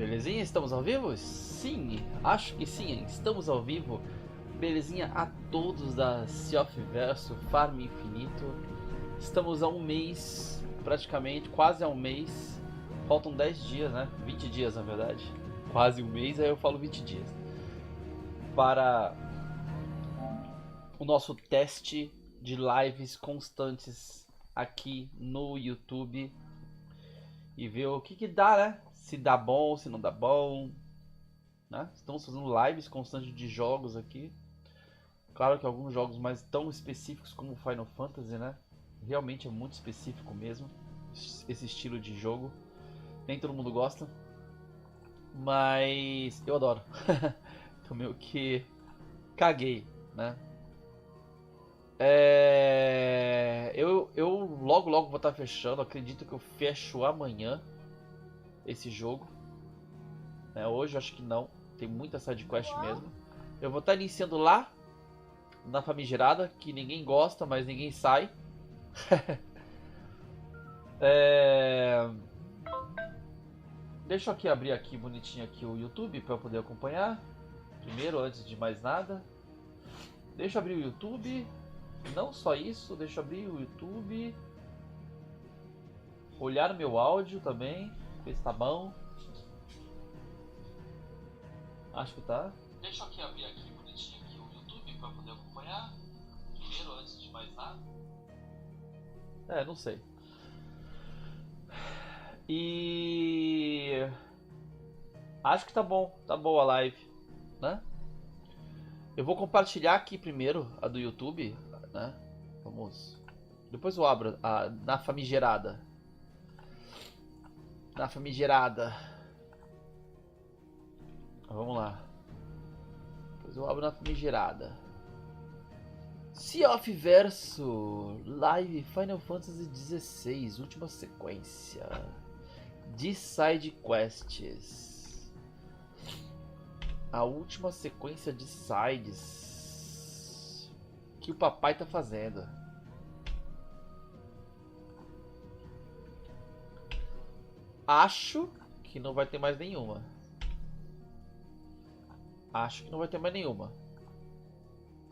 Belezinha? Estamos ao vivo? Sim, acho que sim, estamos ao vivo. Belezinha a todos da Sea of Verso, Farm Infinito. Estamos a um mês, praticamente, quase a um mês. Faltam 10 dias, né? 20 dias na verdade. Quase um mês, aí eu falo 20 dias. Para o nosso teste de lives constantes aqui no YouTube. E ver o que dá, né? Se dá bom, se não dá bom, né? Estamos fazendo lives constantes de jogos aqui. Claro que alguns jogos mais tão específicos como Final Fantasy, né? Realmente é muito específico mesmo esse estilo de jogo. Nem todo mundo gosta, mas eu adoro. Então meio que caguei, né? Eu logo vou estar fechando. Acredito que eu fecho amanhã esse jogo. Hoje eu acho que não. Tem muita sidequest mesmo. Eu vou estar iniciando lá na famigerada, que ninguém gosta, mas ninguém sai. Deixa eu aqui abrir aqui bonitinho aqui o YouTube para eu poder acompanhar. Primeiro, antes de mais nada, deixa eu abrir o YouTube. Não só isso, deixa eu abrir o YouTube. Olhar o meu áudio também, ver se tá bom. Acho que tá. Deixa eu aqui abrir aqui bonitinho aqui o YouTube para poder acompanhar. Primeiro, antes de mais nada. Não sei. E acho que tá boa a live, né? Eu vou compartilhar aqui primeiro a do YouTube, né? Vamos. Depois eu abro na famigerada. Na famigerada. Vamos lá. Depois eu abro na famigerada. Sea of Verso Live Final Fantasy XVI, última sequência de Sidequests. A última sequência de sides que o papai tá fazendo. Acho que não vai ter mais nenhuma.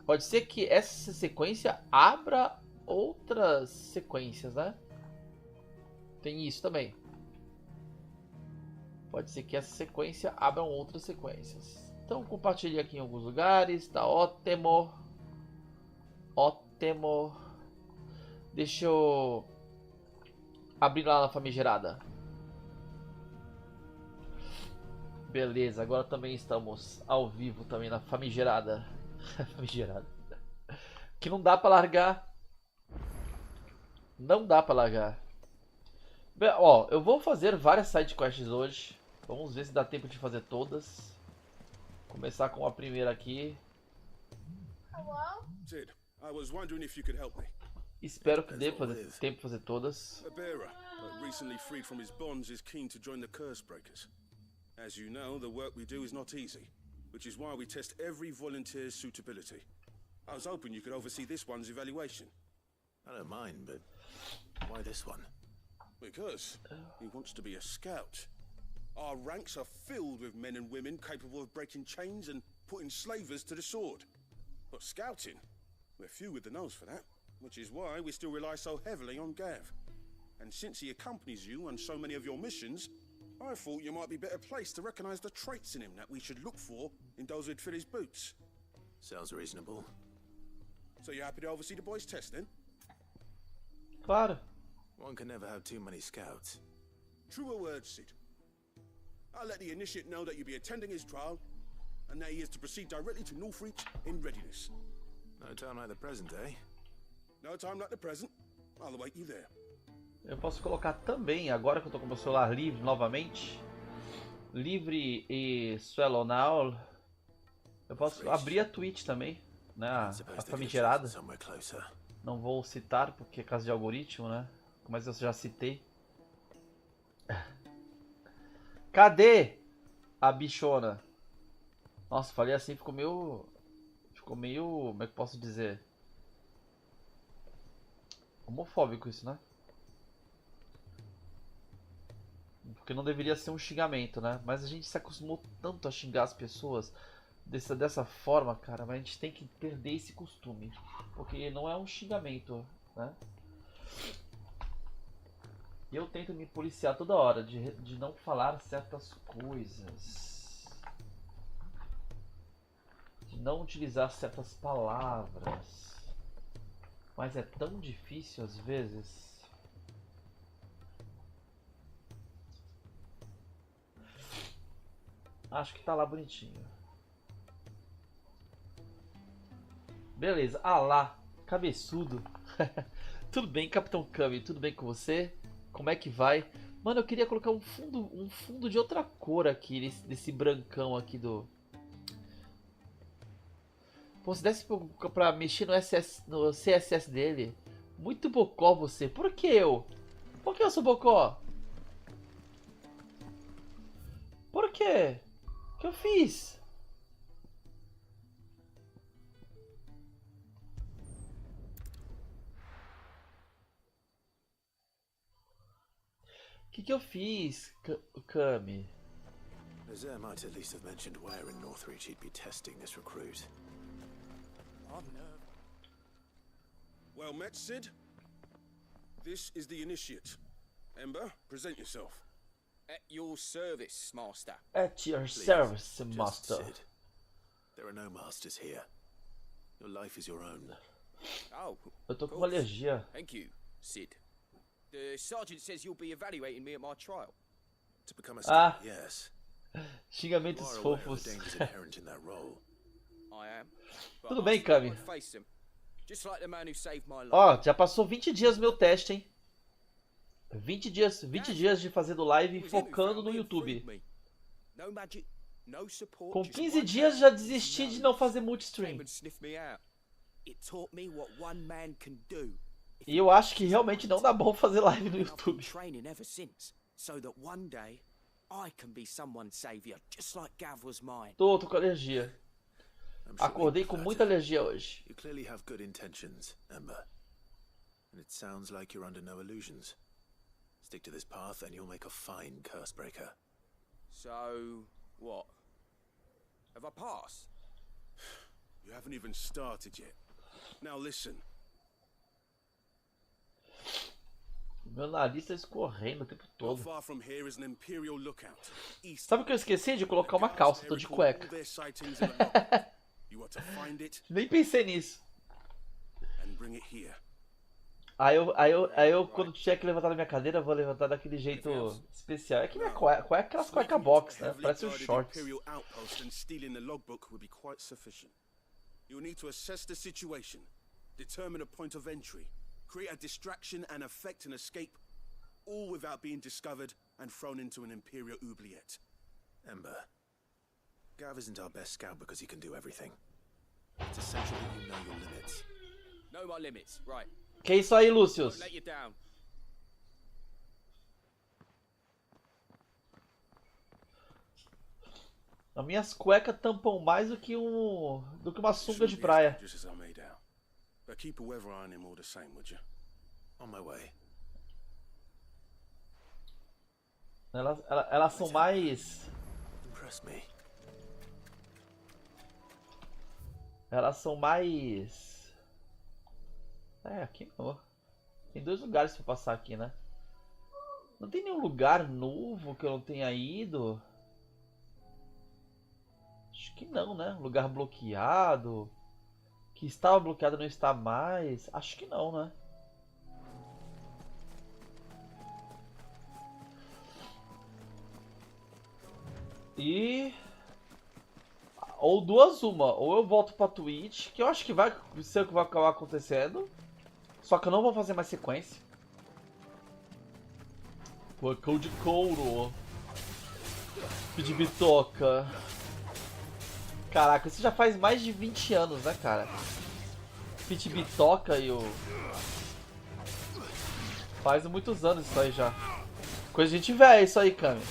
Pode ser que essa sequência abra outras sequências, né? Tem isso também. Pode ser que essa sequência abra outras sequências. Então compartilhe aqui em alguns lugares. Tá ótimo. Ótimo. Deixa eu abrir lá na famigerada. Beleza, agora também estamos ao vivo também na famigerada. Famigerada. Que não dá pra largar. Não dá pra largar. Bem, ó, eu vou fazer várias sidequests hoje. Vamos ver se dá tempo de fazer todas. Começar com a primeira aqui. Sid, I was wondering if you could help me. Espero que dê tempo de fazer todas. A bearer, but recently freed from his bonds, is keen to join the Curse Breakers. As you know, the work we do is not easy, which is why we test every volunteer's suitability. I was hoping you could oversee this one's evaluation. I don't mind, but why this one? Because he wants to be a scout. Our ranks are filled with men and women capable of breaking chains and putting slavers to the sword. But scouting, we're few with the nose for that, which is why we still rely so heavily on Gav. And since he accompanies you on so many of your missions, I thought you might be better placed to recognize the traits in him that we should look for in those who'd fill his boots. Sounds reasonable. So you happy to oversee the boys' test then? Claro. One can never have too many scouts. Truer words, Sid. I'll let the initiate know that you'll be attending his trial, and that he is to proceed directly to Northreach in readiness. No time like the present, eh? No time like the present. I'll await you there. Eu posso colocar também, agora que eu tô com o meu celular livre novamente. Livre e Swallow Now. Eu posso abrir a Twitch também, né? A famigerada. Não vou citar porque é caso de algoritmo, né? Mas eu já citei. Cadê a bichona? Nossa, falei assim, ficou meio... como é que posso dizer? Homofóbico isso, né? Porque não deveria ser um xingamento, né? Mas a gente se acostumou tanto a xingar as pessoas dessa forma, cara. Mas a gente tem que perder esse costume. Porque não é um xingamento, né? E eu tento me policiar toda hora de não falar certas coisas. De não utilizar certas palavras. Mas é tão difícil às vezes. Acho que tá lá bonitinho. Beleza. Ah lá, cabeçudo. Tudo bem, Capitão Kami? Tudo bem com você? Como é que vai? Mano, eu queria colocar um fundo de outra cor aqui, desse brancão aqui do... Pô, se desse pra mexer no CSS dele. Muito bocó você. Por que eu? Por que eu sou bocó? Por quê? O que eu fiz? O que eu fiz, Kami? Azure might at least have mentioned where in Northreach he'd be testing this recruit. Well met, Sid. This is the initiate. Ember, present yourself. At your service, Master. At your Please, service, just master. Sid. There are no masters here. Your life is your own. Oh, Eu tô com course. alergia. Thank you, Sid. The sergeant says you'll be evaluating me at my trial. To become a Ah. scout, yes. You Xingamentos are aware of fofos. the dangers inherent in that role. I am. But Tudo I bem, still Kami. won't face them. Just like the man who saved my life. Ó, já passou 20 dias meu teste, hein? 20 dias de fazendo live It was him who focando found no me and YouTube. freed me. No magic, no support, Com just 15 one dias man já with desisti de nose não fazer came multistream. and sniffed me out. It taught me what one man can do. E eu acho que realmente não dá bom fazer live no And I've been YouTube. training ever since, so that one day I can be someone's savior, just like Gav was mine. Tô com alergia. I'm sure Acordei you'd com be muita flattered. alergia hoje. You clearly have good intentions, Ember. And it sounds like you're under no illusions. Stick to this path and you'll make a fine cursebreaker. So, what? Have I passed? You haven't even started yet. Now listen. Meu nariz tá escorrendo o tempo Not todo. far from here is an Imperial lookout. East. Sabe o que eu esqueci? De colocar uma calça, tô de cueca. All their sightings in a log. You are to find it Nem pensei nisso. and bring it here. Aí eu quando tiver que levantar da minha cadeira, vou levantar daquele jeito especial. É que minha cueca é aquelas cueca box, né? Parece um shorts. Imperial outpost and stealing the logbook would be quite sufficient. You'll need to assess the situation, determine a point of entry, create a distraction and effect an escape, all without being discovered and thrown into an Imperial oubliette. Ember, Gav isn't our best scout because he can do everything. It's essential that you know your limits. Know my limits, right. Que isso aí, Lúcius? Won't let you down. As minhas cuecas tampam mais do que uma sunga de praia. Just as I made out. But keep a weather eye on him all the same, would you? On my way. Elas são mais... Impress me. Elas são mais... É, aqui não. Tem 2 lugares pra passar aqui, né? Não tem nenhum lugar novo que eu não tenha ido? Acho que não, né? Lugar bloqueado. Que estava bloqueado não está mais. Acho que não, né? E... Ou duas uma. Ou eu volto pra Twitch, que eu acho que vai ser o que vai acabar acontecendo. Só que eu não vou fazer mais sequência. Cuecão de couro. Pedir bitoca. Caraca, isso já faz mais de 20 anos, né, cara? Pit bitoca e o... Faz muitos anos isso aí já. Coisa de gente velha isso aí, Kami.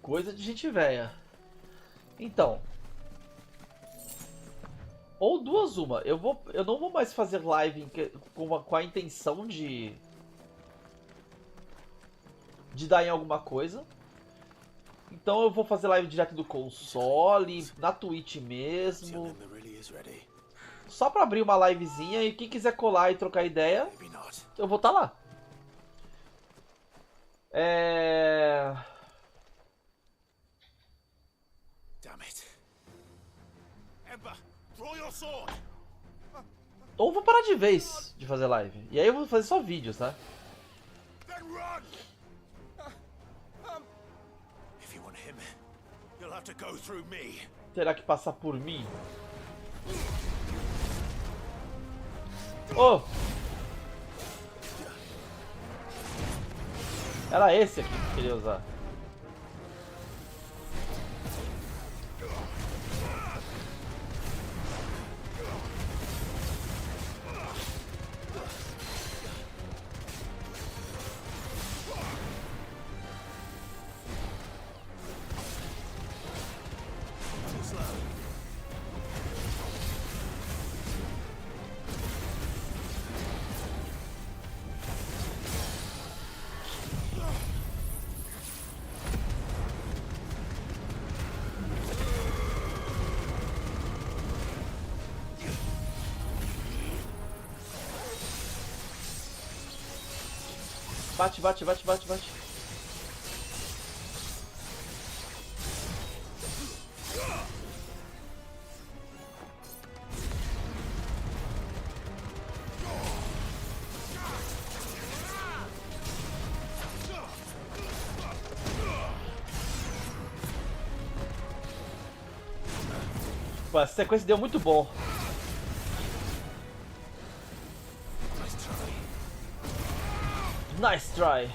Coisa de gente velha. Então. Ou duas uma. Eu não vou mais fazer live com a intenção de dar em alguma coisa. Então eu vou fazer live direto do console, na Twitch mesmo. Só pra abrir uma livezinha e quem quiser colar e trocar ideia, eu vou estar lá. Ou vou parar de vez de fazer live. E aí eu vou fazer só vídeos, tá? Terá que passar por mim? Oh! Era esse aqui que eu queria usar. Bate, bate, bate, bate, bate. Pô, essa sequência deu muito bom. Nice try.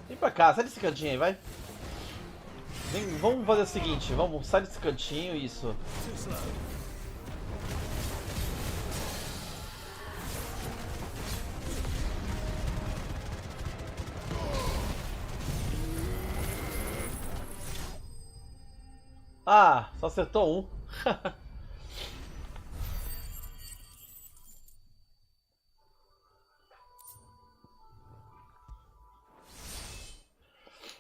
Vem pra cá, sai desse cantinho aí, vai. Vamos fazer o seguinte, vamos sair desse cantinho, isso. Ah, só acertou um.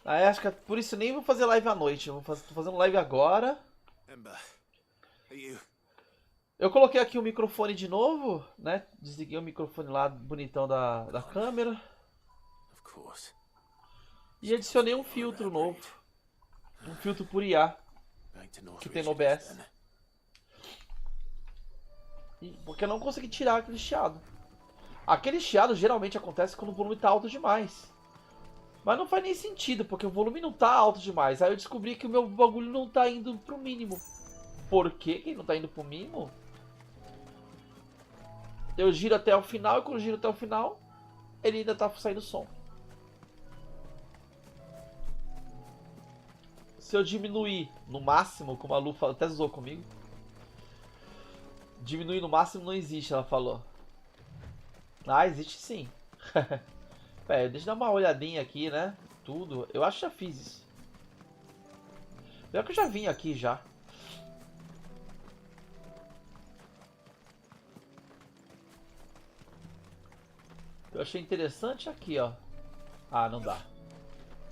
Ah, acho que por isso nem vou fazer live à noite. Tô fazendo live agora. Eu coloquei aqui o microfone de novo, né? Desliguei o microfone lá bonitão da câmera. E adicionei um filtro novo. Um filtro por IA. Que tem no OBS. Porque eu não consegui tirar aquele chiado. Aquele chiado geralmente acontece quando o volume tá alto demais. Mas não faz nem sentido, porque o volume não tá alto demais. Aí eu descobri que o meu bagulho não tá indo pro mínimo. Por que que não tá indo pro mínimo? Eu giro até o final e quando eu giro até o final, ele ainda tá saindo som. Se eu diminuir no máximo, como a Lu até zoou comigo. Diminuir no máximo não existe, ela falou. Ah, existe sim. Pera, deixa eu dar uma olhadinha aqui, né? Tudo. Eu acho que já fiz isso. Pior que eu já vim aqui já. Eu achei interessante aqui, ó. Ah, não dá.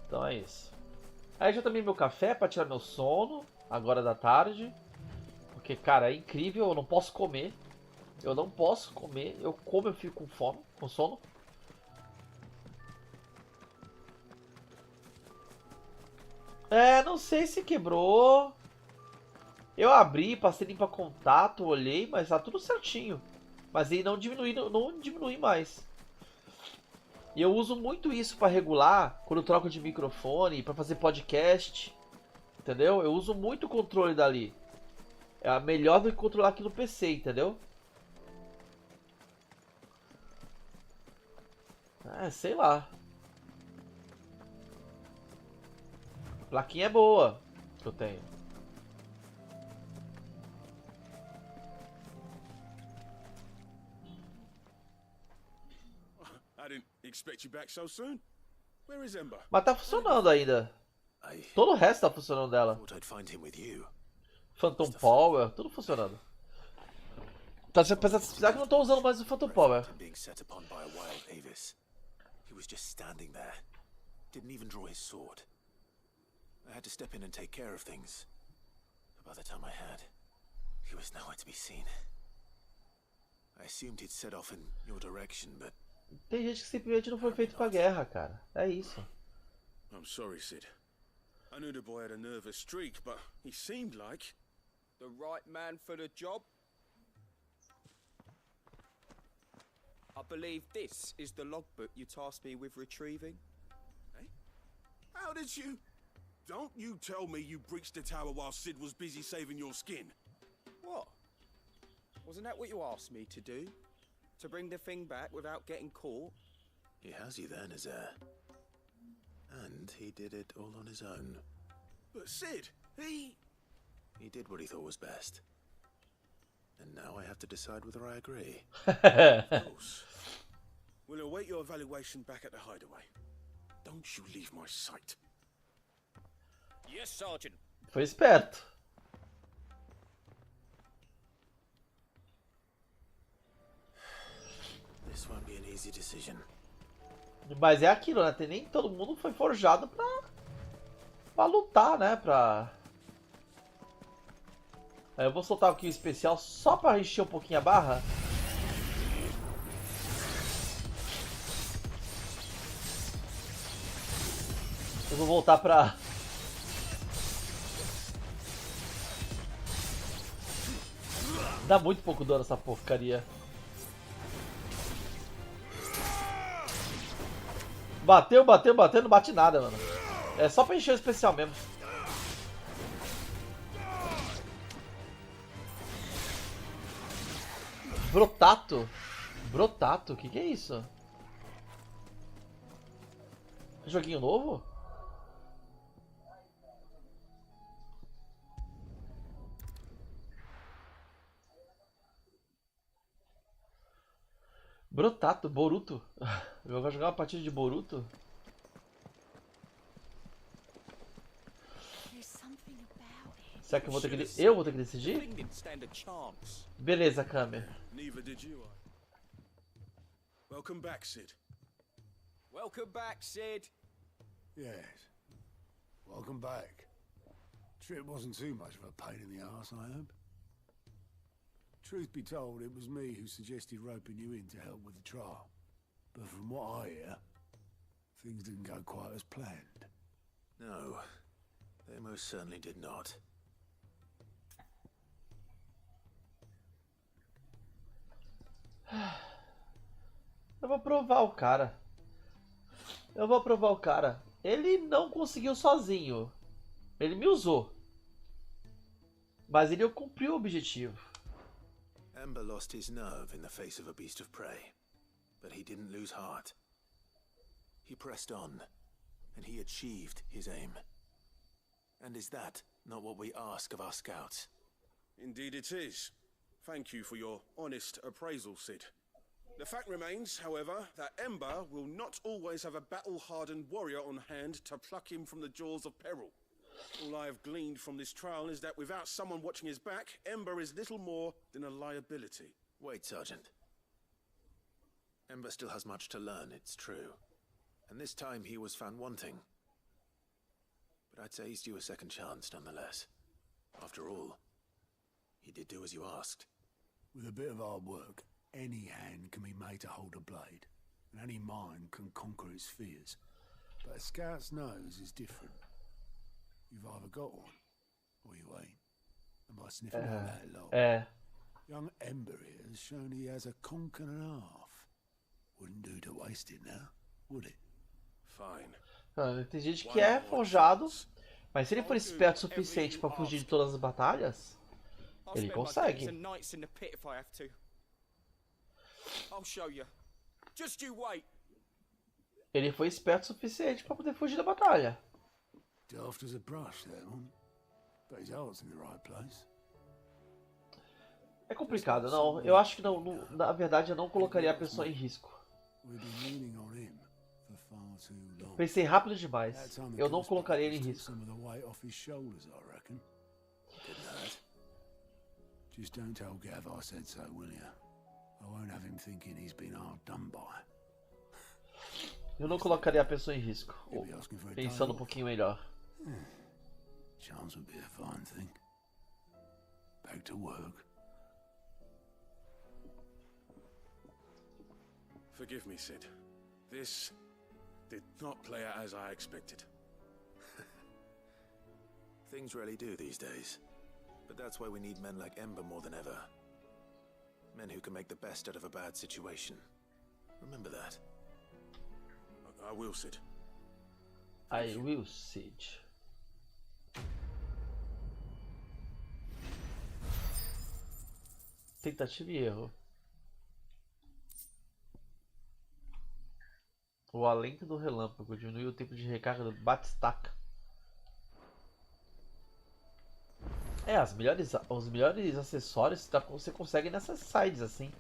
Então é isso. Aí já tomei meu café pra tirar meu sono. Agora da tarde. Porque, cara, é incrível. Eu não posso comer. Eu não posso comer. Eu como, eu fico com fome, com sono. É, não sei se quebrou. Eu abri, passei limpa contato, olhei, mas tá tudo certinho. Mas ele não diminui mais. E eu uso muito isso pra regular quando eu troco de microfone, pra fazer podcast. Entendeu? Eu uso muito o controle dali. É melhor do que controlar aqui no PC, entendeu? Sei lá. A plaquinha é boa que eu tenho. I didn't expect you back so soon. Where is Ember? Mas tá funcionando ainda. I Todo o resto tá funcionando dela. thought I'd find him with you. Phantom Power, tudo funcionando. Tá, apesar que eu não tô usando mais o Phantom Power. Him being set upon by a wild Avis. He was just standing there. Didn't even draw his sword. I had to step in and take care of things. But by the time I had, he was nowhere to be seen. I assumed he'd set off in your direction, but Tem gente que simplesmente não foi feito pra guerra, cara. É isso. I'm sorry, Sid. I knew the boy had a nervous streak, but he seemed like The right man for the job? I believe this is the logbook you tasked me with retrieving. Eh? How did you... Don't you tell me you breached the tower while Sid was busy saving your skin. What? Wasn't that what you asked me to do? To bring the thing back without getting caught? he has you then as heir. And he did it all on his own. But Sid, he... He did what he thought was best. And now I have to decide whether I agree. Of course. We'll await your evaluation back at the hideaway. Don't you leave my sight. Yes, Sergeant. Foi esperto. This won't be an easy decision. Mas é aquilo, né? Nem todo mundo foi forjado pra lutar, né? Aí eu vou soltar aqui o especial só pra encher um pouquinho a barra. Eu vou voltar pra... Dá muito pouco dano essa porcaria. Bateu, não bate nada, mano. É só pra encher o especial mesmo. Brotato? Brotato? O que é isso? Joguinho novo? Brotato, Boruto. Eu vou jogar uma partida de Boruto. Será que eu vou ter que... Eu vou ter que decidir? Thing didn't stand a chance. Beleza, Kami. Neither did you. Welcome back, Sid. Welcome back, Sid. Yes. Welcome back. Trip wasn't too much of a pain in the arse, I hope. Truth be told, it was me who suggested roping you in to help with the trial. But from what I hear, things didn't go quite as planned. No, they most certainly did not. Eu vou provar o cara. Ele não conseguiu sozinho. Ele me usou. Mas ele cumpriu o objetivo. Ember lost his nerve in the face of a beast of prey, but he didn't lose heart. He pressed on, and he achieved his aim. And is that not what we ask of our scouts? Indeed it is. Thank you for your honest appraisal, Sid. The fact remains, however, that Ember will not always have a battle-hardened warrior on hand to pluck him from the jaws of peril. All I have gleaned from this trial is that without someone watching his back, Ember is little more than a liability. Wait, Sergeant. Ember still has much to learn, it's true. And this time he was found wanting. But I'd say he's due a second chance, nonetheless. After all, he did do as you asked. With a bit of hard work, any hand can be made to hold a blade, and any mind can conquer its fears. But a scout's nose is different. You've either got one, or you ain't. And by sniffing out that lot, young Ember here has shown he has a conch and a half. Wouldn't do to waste it now, would it? Fine. Tem gente que é forjado, mas se ele for esperto o suficiente pra fugir de todas as batalhas, I'll Ele spend my consegue. days and nights in the pit if I have to. I'll show you. Just you wait. Ele foi esperto o suficiente pra poder fugir da batalha. Daft as a brush, that one. But his heart's in the right place. É complicado, não. Eu acho que na verdade eu não colocaria a pessoa em risco. We've been leaning on him for far too long. Pensei rápido demais. Eu não colocaria ele em risco. Some of the weight off his shoulders, I reckon. Couldn't hurt. Just don't tell Gav I said so, will you? I won't have him thinking he's been hard done by. Eu não colocaria a pessoa em risco. Pensando um pouquinho melhor. Chance would be a fine thing. Back to work. Forgive me, Sid. This did not play out as I expected. Things rarely do these days. But that's why we need men like Ember more than ever. Men who can make the best out of a bad situation. Remember that. I will, Sid. I will, Sid. Tentativa e erro. O alento do relâmpago diminui o tempo de recarga do batistaca. É, os melhores acessórios você consegue nessas sides assim.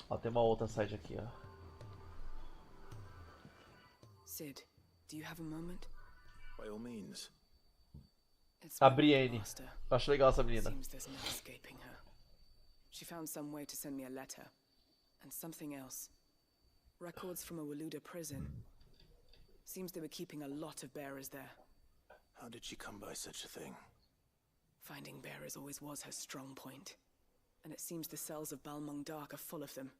Ó, tem uma outra side aqui, ó. Sid, do you have a moment? By all means. It's A my Brienne. master. Acho legal essa menina. Seems there's no escaping her. She found some way to send me a letter. And something else. Records from a Waluda prison. Seems they were keeping a lot of bearers there. How did she come by such a thing? Finding bearers always was her strong point. And it seems the cells of Balmung Dark are full of them.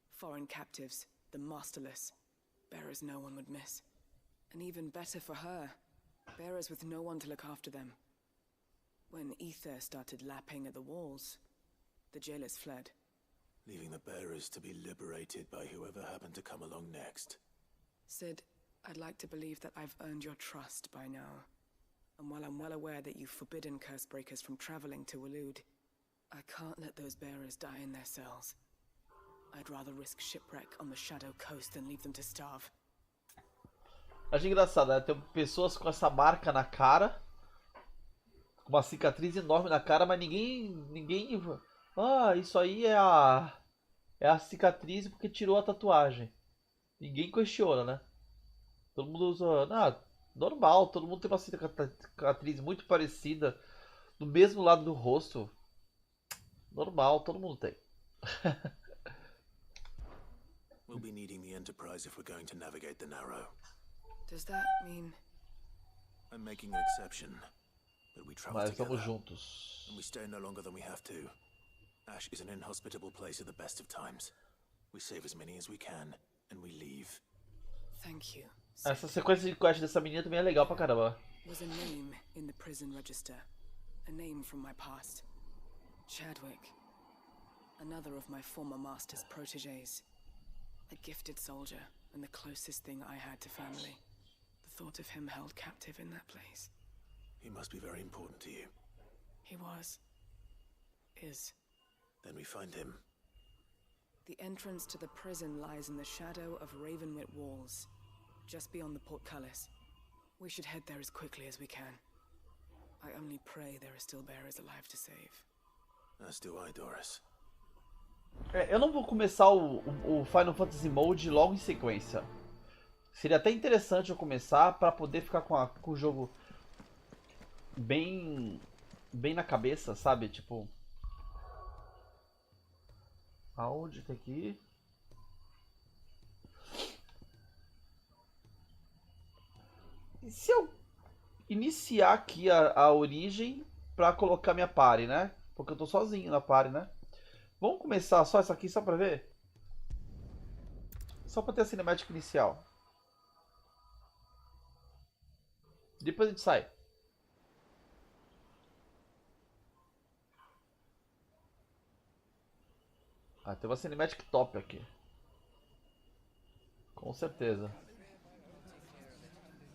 Foreign captives, the masterless. Bearers no one would miss. And even better for her, bearers with no one to look after them. When ether started lapping at the walls, the jailers fled. Leaving the bearers to be liberated by whoever happened to come along next. Sid, I'd like to believe that I've earned your trust by now. And while I'm well aware that you've forbidden Cursebreakers from traveling to Waloed, I can't let those bearers die in their cells. I'd rather risk shipwreck on the Shadow Coast than leave them to starve. Acho engraçado, né? Tem pessoas com essa marca na cara, com uma cicatriz enorme na cara, mas ninguém, ah, isso aí é a cicatriz porque tirou a tatuagem. Ninguém questiona, né? Todo mundo usa, normal, todo mundo tem uma cicatriz muito parecida do mesmo lado do rosto. Normal, todo mundo tem. We'll be needing the Enterprise if we're going to navigate the Narrow. Does that mean... I'm making an exception, but we travel Mas together, vamos juntos. and we stay no longer than we have to. Ash is an inhospitable place at the best of times. We save as many as we can, and we leave. Thank you. Essa sequência de quest dessa menina também é legal pra caramba. Was a name in the prison register. A name from my past. Chadwick. Another of my former master's protégés. A gifted soldier, and the closest thing I had to family. The thought of him held captive in that place. He must be very important to you. He was. Is. Then we find him. The entrance to the prison lies in the shadow of Ravenwit Walls, just beyond the portcullis. We should head there as quickly as we can. I only pray there are still bearers alive to save. As do I, Doris. Eu não vou começar o Final Fantasy Mode logo em sequência. Seria até interessante eu começar para poder ficar com o jogo bem na cabeça, sabe? Tipo, aonde tá aqui? E se eu iniciar aqui a origem para colocar minha party, né? Porque eu tô sozinho na party, né? Vamos começar só essa aqui, só pra ver? Só pra ter a cinemática inicial. Depois a gente sai. Ah, tem uma cinemática top aqui. Com certeza.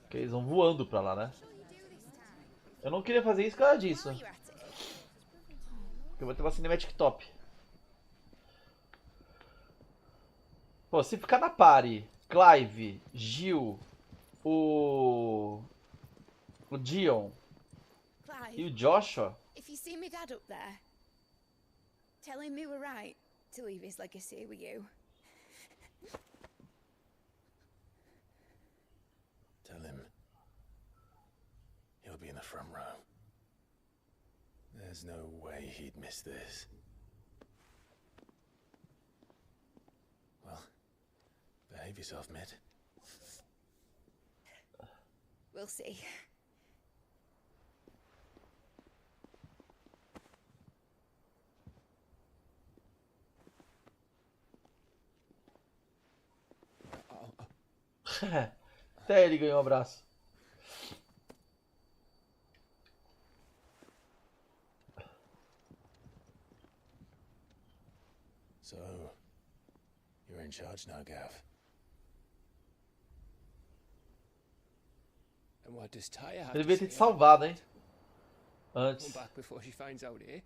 Porque eles vão voando pra lá, né? Eu não queria fazer isso por causa disso. Porque vai ter uma cinematic top. Pô, se ficar na party, Clive, Gil, o Dion e o Clive, Joshua, if you see my dad up there, tell him we were right to leave his legacy with you. Tell him he'll be in the front row. There's no way he'd miss this. Well, behave yourself, Mitt. We'll see. até ele ganhou um abraço. So, you're in charge now, Gav. And what does Tyre have Ele to devia ter say te about salvado, hein? it? Antes. Come back before she finds out, eh?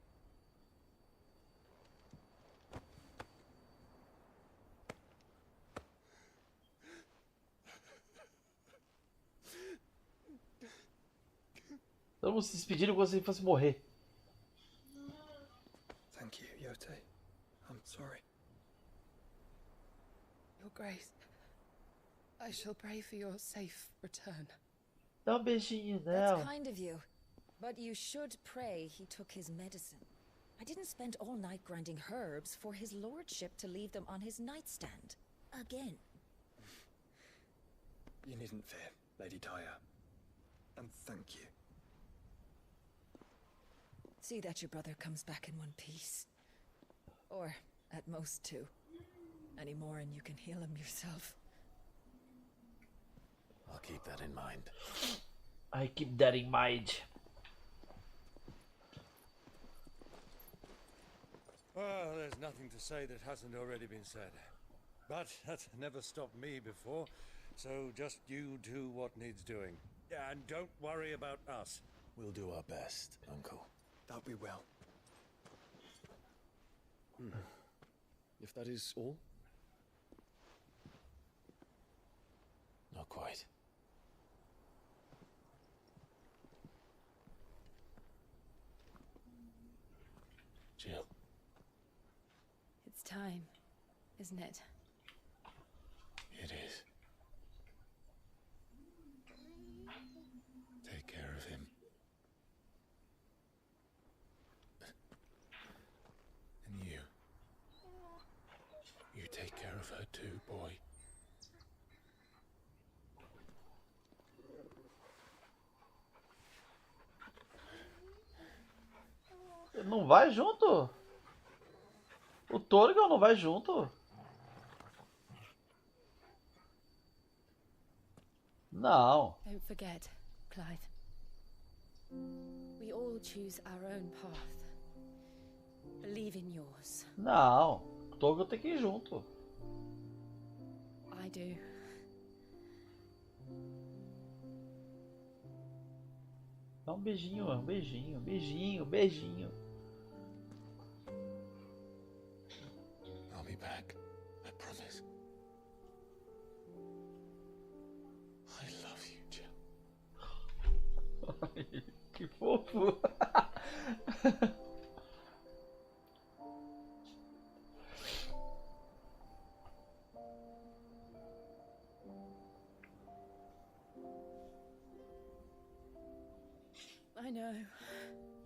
Todo mundo se despedindo como se ele fosse morrer. Thank you, Yote. I'm sorry. Your Grace, I shall pray for your safe return. Dá um beijinho That's nela. kind of you. But you should pray he took his medicine. I didn't spend all night grinding herbs for his lordship to leave them on his nightstand. Again. You needn't fear, Lady Tyre. And thank you. See that your brother comes back in one piece. Or, at most, two. Any more and you can heal him yourself. I'll keep that in mind. I keep that in mind. Well, there's nothing to say that hasn't already been said. But that's never stopped me before, so just you do what needs doing. And don't worry about us. We'll do our best, Uncle. That we will. If that is all? Not quite. Jill. It's time, isn't it? It is. Take care of him. And you. You take care of her too, boy. Ele não vai junto? O Torgal não vai junto? Não. Don't forget, Clive. We all choose our own path. Believe in yours. Não. O Torgal tem que ir junto. I do. Dá um beijinho, um beijinho, beijinho, beijinho. I'll be back. I promise. I love you, Jill. Que fofo. I know.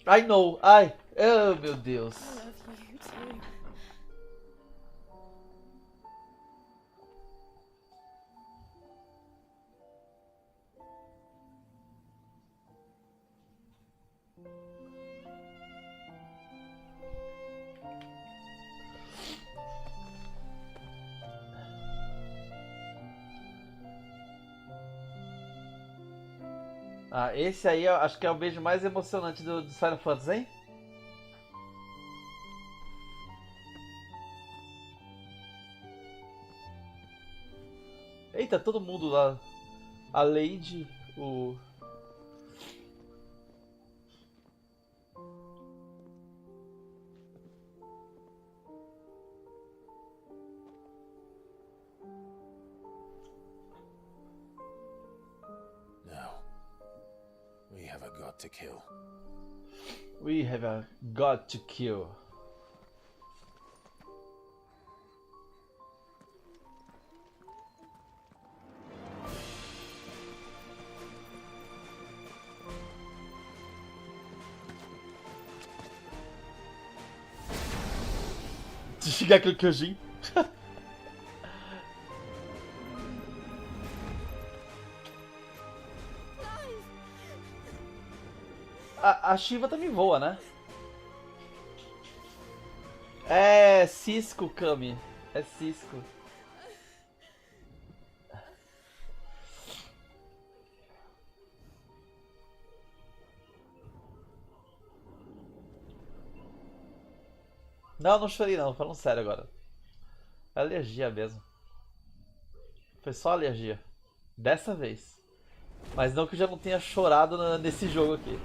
I know. Ai. Oh, meu Deus. I love you too. Ah, esse aí eu acho que é o beijo mais emocionante do Final Fantasy, hein? Eita, todo mundo lá. A Lady, o... have a god to kill. We have a god to kill. Desligar aquele Kyojin. A Shiva também voa, né? É Cisco, Kami. É Cisco. Não, não chorei não, falando sério agora. É alergia mesmo. Foi só alergia. Dessa vez. Mas não que eu já não tenha chorado nesse jogo aqui.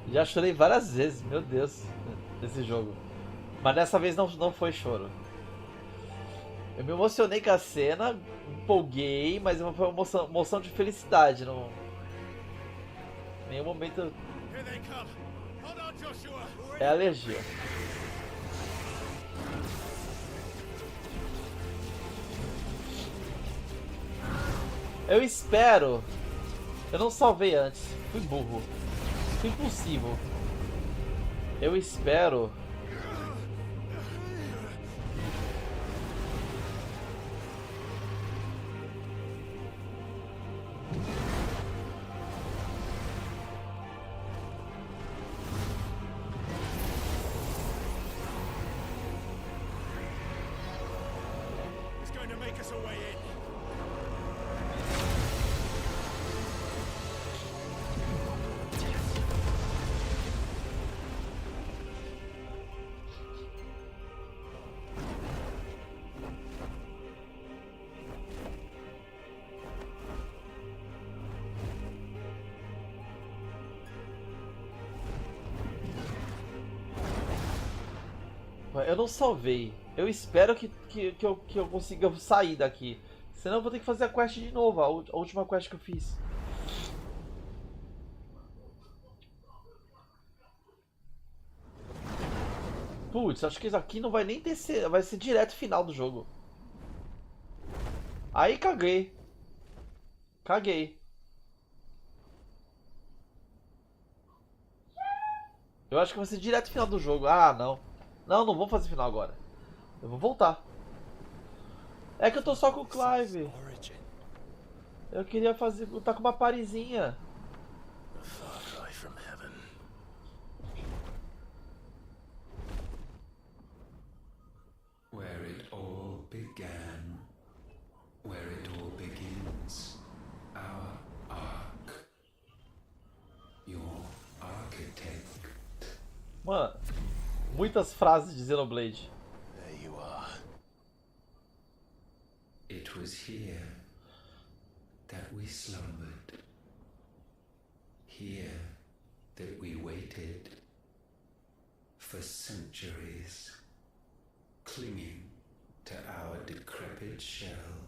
Já chorei várias vezes, meu Deus, nesse jogo. Mas dessa vez não foi choro. Eu me emocionei com a cena, empolguei, mas foi uma emoção de felicidade. Não... Em nenhum momento... É alergia. Eu espero... Eu não salvei antes, fui burro. Fui impulsivo. Eu espero... Eu não salvei. Eu espero que eu consiga sair daqui. Senão eu vou ter que fazer a quest de novo. A última quest que eu fiz. Putz, acho que isso aqui não vai nem descer. Vai ser direto final do jogo. Aí caguei. Caguei. Eu acho que vai ser direto final do jogo. Ah, não. Não vou fazer final agora. Eu vou voltar. É que eu tô só com o Clive. Eu queria fazer... lutar com uma parizinha. Where it all began. Where it all begins. Our arc. Your architect. Mano, muitas frases de Xenoblade. There you are. It was here that we slumbered. Here that we waited for centuries, clinging to our decrepit shell,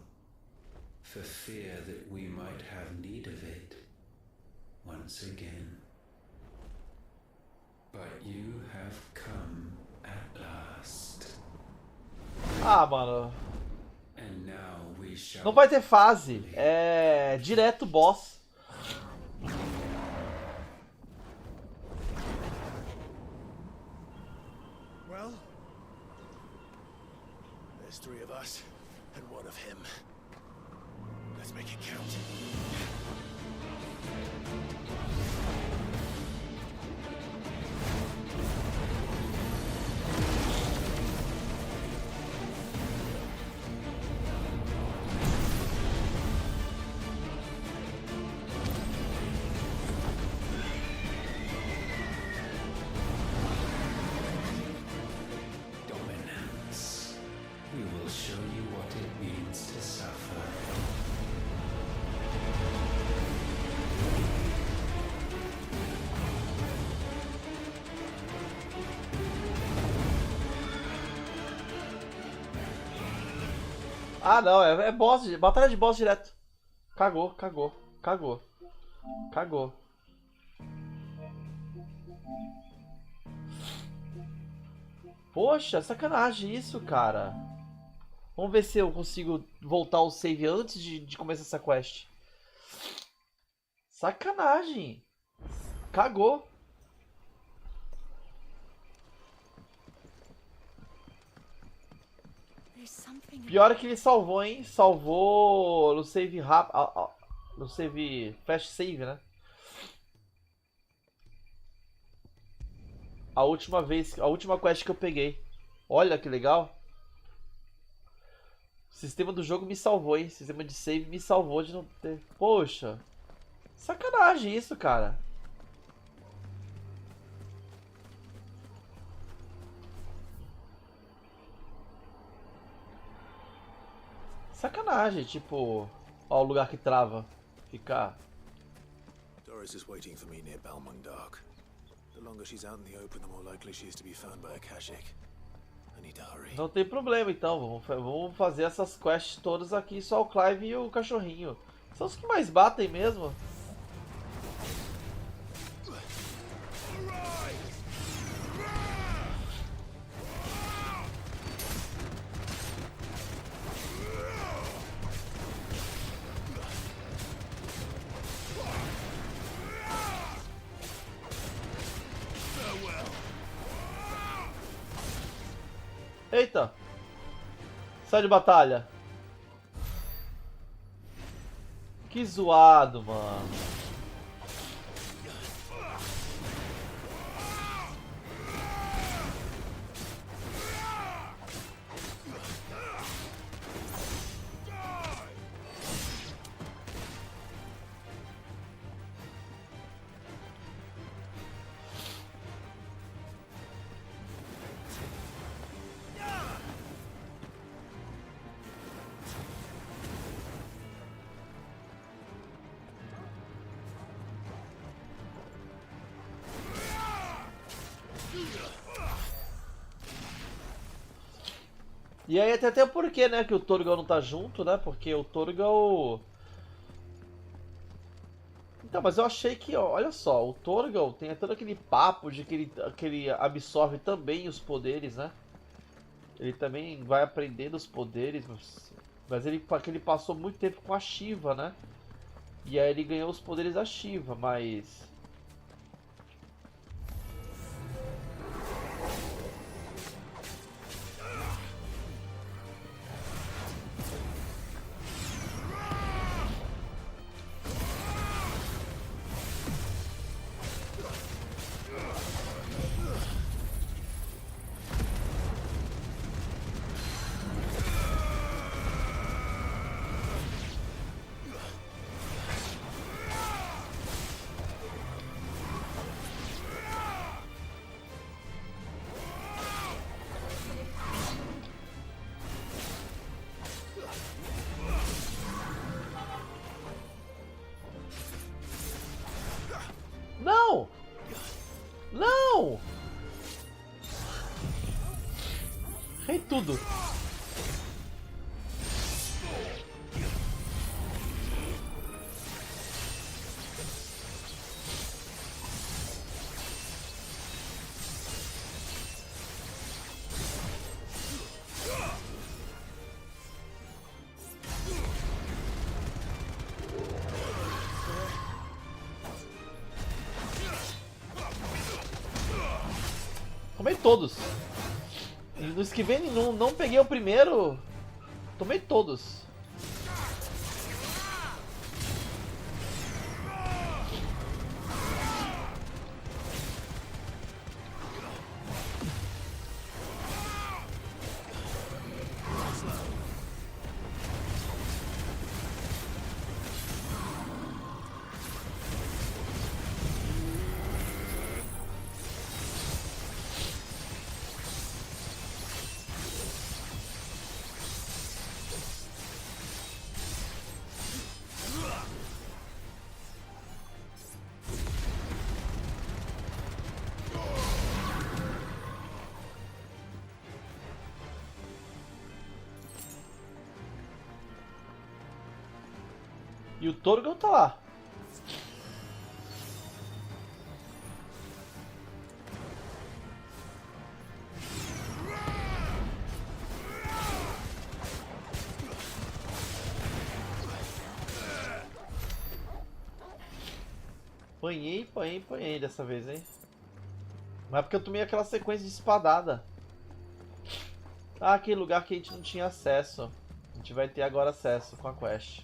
for fear that we might have need of it once again. But you have come at last. Ah, mano. And now we shall... Não vai ter fase. É direto boss. Well, there's 3 of us and 1 of him. Let's make it count. Dominance. We will show you what it means to suffer. Ah, não, é boss, batalha de boss direto. Cagou, cagou, cagou. Cagou. Poxa, sacanagem isso, cara. Vamos ver se eu consigo voltar ao save antes de começar essa quest. Sacanagem. Cagou. Pior é que ele salvou, hein? Salvou no save rápido. No save. Fast save, né? A última vez. A última quest que eu peguei. Olha que legal. O sistema do jogo me salvou, hein? O sistema de save me salvou de não ter. Poxa. Sacanagem isso, cara. Sacanagem, tipo. Ó, o lugar que trava. Ficar. Doris is waiting for me near Balmung Dark. The longer she's out in the open, the more likely she is to be found by a Kashik. I need to hurry. Não tem problema então, vamos fazer essas quests todas aqui, só o Clive e o cachorrinho. São os que mais batem mesmo. Eita! Sai de batalha! Que zoado, mano! E aí até o porquê, né, que o Torgal não tá junto, né, porque o Torgal... Então, mas eu achei que, ó, olha só, o Torgal tem todo aquele papo de que ele absorve também os poderes, né. Ele também vai aprendendo os poderes, mas ele passou muito tempo com a Shiva, né. E aí ele ganhou os poderes da Shiva, mas... Não! Não! Errei tudo. Tomei todos. No esquivei não peguei o primeiro. Tomei todos. E o Torgal tá lá. Apanhei dessa vez, hein? Mas é porque eu tomei aquela sequência de espadada. Ah, aquele lugar que a gente não tinha acesso. A gente vai ter agora acesso com a quest.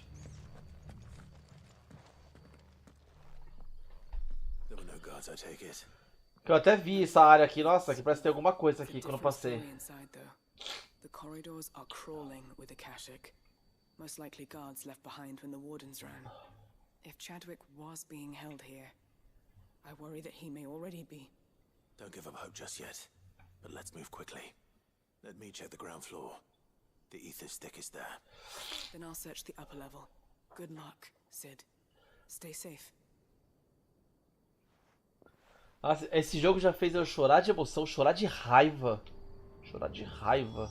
Eu até vi essa área aqui, nossa, que parece ter alguma coisa aqui quando eu passei. The corridors are crawling with Akashic. Most likely guards left behind when the wardens ran. If Chadwick was being held here, I worry that he may already be. Don't give up hope just yet, but let's move quickly. Let me check the ground floor. The ether stick is there. Then I'll search the upper level. Good luck, Sid. Stay safe. Nossa, esse jogo já fez eu chorar de emoção, chorar de raiva. Chorar de raiva.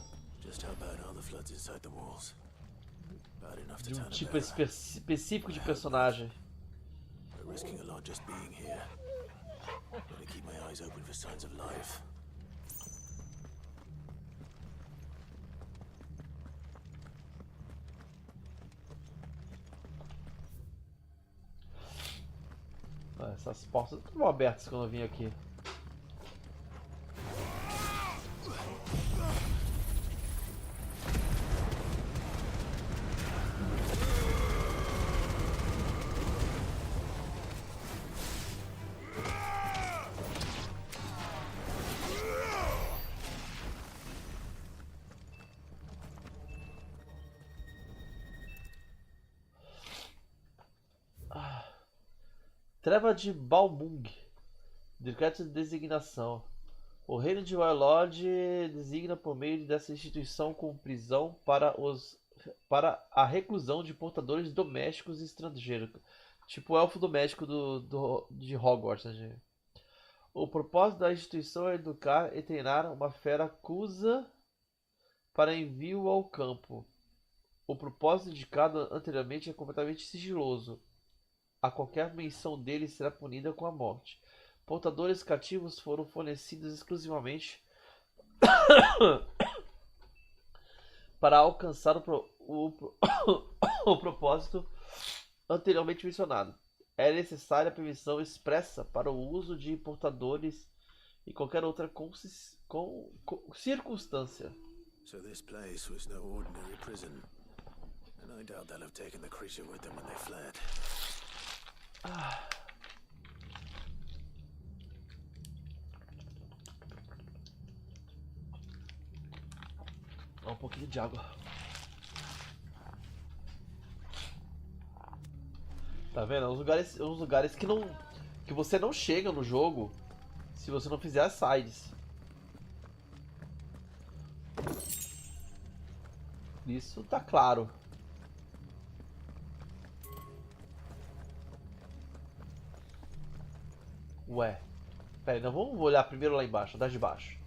De um tipo específico de personagem. Essas portas não estavam abertas quando eu vim aqui. Treva de Balmung. Decreto de designação. O reino de Warlord designa por meio dessa instituição como prisão para a reclusão de portadores domésticos e estrangeiros. Tipo o elfo doméstico de Hogwarts. Né? O propósito da instituição é educar e treinar uma fera acusa para envio ao campo. O propósito indicado anteriormente é completamente sigiloso. A qualquer menção dele será punida com a morte. Portadores cativos foram fornecidos exclusivamente para alcançar o propósito anteriormente mencionado. É necessária a permissão expressa para o uso de portadores e qualquer outra circunstância. So this place was no ordinary prison, and I doubt they'll have taken the creature with them when they fled. Um pouquinho de água. Tá vendo? Uns lugares que você não chega no jogo se você não fizer as sides. Isso tá claro. Ué. Pera aí, não vamos olhar primeiro lá embaixo, andar de baixo.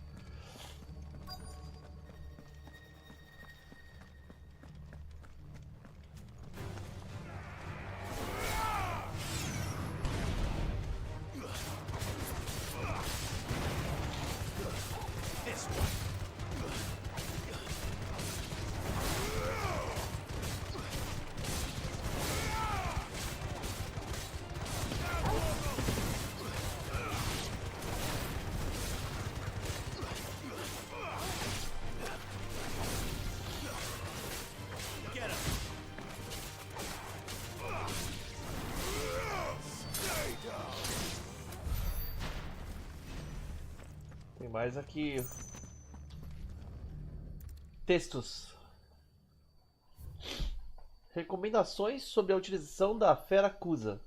Mais aqui textos. Recomendações sobre a utilização da fera Acusa.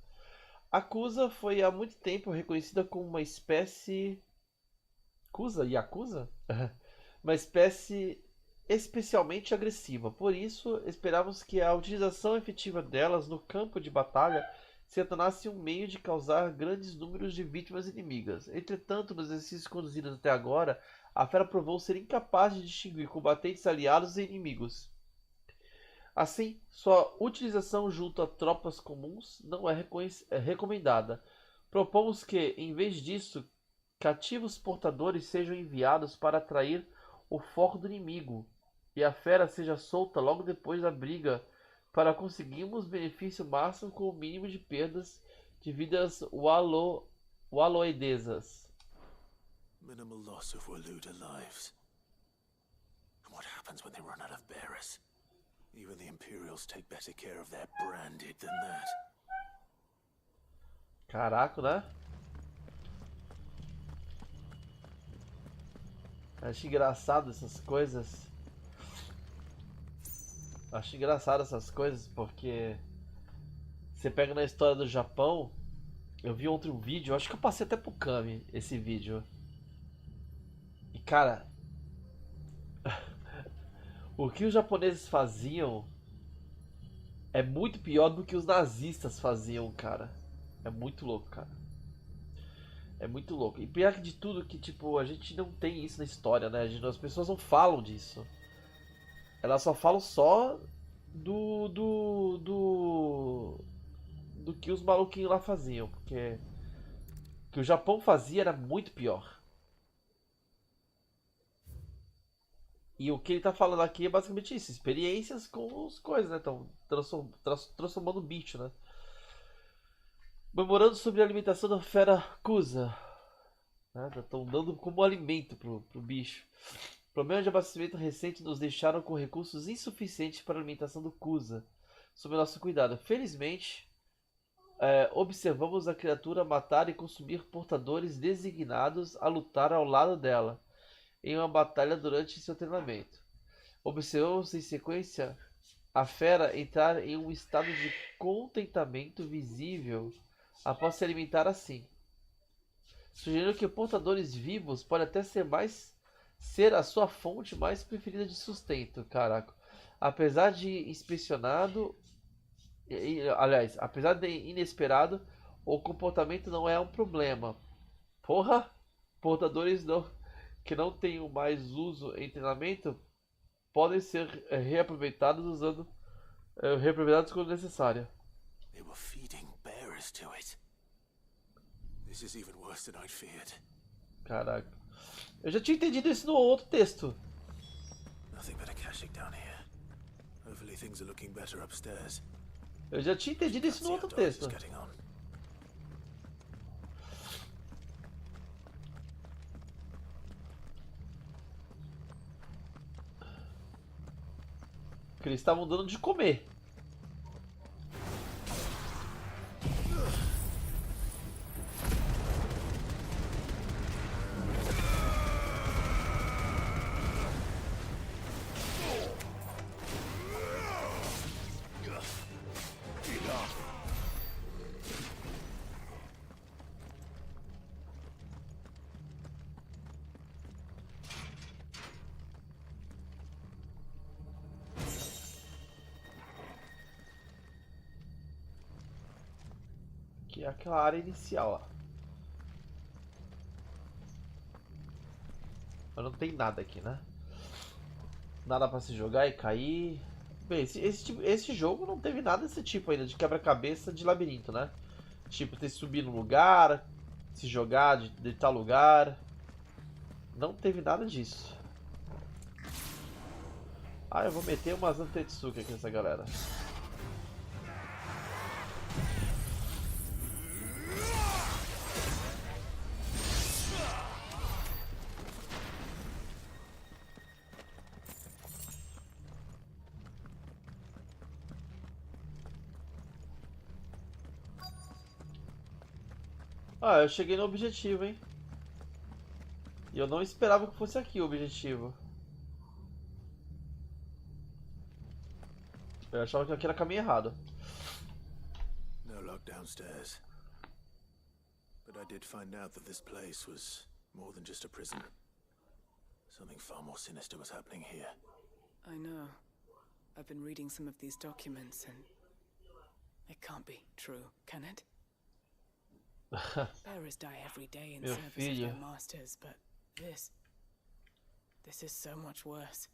A Acusa foi há muito tempo reconhecida como uma espécie Yakuza? Uma espécie especialmente agressiva. Por isso, esperávamos que a utilização efetiva delas no campo de batalha se tornasse um meio de causar grandes números de vítimas inimigas. Entretanto, nos exercícios conduzidos até agora, a fera provou ser incapaz de distinguir combatentes aliados e inimigos. Assim, sua utilização junto a tropas comuns não é recomendada. Propomos que, em vez disso, cativos portadores sejam enviados para atrair o foco do inimigo, e a fera seja solta logo depois da briga para conseguirmos benefício máximo com o mínimo de perdas de vidas waloedesas. Minimal loss of Waluda lives. And what happens when they run out of bearers? Even the Imperials take better care of their branded than that. Caraca, né? Acho engraçado essas coisas. Acho engraçado essas coisas porque você pega na história do Japão. Eu vi ontem um vídeo, acho que eu passei até pro Kami esse vídeo. E cara, o que os japoneses faziam é muito pior do que os nazistas faziam, cara. É muito louco, cara. É muito louco. E pior que de tudo que, tipo, a gente não tem isso na história, né? As pessoas não falam disso. Elas só falam só do que os maluquinhos lá faziam. Porque o que o Japão fazia era muito pior. E o que ele tá falando aqui é basicamente isso. Experiências com as coisas, né? Então, transformando o bicho, né? Memorando sobre a alimentação da fera Kusa. Estão dando como alimento pro bicho. Problemas de abastecimento recente nos deixaram com recursos insuficientes para a alimentação do Kusa, sob nosso cuidado. Felizmente, observamos a criatura matar e consumir portadores designados a lutar ao lado dela em uma batalha durante seu treinamento. Observamos em sequência a fera entrar em um estado de contentamento visível após se alimentar assim, sugerindo que portadores vivos podem até ser a sua fonte mais preferida de sustento. Caraca. Apesar de inspecionado, aliás, apesar de inesperado, o comportamento não é um problema. Porra! Portadores que não tenham mais uso em treinamento podem ser reaproveitados quando necessário. They were feeding bearers to it. This is even worse than I'd feared. Caraca. Eu já tinha entendido isso no outro texto. Nothing but a caching down here. Hopefully things are looking better upstairs. Eu já tinha entendido isso no outro texto. Que eles estavam dando de comer. Que é aquela área inicial lá. Mas não tem nada aqui, né? Nada pra se jogar e cair. Bem, esse jogo não teve nada desse tipo ainda, de quebra-cabeça de labirinto, né? Tipo, ter que subir no lugar, se jogar de tal lugar. Não teve nada disso. Ah, eu vou meter umas Antetsuki aqui nessa galera. Ah, eu cheguei no objetivo, hein? E eu não esperava que fosse aqui o objetivo. Eu achava que aqui era caminho errado. No luck downstairs. But I did find out that this place was more than just a prison. Something far more sinister was happening here. I know. I've been reading some of these documents and it can't be true, can it? Bearers die every day in service of their masters, but this is so much worse.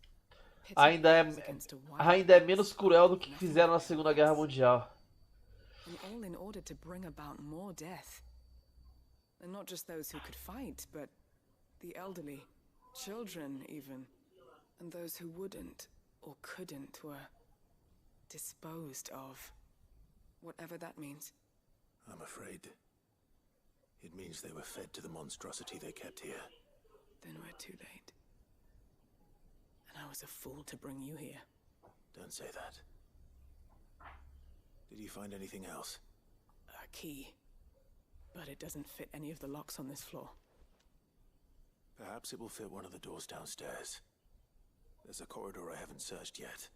Ainda é menos cruel do que fizeram na Segunda Guerra Mundial. And all in order to bring about more death. And not just those who could fight, but the elderly, children even. And those who wouldn't or couldn't were disposed of. Whatever that means. I'm afraid it means they were fed to the monstrosity they kept here. Then we're too late. And I was a fool to bring you here. Don't say that. Did you find anything else? A key. But it doesn't fit any of the locks on this floor. Perhaps it will fit one of the doors downstairs. There's a corridor I haven't searched yet.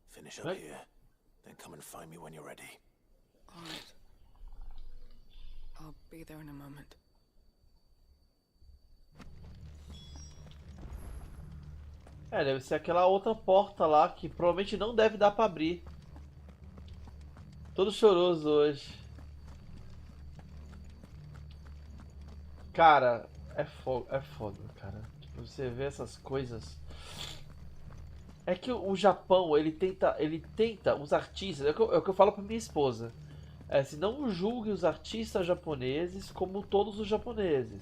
Finish up here, then come and find me when you're ready. All right. I'll be there in a moment. Deve ser aquela outra porta lá que provavelmente não deve dar pra abrir. Todo choroso hoje. Cara, é foda, cara. Tipo, você vê essas coisas. É que o Japão, ele tenta, os artistas, é o que eu falo pra minha esposa. Se não julgue os artistas japoneses como todos os japoneses.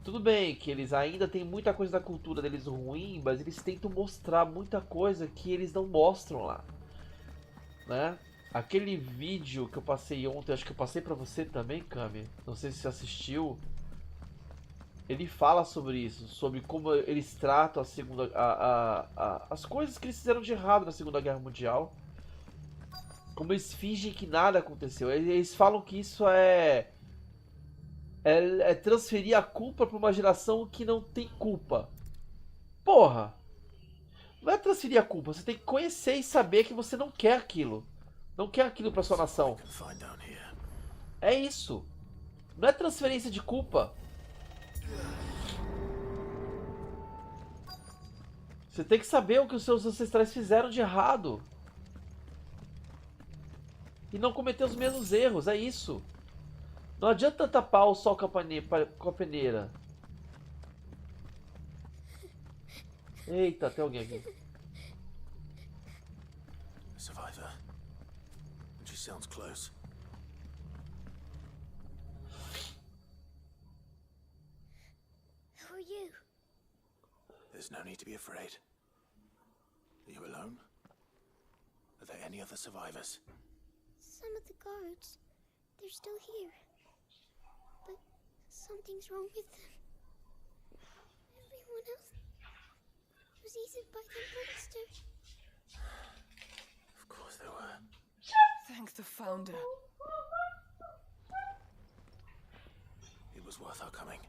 Tudo bem que eles ainda têm muita coisa da cultura deles ruim, mas eles tentam mostrar muita coisa que eles não mostram lá, né? Aquele vídeo que eu passei ontem, acho que eu passei pra você também, Kami, não sei se você assistiu. Ele fala sobre isso, sobre como eles tratam as coisas que eles fizeram de errado na Segunda Guerra Mundial. Como eles fingem que nada aconteceu. Eles falam que isso é transferir a culpa para uma geração que não tem culpa. Porra! Não é transferir a culpa, você tem que conhecer e saber que você não quer aquilo. Não quer aquilo para sua nação. É isso. Não é transferência de culpa. Você tem que saber o que os seus ancestrais fizeram de errado. E não cometer os mesmos erros, é isso. Não adianta tapar o sol com a peneira. Eita, tem alguém aqui. Survivor. She sounds close. Who are you? There's no need to be afraid. Are you alone? Are there any other survivors? Some of the guards. They're still here. But something's wrong with them. Everyone else was eaten by the monster. Of course there were. Thank the Founder. It was worth our coming.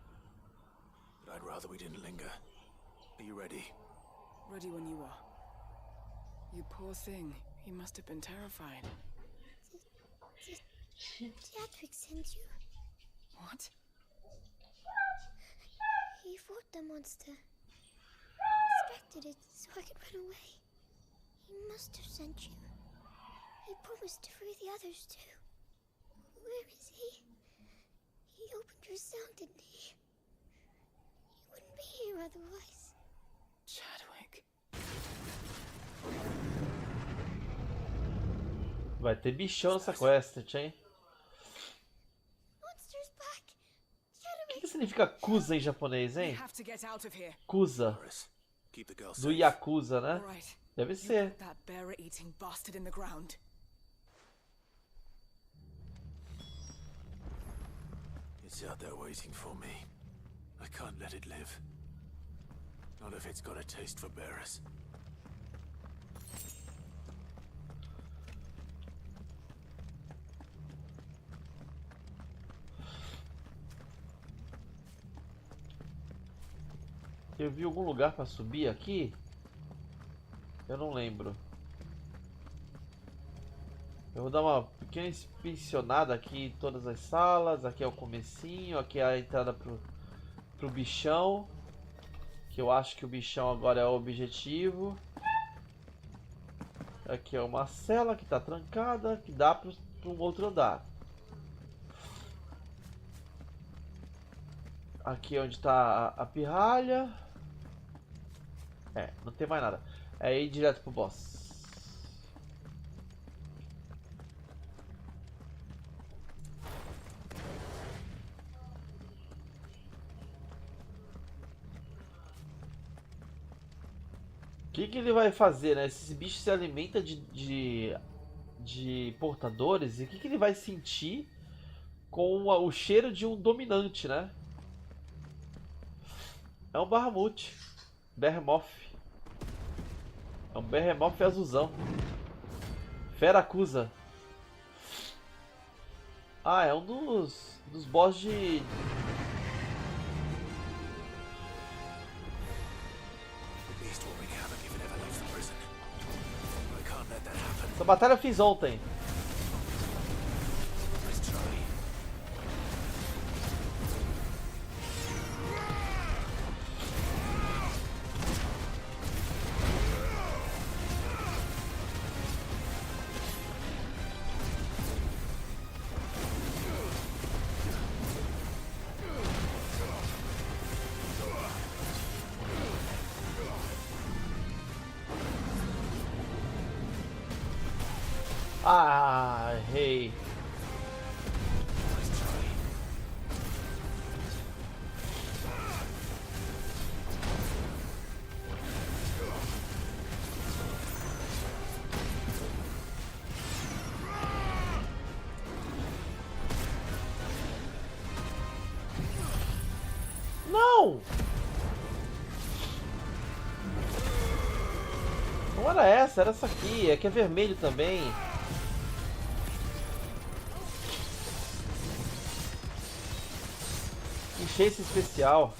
But I'd rather we didn't linger. Are you ready? Ready when you are. You poor thing. He must have been terrified. Teatric sent you. What? He fought the monster. Expected it so I could run away. He must have sent you. He promised to free the others too. Where is he? He opened your cell, didn't he? He wouldn't be here otherwise. Chadwick. Vai ter bichão nessa quest, hein? O que significa Kusa em japonês, hein? Kusa. Do Yakuza, né? Deve ser. It's out there waiting for me. I can't let it live. Not if it's got a taste for bearers. Eu vi algum lugar para subir aqui? Eu não lembro. Eu vou dar uma pequena inspecionada aqui em todas as salas. Aqui é o comecinho, aqui é a entrada pro bichão. Que eu acho que o bichão agora é o objetivo. Aqui é uma cela que está trancada, que dá para um outro andar. Aqui é onde está a pirralha. Não tem mais nada. É ir direto pro boss. O que ele vai fazer, né? Esse bicho se alimenta de portadores. E o que ele vai sentir com o cheiro de um dominante, né? É um Bahamut. Behemoth. É um Behemoth azulzão. Feracusa. Ah, é um dos boss de... Essa batalha eu fiz ontem. Ah, errei. Não! Não era essa, era essa aqui. É que é vermelho também. Enchei esse especial.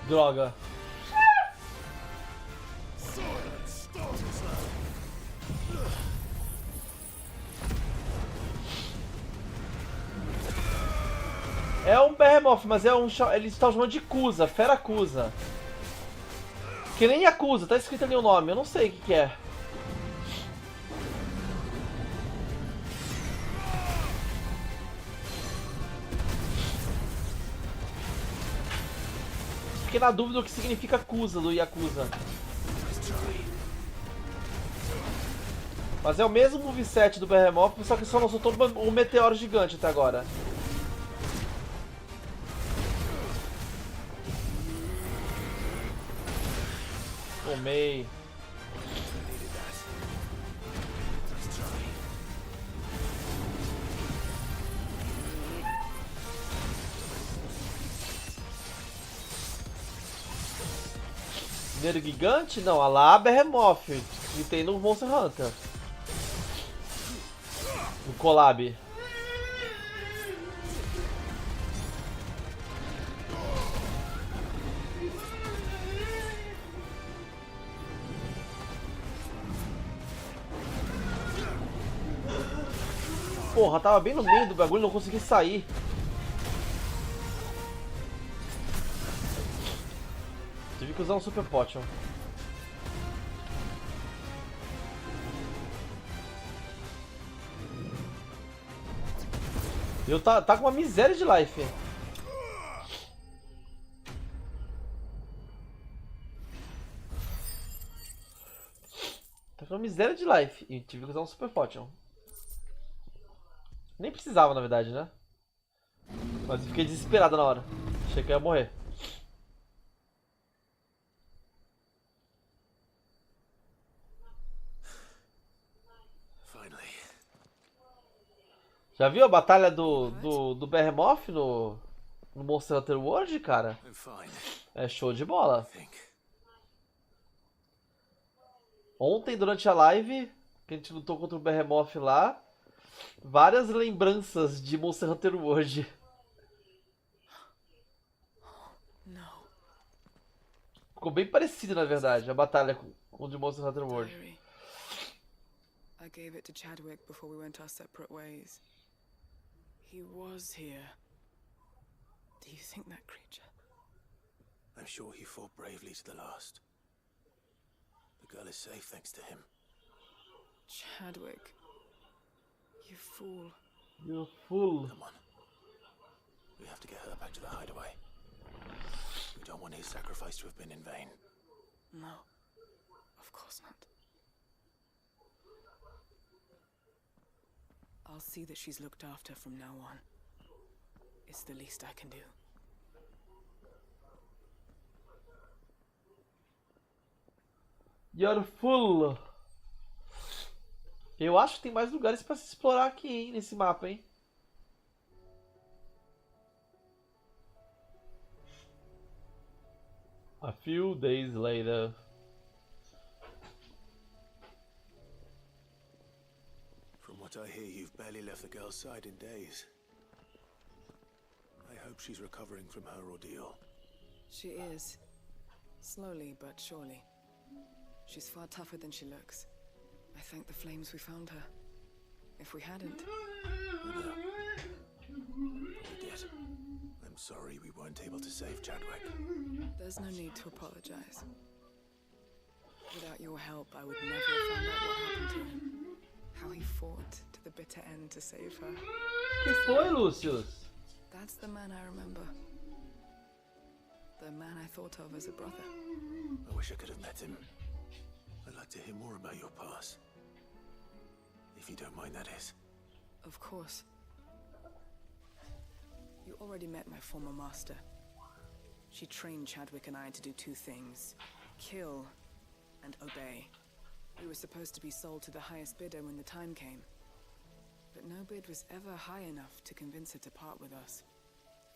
Droga. É um Behemoth, mas é um... Eles estão chamando de Kusa, Feracusa. Que nem Yakuza, tá escrito ali o nome, eu não sei o que é. Fiquei na dúvida o que significa Kusa do Yakuza. Mas é o mesmo moveset do Behemoth, só que só não soltou um meteoro gigante até agora. Tomei. Mineiro gigante? Não, a lá Behemoth, que tem no Monster Hunter. No collab. Porra, tava bem no meio do bagulho, não consegui sair. Tive que usar um Super Potion. Eu tá com uma miséria de life. Tá com uma miséria de life. E tive que usar um Super Potion. Nem precisava, na verdade, né? Mas eu fiquei desesperado na hora. Achei que eu ia morrer. Já viu a batalha do Behemoth no Monster Hunter World, cara? É show de bola. Ontem, durante a live, que a gente lutou contra o Behemoth lá, várias lembranças de Monster Hunter World. Ficou bem parecido, na verdade, a batalha com o de Monster Hunter World. I gave it to Chadwick before we went our separate ways. He was here. Do you think that creature? I'm sure he fought bravely to the last. The girl is safe thanks to him. Chadwick. You fool. You fool. Come on. We have to get her back to the hideaway. We don't want his sacrifice to have been in vain. No. Of course not. I'll see that she's looked after from now on. It's the least I can do. You're full. Eu acho que tem mais lugares pra se explorar aqui, hein, nesse mapa, hein. A few days later. From what I hear, you've barely left the girl's side in days. I hope she's recovering from her ordeal. She is. Slowly but surely. She's far tougher than she looks. I thank the flames we found her. If we hadn't... We did. I'm sorry we weren't able to save Chadwick. There's no need to apologize. Without your help, I would never have found out what happened to him. How he fought to the bitter end to save her. Que foi, Lucius? That's the man I remember. The man I thought of as a brother. I wish I could have met him. I'd like to hear more about your past. If you don't mind, that is. Of course. You already met my former master. She trained Chadwick and I to do two things. Kill and obey. We were supposed to be sold to the highest bidder when the time came. But no bid was ever high enough to convince her to part with us.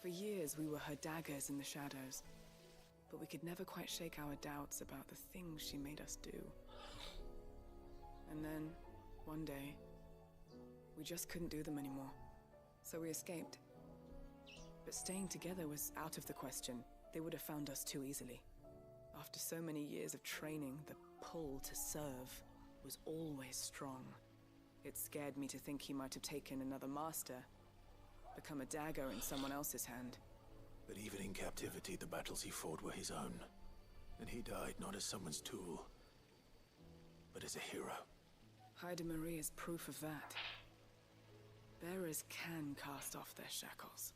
For years we were her daggers in the shadows. But we could never quite shake our doubts about the things she made us do. And then, one day, we just couldn't do them anymore. So we escaped. But staying together was out of the question. They would have found us too easily. After so many years of training, the pull to serve was always strong. It scared me to think he might have taken another master, become a dagger in someone else's hand. But even in captivity, the battles he fought were his own. And he died not as someone's tool, but as a hero. Haida Marie is proof of that. Bearers can cast off their shackles.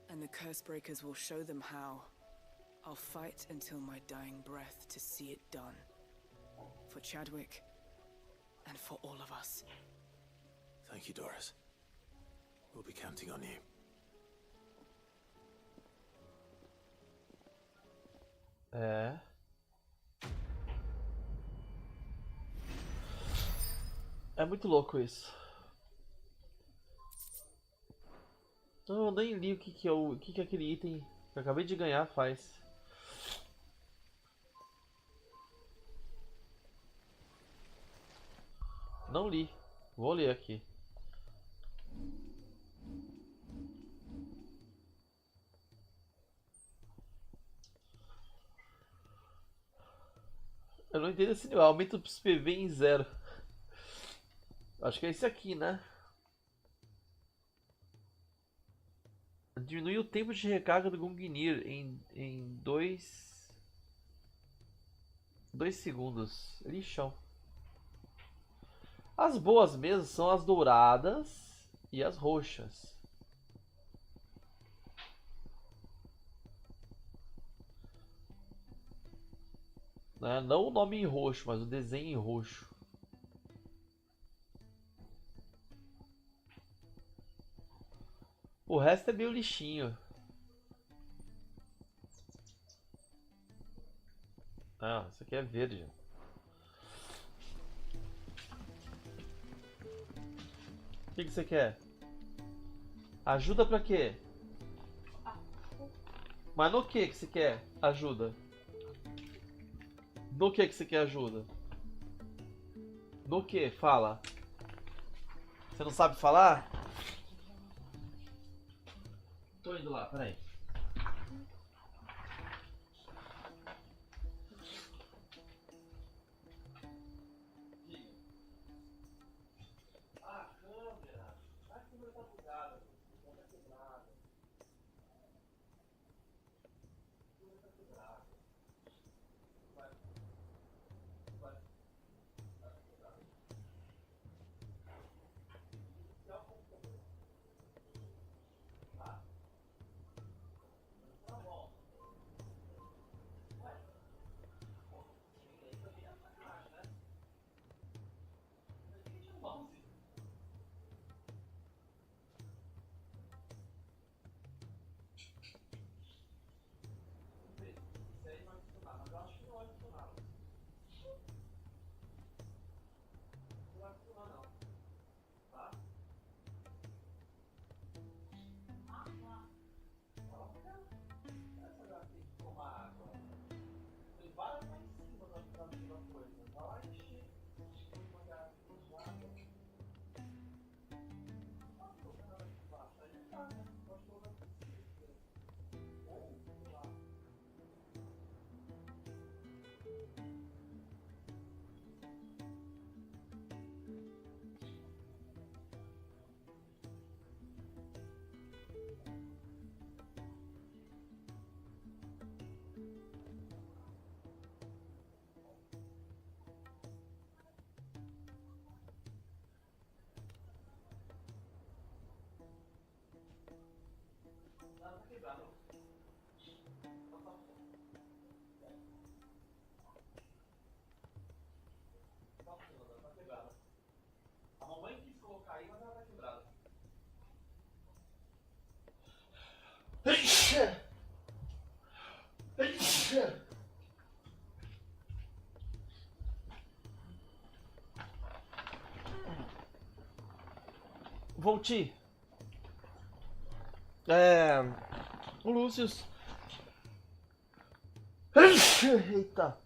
And the Cursebreakers will show them how. I'll fight until my dying breath to see it done. For Chadwick, and for all of us. Thank you, Doris. We'll be counting on you. É muito louco isso. Eu nem li o que é aquele item que eu acabei de ganhar faz. Não li. Vou ler aqui. Eu não entendo esse nível. Aumenta o PV em 0. Acho que é esse aqui, né? Diminui o tempo de recarga do Gungnir em 2 segundos. Lixão. As boas mesmo são as douradas e as roxas. Né? Não o nome em roxo, mas o desenho em roxo. O resto é meio lixinho. Ah, isso aqui é verde. O que você quer? Ajuda pra quê? Mas no que você quer ajuda? No que você quer ajuda? No que? Fala. Você não sabe falar? Tô indo lá, peraí. A mamãe quis colocar aí, mas ela tá quebrada. Volti. O Lucius. Eita.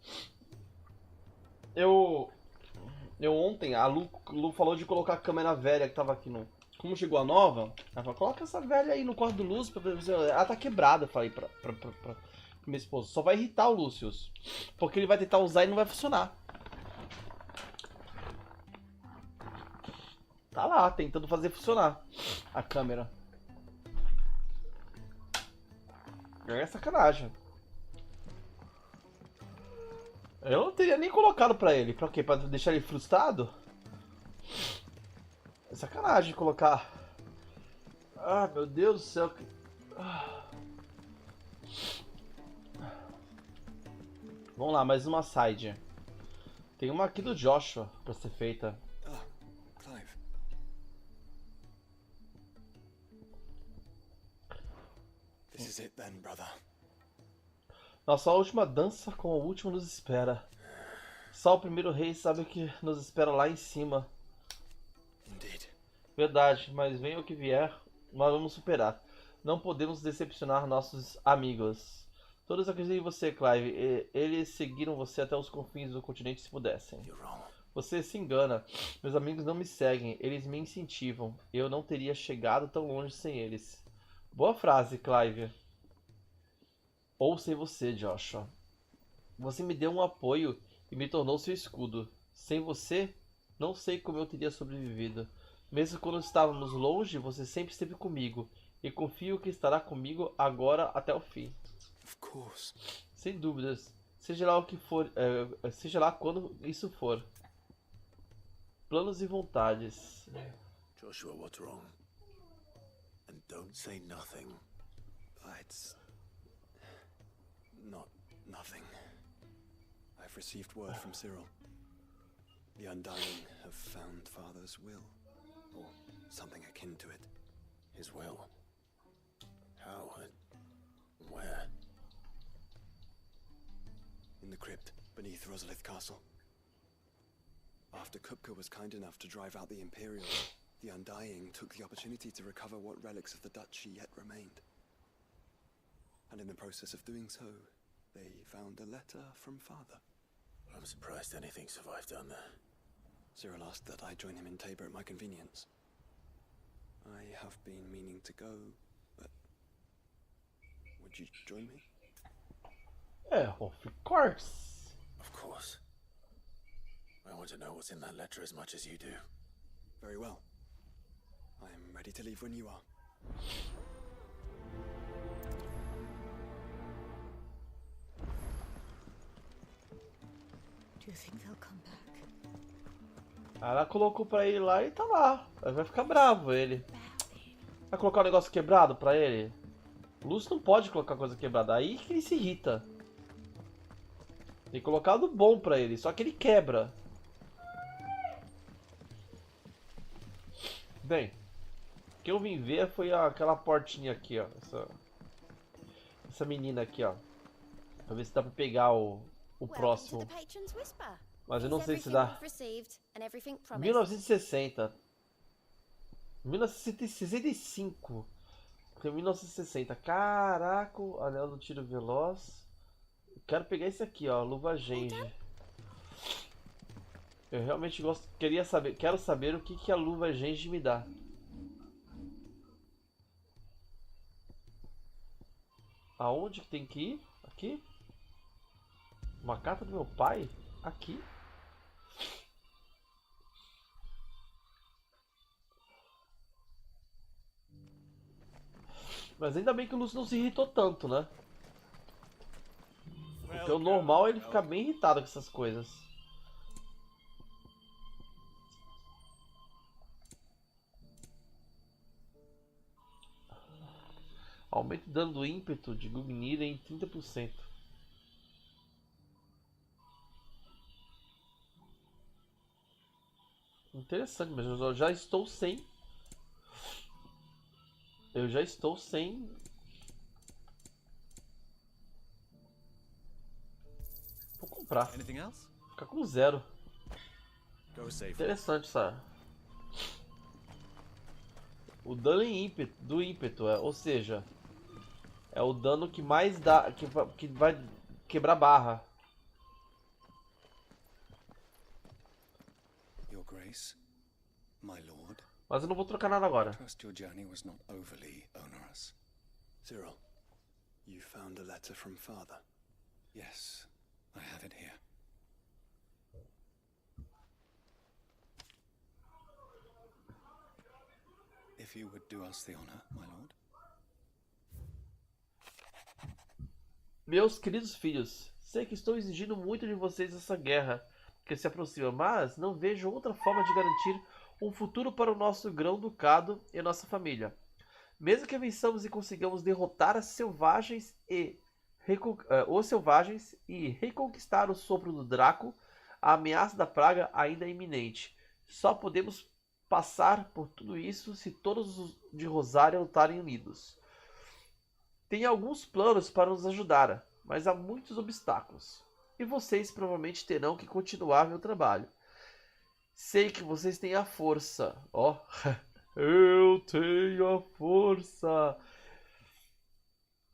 Eu ontem, a Lu falou de colocar a câmera velha que tava aqui no... Como chegou a nova, ela falou, coloca essa velha aí no quarto do Lucius pra ver se ela tá quebrada, eu falei pra minha esposa. Só vai irritar o Lucius, porque ele vai tentar usar e não vai funcionar. Tá lá, tentando fazer funcionar a câmera. É sacanagem. Eu não teria nem colocado pra ele. Pra quê? Pra deixar ele frustrado? É sacanagem colocar. Ah, meu Deus do céu. Vamos lá, mais uma side. Tem uma aqui do Joshua pra ser feita. Clive. This is it then, brother. Nossa última dança com o último nos espera. Só o primeiro rei sabe o que nos espera lá em cima. Indeed. Verdade, mas venha o que vier, nós vamos superar. Não podemos decepcionar nossos amigos. Todos acreditam em você, Clive. Eles seguiram você até os confins do continente se pudessem. Você se engana. Meus amigos não me seguem, eles me incentivam. Eu não teria chegado tão longe sem eles. Boa frase, Clive. Ou sem você, Joshua. Você me deu um apoio e me tornou seu escudo. Sem você, não sei como eu teria sobrevivido. Mesmo quando estávamos longe, você sempre esteve comigo. E confio que estará comigo agora até o fim. Of course. Sem dúvidas. Seja lá o que for, seja lá quando isso for. Planos e vontades. Joshua, what's wrong? And don't say nothing. It's not nothing. I've received word from Cyril. The Undying have found Father's will, or something akin to it. His will? How and where? In the crypt beneath Rosalith Castle. After Kupka was kind enough to drive out the Imperials, the Undying took the opportunity to recover what relics of the duchy yet remained. And in the process of doing so, they found a letter from Father. I'm surprised anything survived down there. Cyril asked that I join him in Tabor at my convenience. I have been meaning to go, but would you join me? Of course. Of course. I want to know what's in that letter as much as you do. Very well. I'm ready to leave when you are. Do you think they'll come back? Ela colocou pra ele lá e tá lá. Vai ficar bravo ele. Vai colocar um negócio quebrado pra ele? O Lúcio não pode colocar coisa quebrada. Aí que ele se irrita. Tem que colocar do bom pra ele. Só que ele quebra. Bem. O que eu vim ver foi aquela portinha aqui, ó. Essa menina aqui, ó. Pra ver se dá pra pegar o próximo. Mas eu não sei se dá. 1960. 1965. Tem 1960. Caraca, anel do tiro veloz. Eu quero pegar esse aqui, ó, luva Genji. Eu realmente quero saber o que a luva Genji me dá. Aonde que tem que ir? Aqui? Uma carta do meu pai? Aqui? Mas ainda bem que o Lúcio não se irritou tanto, né? Porque o normal é ele ficar bem irritado com essas coisas. Aumento o dano do ímpeto de Gugnir em 30%. Interessante, mas eu já estou sem. Eu já estou sem. Vou comprar. Ficar com 0. Interessante, sabe? O dano em ímpeto, do ímpeto, ou seja, é o dano que mais dá, que vai quebrar barra. Your Grace, my lord. Mas eu não vou trocar nada agora. Trust your journey was not overly onerous. Cyril, you found a letter from Father. Yes, I have it here. If you would do us the honor, my lord. Meus queridos filhos, sei que estou exigindo muito de vocês essa guerra que se aproxima, mas não vejo outra forma de garantir um futuro para o nosso grão-ducado e nossa família. Mesmo que vençamos e consigamos derrotar os selvagens e reconquistar o sopro do Draco, a ameaça da praga ainda é iminente. Só podemos passar por tudo isso se todos os de Rosária lutarem unidos. Tem alguns planos para nos ajudar, mas há muitos obstáculos. E vocês provavelmente terão que continuar meu trabalho. Sei que vocês têm a força. Ó, eu tenho a força.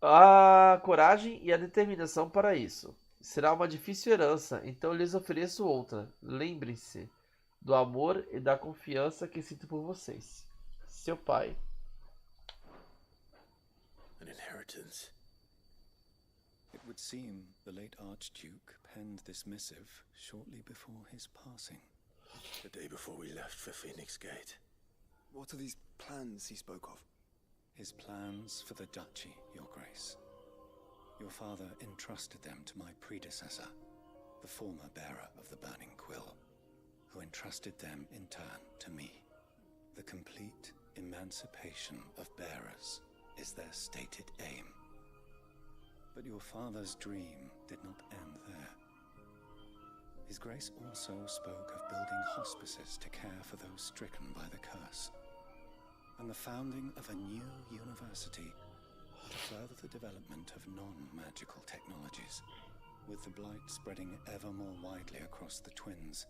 A coragem e a determinação para isso. Será uma difícil herança, então lhes ofereço outra. Lembrem-se do amor e da confiança que sinto por vocês. Seu pai. An inheritance. It would seem the late Archduke penned this missive shortly before his passing. The day before we left for Phoenix Gate. What are these plans he spoke of? His plans for the duchy, Your Grace. Your father entrusted them to my predecessor, the former bearer of the Burning Quill, who entrusted them in turn to me. The complete emancipation of bearers is their stated aim. But your father's dream did not end there. His Grace also spoke of building hospices to care for those stricken by the curse, and the founding of a new university to further the development of non-magical technologies. With the blight spreading ever more widely across the twins,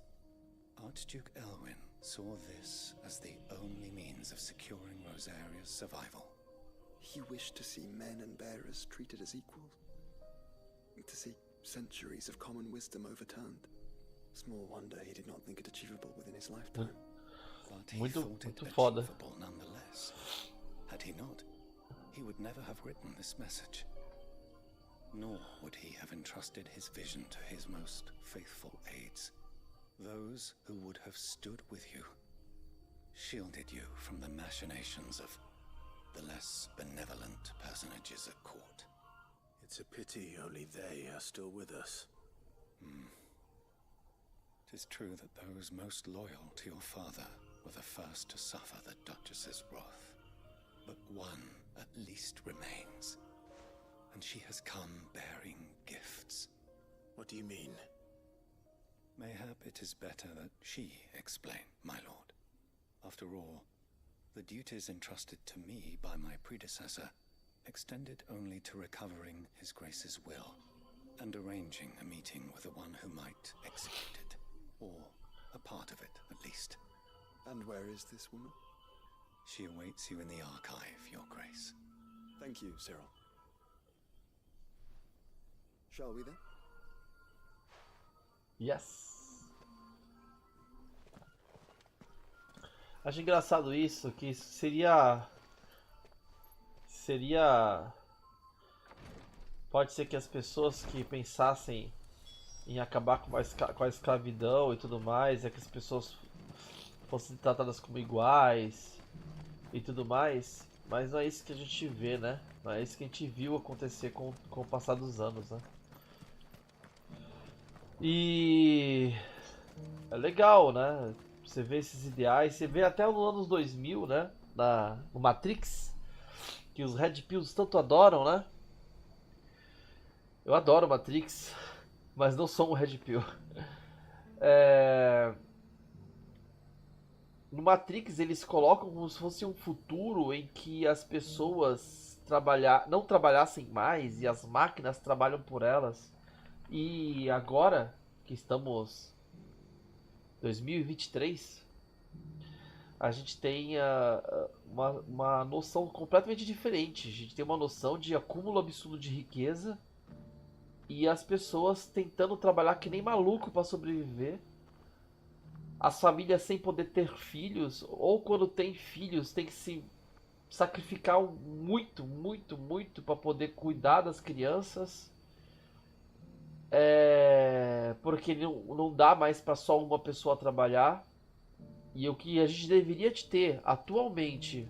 Archduke Elwyn saw this as the only means of securing Rosaria's survival. He wished to see men and bearers treated as equals. To see centuries of common wisdom overturned. Small wonder he did not think it achievable within his lifetime. But he thought it achievable nonetheless. Had he not, he would never have written this message. Nor would he have entrusted his vision to his most faithful aides, those who would have stood with you, shielded you from the machinations of the less benevolent personages at court. It's a pity only they are still with us. It is true that those most loyal to your father were the first to suffer the Duchess's wrath. But one at least remains, and she has come bearing gifts. What do you mean? Mayhap it is better that she explain, my lord. After all, the duties entrusted to me by my predecessor extended only to recovering His Grace's will and arranging a meeting with the one who might execute it, or a part of it at least. And where is this woman? She awaits you in the archive, Your Grace. Thank you, Cyril. Shall we then? Yes. Acho engraçado isso, que seria... Pode ser que as pessoas que pensassem em acabar com a escravidão e tudo mais, é que as pessoas fossem tratadas como iguais e tudo mais, mas não é isso que a gente vê, né? Não é isso que a gente viu acontecer com o passar dos anos, né? E é legal, né? Você vê esses ideais, você vê até nos anos 2000, né? No Matrix, que os Red Pills tanto adoram, né? Eu adoro Matrix, mas não sou um Red Pill. No Matrix eles colocam como se fosse um futuro em que as pessoas não trabalhassem mais e as máquinas trabalham por elas. E agora que estamos em 2023, a gente tem uma noção completamente diferente. A gente tem uma noção de acúmulo absurdo de riqueza e as pessoas tentando trabalhar que nem maluco para sobreviver. As famílias sem poder ter filhos, ou quando tem filhos tem que se sacrificar muito, muito, muito para poder cuidar das crianças. Porque não dá mais para só uma pessoa trabalhar. E o que a gente deveria ter atualmente,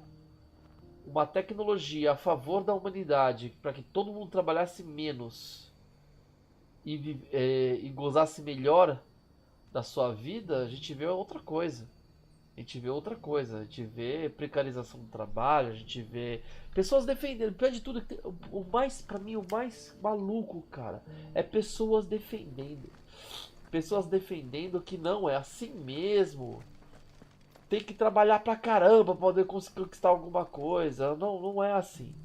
uma tecnologia a favor da humanidade, para que todo mundo trabalhasse menos e gozasse melhor da sua vida, a gente vê outra coisa. A gente vê precarização do trabalho, a gente vê pessoas defendendo. Pior de tudo, pra mim, o mais maluco, cara, é pessoas defendendo. Pessoas defendendo que não é assim mesmo. Tem que trabalhar pra caramba pra poder conseguir conquistar alguma coisa. Não é assim.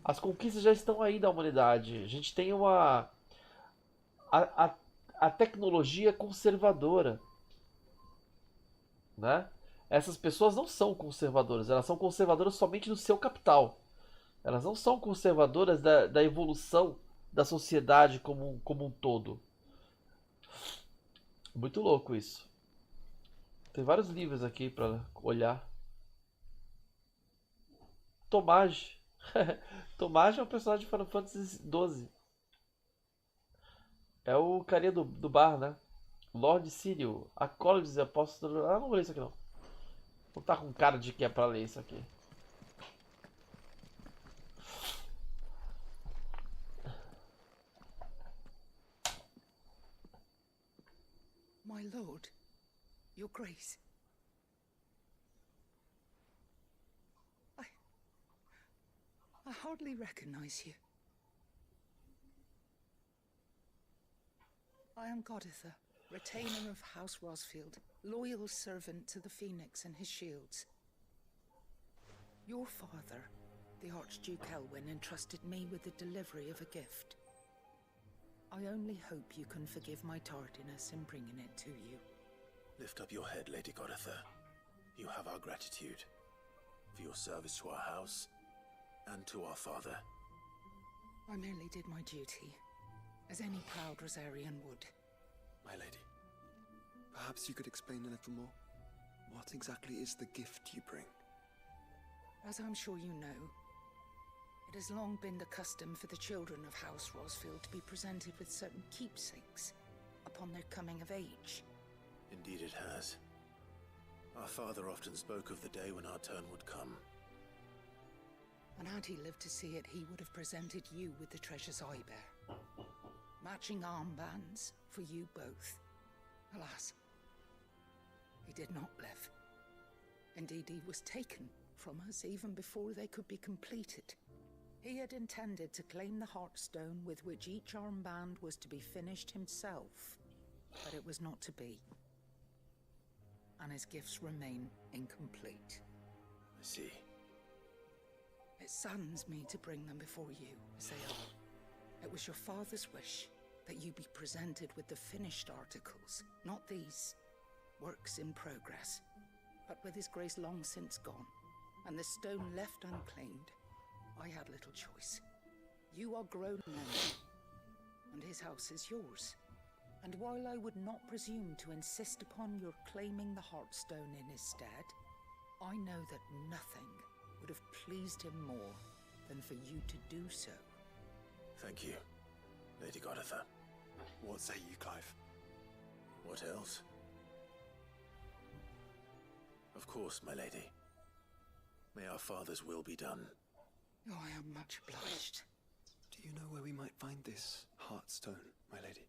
As conquistas já estão aí da humanidade. A gente tem a tecnologia conservadora, né? Essas pessoas não são conservadoras, elas são conservadoras somente do seu capital. Elas não são conservadoras da evolução da sociedade como um todo. Muito louco isso. Tem vários livros aqui pra olhar. Tomage. Tomage é um personagem de Final Fantasy XII. É o carinha do bar, né? Lord Cyril, Acólitos e Apóstolos. Ah, não vou ler isso aqui não. Vou estar com cara de que é pra ler isso aqui. My lord, your grace. I hardly recognize you. I am Goditha, retainer of House Rosfield, loyal servant to the Phoenix and his shields. Your father, the Archduke Elwyn, entrusted me with the delivery of a gift. I only hope you can forgive my tardiness in bringing it to you. Lift up your head, Lady Goditha. You have our gratitude for your service to our house and to our father. I merely did my duty, as any proud Rosarian would. My lady, perhaps you could explain a little more? What exactly is the gift you bring? As I'm sure you know, it has long been the custom for the children of House Rosfield to be presented with certain keepsakes upon their coming of age. Indeed it has. Our father often spoke of the day when our turn would come. And had he lived to see it, he would have presented you with the treasures I bear. Matching armbands for you both. Alas, he did not live. Indeed, he was taken from us even before they could be completed. He had intended to claim the Heartstone with which each armband was to be finished himself, but it was not to be. And his gifts remain incomplete. I see. It saddens me to bring them before you, as they are. It was your father's wish that you be presented with the finished articles, not these works in progress. But with his grace long since gone, and the stone left unclaimed, I had little choice. You are grown men, and his house is yours. And while I would not presume to insist upon your claiming the Heartstone in his stead, I know that nothing would have pleased him more than for you to do so. Thank you, Lady Goditha. What say you, Clive? What else? Of course, my lady. May our father's will be done. Oh, I am much obliged. Do you know where we might find this Heartstone, my lady?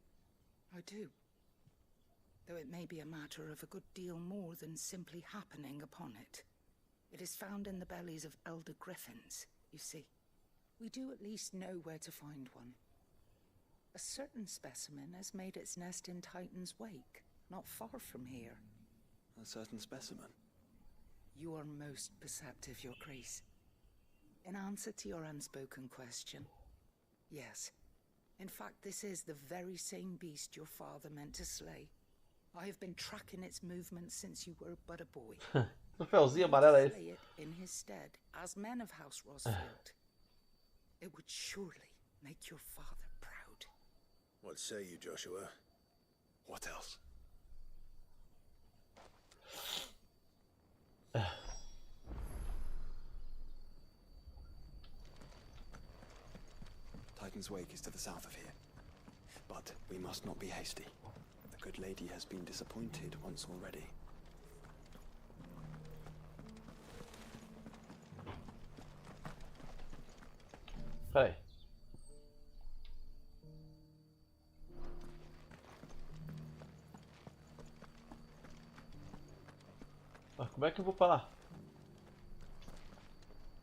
I do. Though it may be a matter of a good deal more than simply happening upon it. It is found in the bellies of elder griffins, you see. We do at least know where to find one. A certain specimen has made its nest in Titan's Wake, not far from here. A certain specimen? You are most perceptive, Your Grace. In answer to your unspoken question, yes. In fact, this is the very same beast your father meant to slay. I have been tracking its movements since you were but a boy. Troféuzinho amarelo é Slay esse? it in his stead, as men of House Rosfield. It would surely make your father proud. What say you, Joshua? What else? Titan's Wake is to the south of here. But we must not be hasty. The good lady has been disappointed once already. Peraí. Mas como é que eu vou pra lá?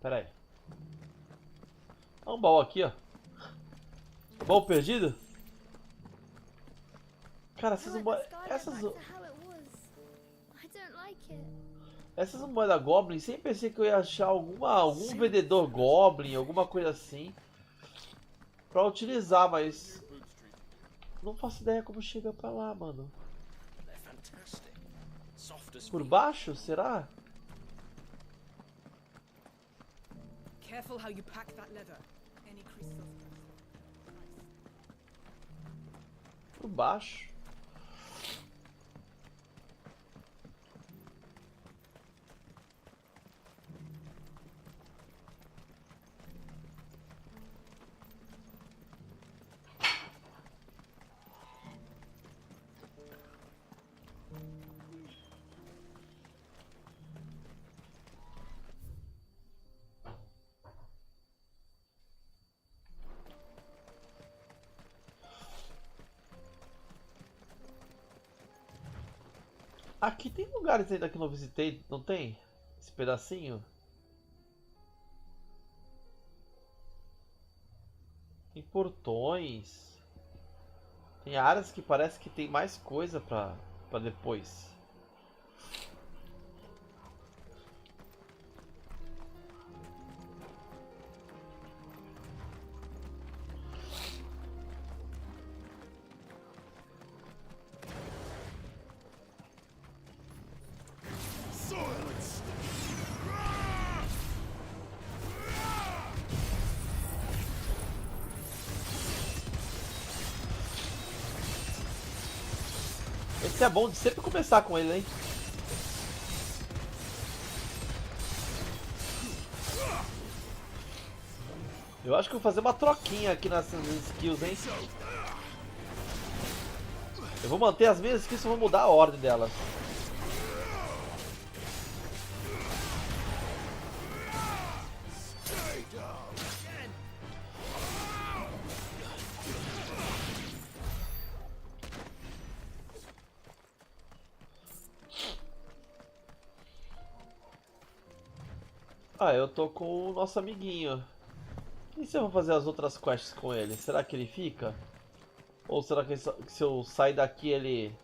Peraí. Olha um baú aqui, ó. Baú perdido? Cara, essas moedas. Essas moedas Goblin, sempre pensei que eu ia achar algum vendedor Goblin, alguma coisa assim, pra utilizar, mas não faço ideia como chega pra lá, mano. Por baixo, será? Careful how you pack that leather. Any creases of por baixo. Aqui tem lugares ainda que eu não visitei, não tem? Esse pedacinho? Tem portões. Tem áreas que parece que tem mais coisa pra depois. Esse é bom de sempre começar com ele, hein? Eu acho que eu vou fazer uma troquinha aqui nessas skills, hein? Eu vou manter as minhas skills, eu vou mudar a ordem delas. Ah, eu tô com o nosso amiguinho. E se eu vou fazer as outras quests com ele? Será que ele fica? Ou será que se eu sair daqui ele...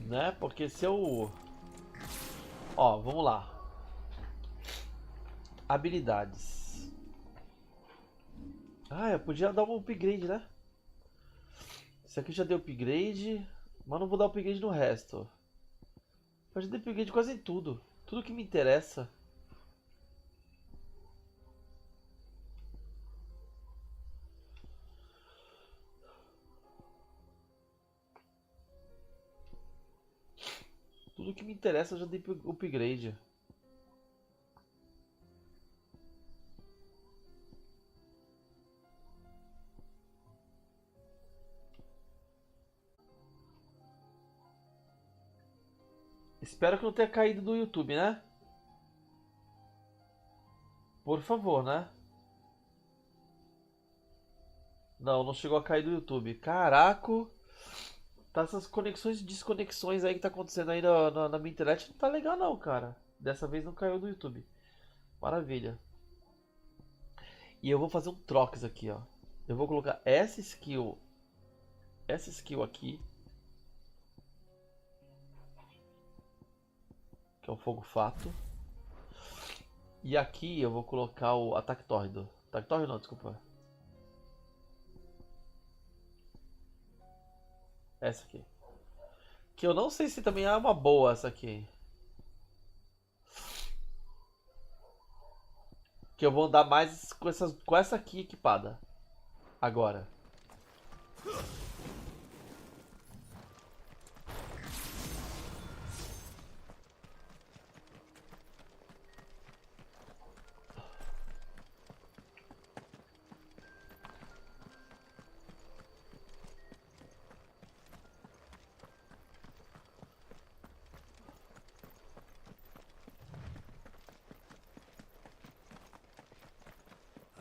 Né? Porque se eu... Ó, vamos lá. Habilidades. Ah, eu podia dar um upgrade, né? Esse aqui já deu upgrade, mas não vou dar upgrade no resto. Pode dar upgrade quase em tudo. Tudo que me interessa. Tudo que me interessa eu já dei upgrade. Espero que não tenha caído do YouTube, né? Por favor, né? Não, não chegou a cair do YouTube. Caraca! Tá essas conexões e desconexões aí que tá acontecendo aí na minha internet. Não tá legal não, cara. Dessa vez não caiu do YouTube. Maravilha. E eu vou fazer um troques aqui, ó. Eu vou colocar essa skill aqui, que é o fogo fato. E aqui eu vou colocar o ataque tórrido. Ataque tórrido não, desculpa. Essa aqui. Que eu não sei se também é uma boa essa aqui. Que eu vou andar mais com essa aqui equipada. Agora.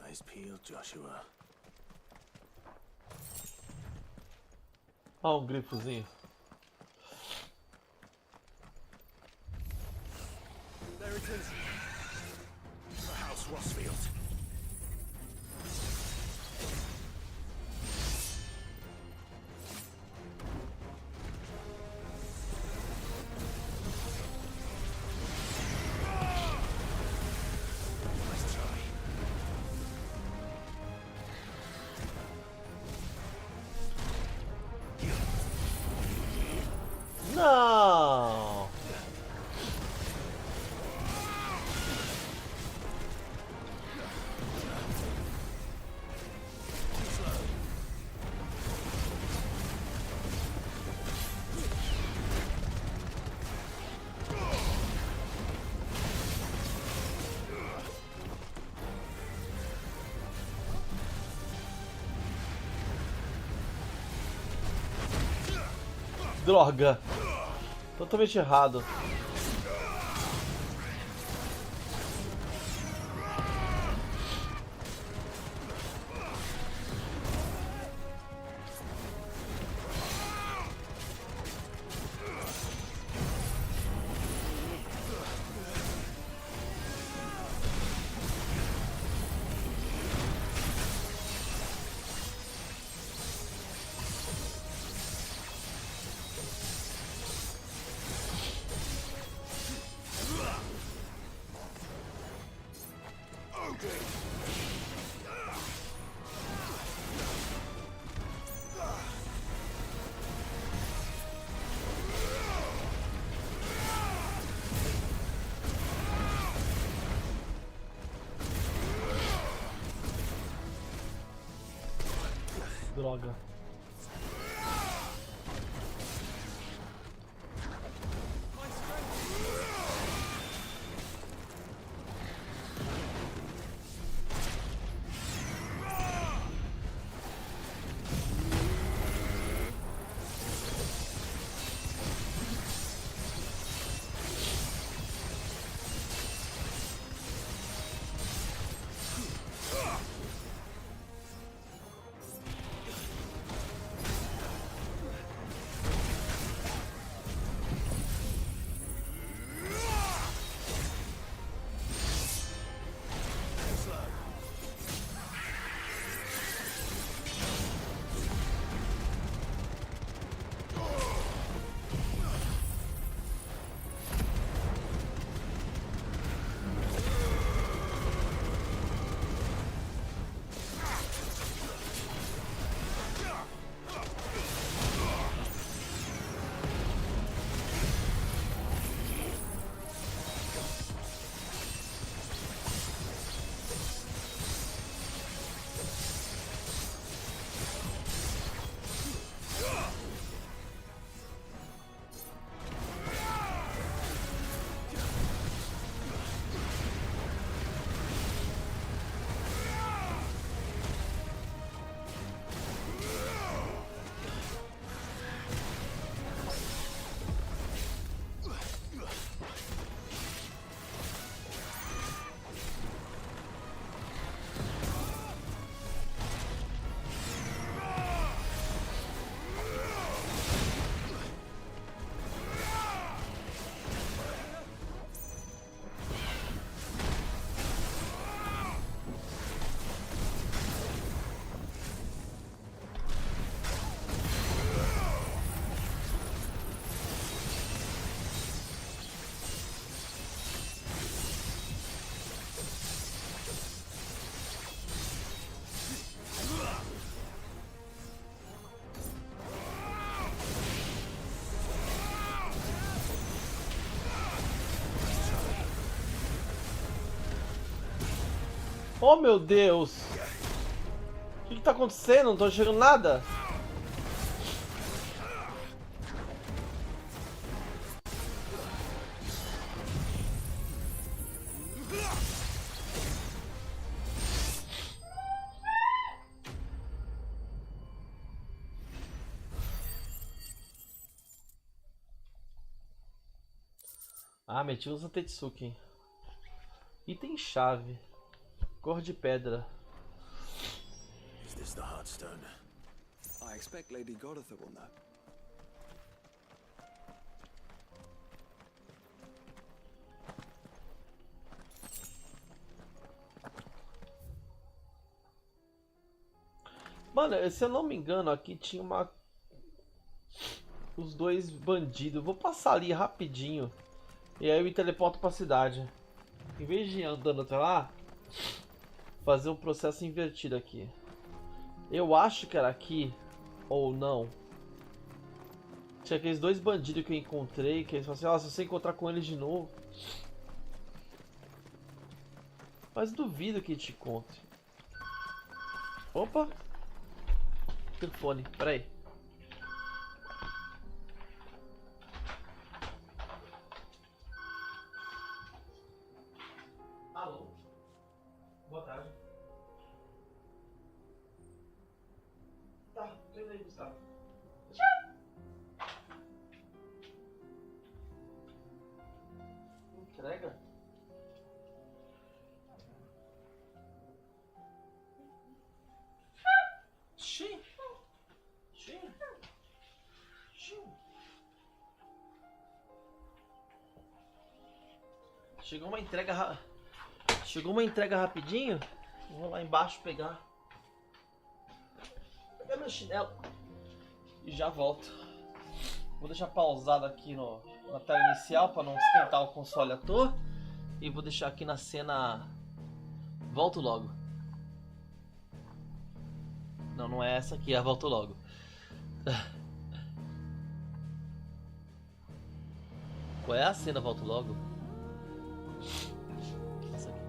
Eyes peeled, Joshua. Ó, um grifozinho. There it is. The House Rossfield. Droga. Totalmente errado. Droga. Oh meu Deus! O que tá acontecendo? Não tô enxergando nada! Ah, meti os Tetsuki. Item chave. Cor de pedra. Is this the Heartstone? I expect Lady Goritha will know. Mano, se eu não me engano, aqui tinha uma... Os dois bandidos. Vou passar ali rapidinho. E aí eu me teleporto pra cidade. Em vez de ir andando até lá, fazer um processo invertido aqui. Eu acho que era aqui. Ou não. Tinha aqueles dois bandidos que eu encontrei. Que eles falaram assim, se você encontrar com eles de novo. Mas duvido que te encontre. Opa! Telefone, peraí. Alô? Boa tarde. Tá, tô indo aí, Gustavo. entrega? Xiii. Xiii. Xiii. Chegou uma entrega Chegou uma entrega rapidinho. Vou lá embaixo pegar meu chinelo e já volto. Vou deixar pausado aqui na tela inicial para não esquentar o console à toa. E vou deixar aqui na cena. Volto logo. Não, não é essa aqui, é volto logo. Qual é a cena volto logo? Essa aqui.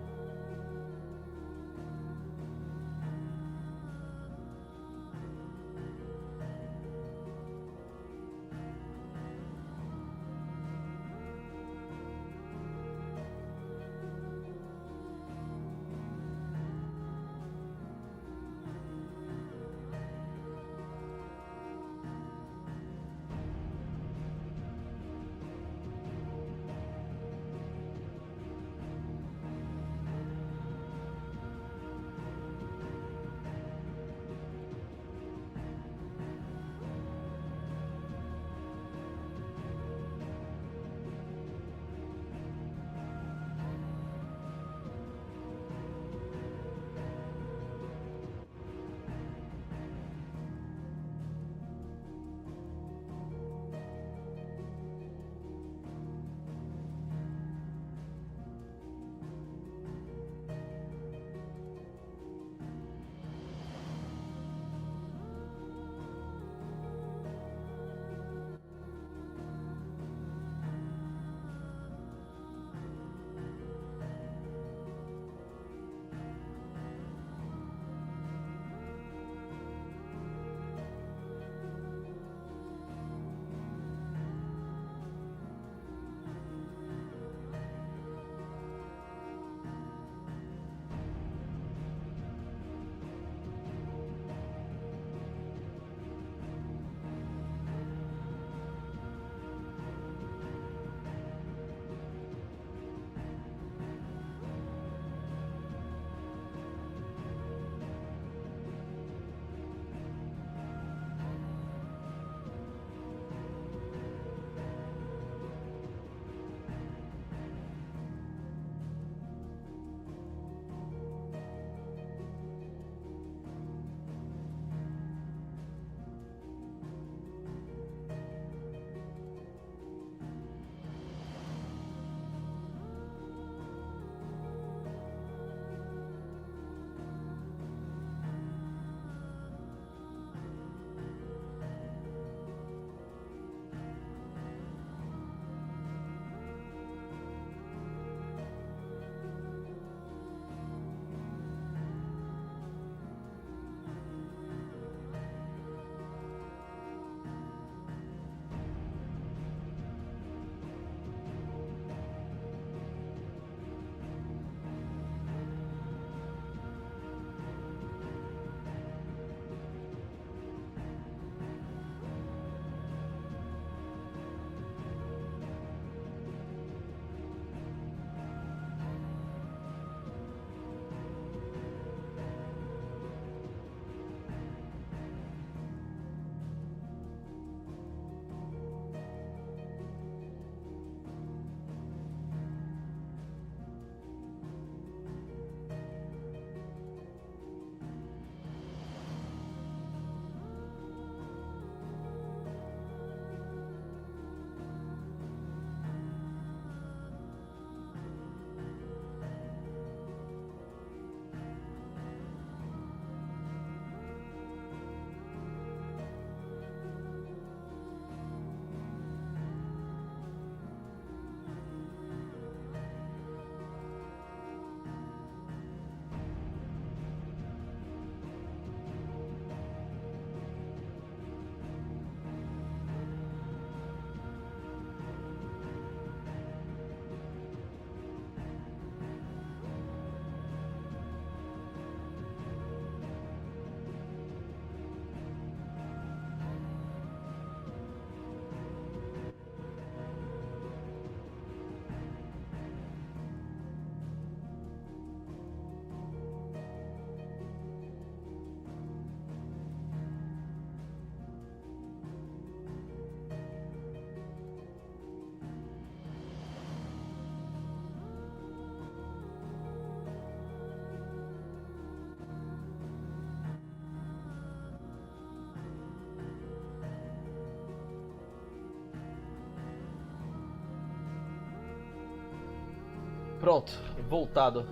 Pronto, voltado.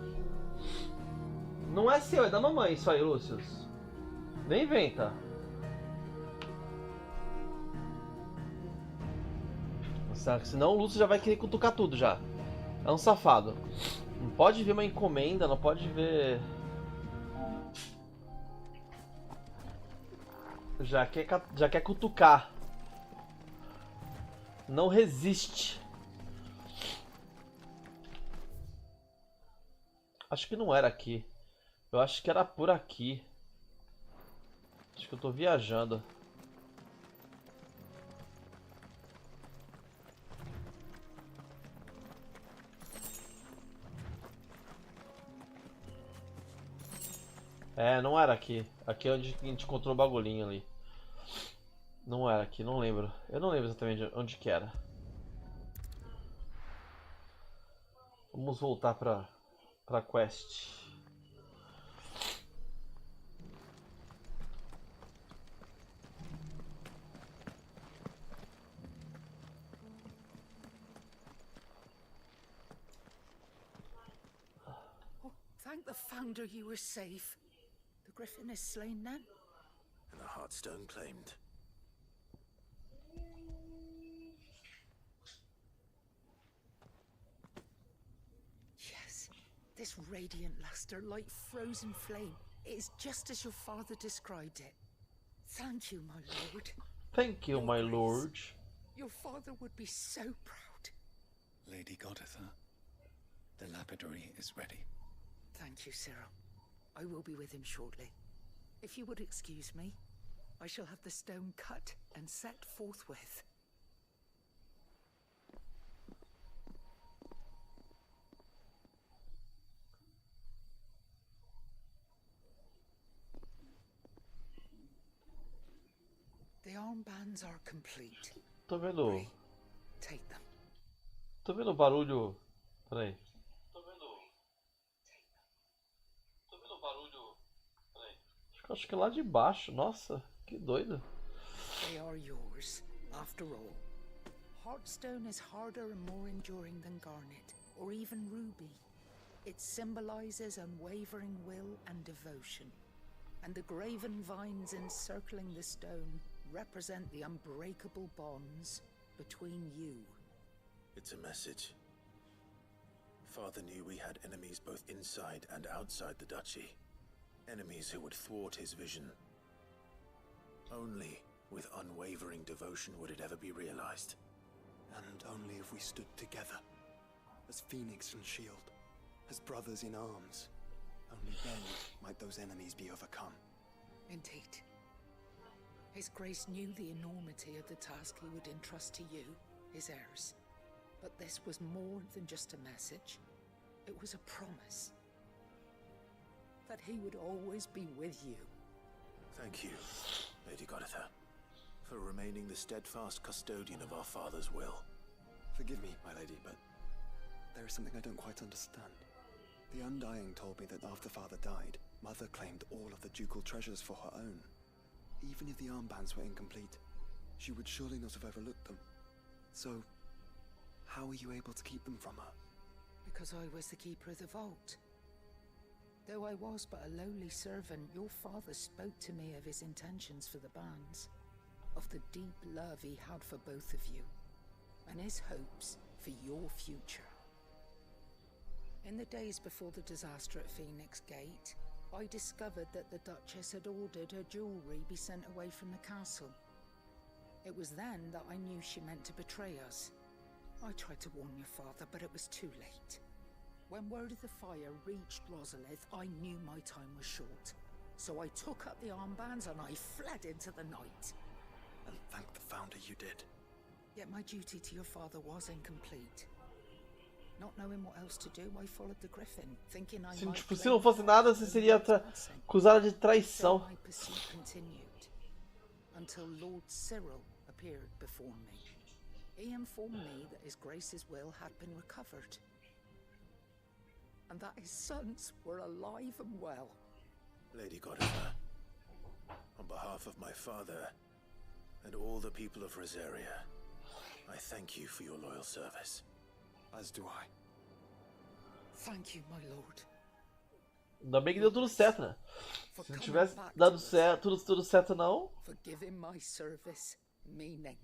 Não é seu, é da mamãe isso aí, Lúcius. Nem inventa. Senão o Lúcio já vai querer cutucar tudo já. É um safado. Não pode ver uma encomenda, não pode ver... Já quer cutucar. Não resiste. Acho que não era aqui. Eu acho que era por aqui. Acho que eu tô viajando. É, não era aqui. Aqui é onde a gente encontrou o bagulhinho ali. Não era aqui, não lembro. Eu não lembro exatamente onde que era. Vamos voltar pra quest. Oh, thank the Founder you were safe. The Griffin is slain then? And the Heartstone claimed. Yes, this radiant luster like frozen flame. It is just as your father described it. Thank you, my lord. Thank you, my lord. Your father would be so proud. Lady Goditha, the lapidary is ready. Thank you, Cyril. I will be with him shortly. If you would excuse me, I shall have the stone cut and set forthwith. The armbands are complete. Tô vendo. Take them. Tô vendo barulho. Peraí. Tô vendo barulho. Peraí. Acho que é lá de baixo. Nossa, que doido. They are yours, after all. Heartstone is harder and more enduring than garnet, or even ruby. It symbolizes unwavering will and devotion. And the graven vines encircling the stone represent the unbreakable bonds between you. It's a message. Father knew we had enemies both inside and outside the duchy. Enemies who would thwart his vision. Only with unwavering devotion would it ever be realized. And only if we stood together, as Phoenix and Shield, as brothers in arms. Only then might those enemies be overcome. Indeed. His Grace knew the enormity of the task he would entrust to you, his heirs. But this was more than just a message. It was a promise. That he would always be with you. Thank you, Lady Goditha, for remaining the steadfast custodian of our father's will. Forgive me, my lady, but there is something I don't quite understand. The Undying told me that after Father died, Mother claimed all of the ducal treasures for her own. Even if the armbands were incomplete, she would surely not have overlooked them. So, how were you able to keep them from her? Because I was the keeper of the vault. Though I was but a lowly servant, your father spoke to me of his intentions for the bands, of the deep love he had for both of you, and his hopes for your future. In the days before the disaster at Phoenix Gate, I discovered that the Duchess had ordered her jewelry be sent away from the castle. It was then that I knew she meant to betray us. I tried to warn your father, but it was too late. When word of the fire reached Rosalith, I knew my time was short. So I took up the armbands and I fled into the night. And thank the Founder you did. Yet my duty to your father was incomplete. Not knowing what else to do, I followed the Griffin, thinking I might Se não fosse nada, você seria acusada de traição. So my pursuit continued, until Lord Cyril appeared before me. He informed me that his Grace's will had been recovered, and that his sons were alive and well. Lady Goditha, on behalf of my father and all the people of Rosaria, I thank you for your loyal service. As do I. Thank you, my lord. Ainda bem que deu tudo certo, né? Se não tivesse dado certo, tudo certo não. For giving my service meaning.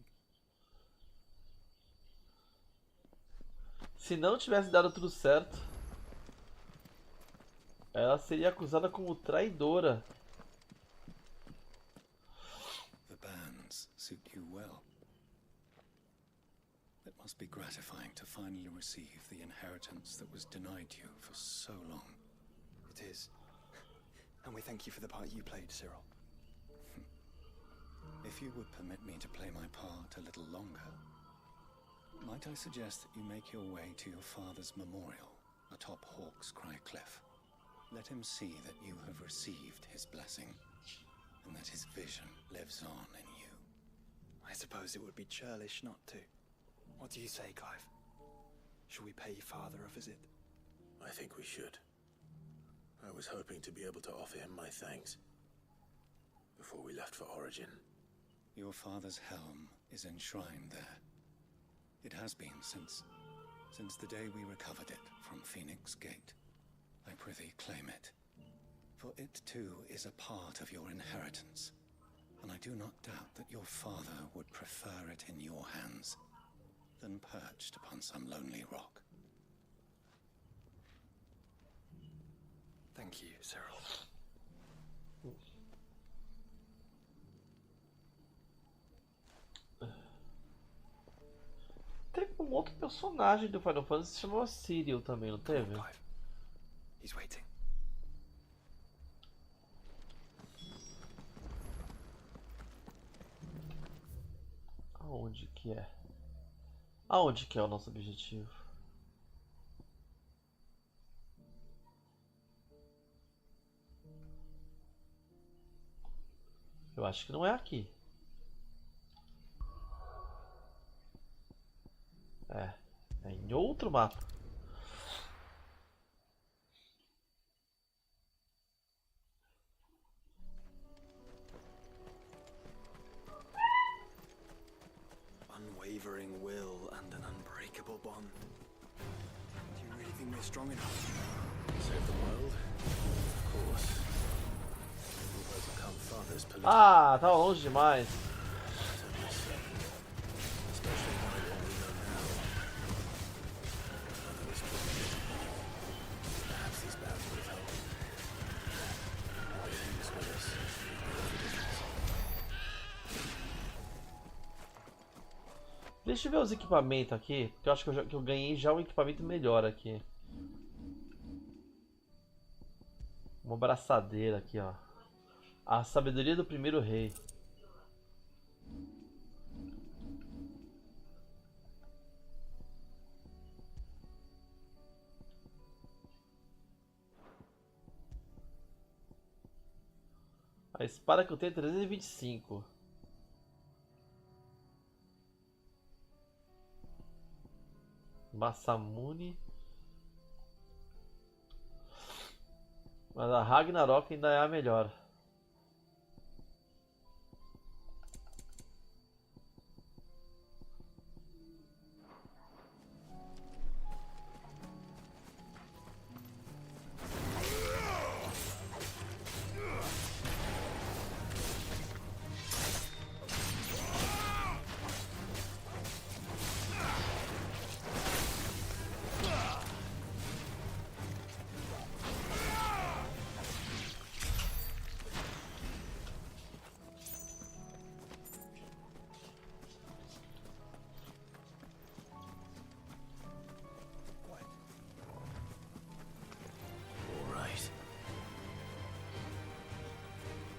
Se não tivesse dado tudo certo, ela seria acusada como traidora. The bands suit you well. It must be gratifying to finally receive the inheritance that was denied you for so long. It is. And we thank you for the part you played, Cyril. If you would permit me to play my part a little longer, might I suggest that you make your way to your father's memorial atop Hawk's Cry Cliff? Let him see that you have received his blessing, and that his vision lives on in you. I suppose it would be churlish not to. What do you say, Clive? Should we pay father a visit? I think we should. I was hoping to be able to offer him my thanks before we left for Origin. Your father's helm is enshrined there. It has been since the day we recovered it from Phoenix Gate. I prithee claim it, for it too is a part of your inheritance, and I do not doubt that your father would prefer it in your hands than perched upon some lonely rock. Thank you, Cyril. Teve um outro personagem do Final Fantasy que se chamava Cyril também, não teve? He's waiting. Aonde que é? Aonde que é o nosso objetivo? Eu acho que não é aqui. É em outro mapa. Unwavering will and an unbreakable bond. Do you really think we're strong enough? Save the world? Of course. We'll overcome father's political... Ah, tava longe demais. Especially knowing what we know now. Perhaps these bands would have helped. Waiting is with us. Deixa eu ver os equipamentos aqui, porque eu acho que eu ganhei já um equipamento melhor aqui. Uma braçadeira aqui, ó. A sabedoria do primeiro rei. A espada que eu tenho é 325. Massamune. Mas a Ragnarok ainda é a melhor.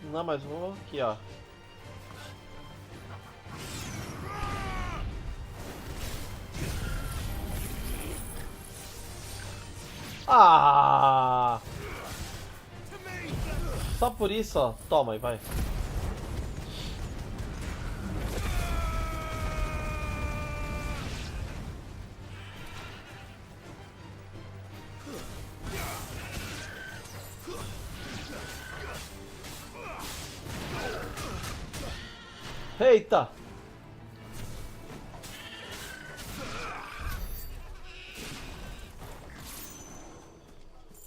Não, mas vamos aqui, ó. Ah! Só por isso, ó. Toma aí, vai. Eita!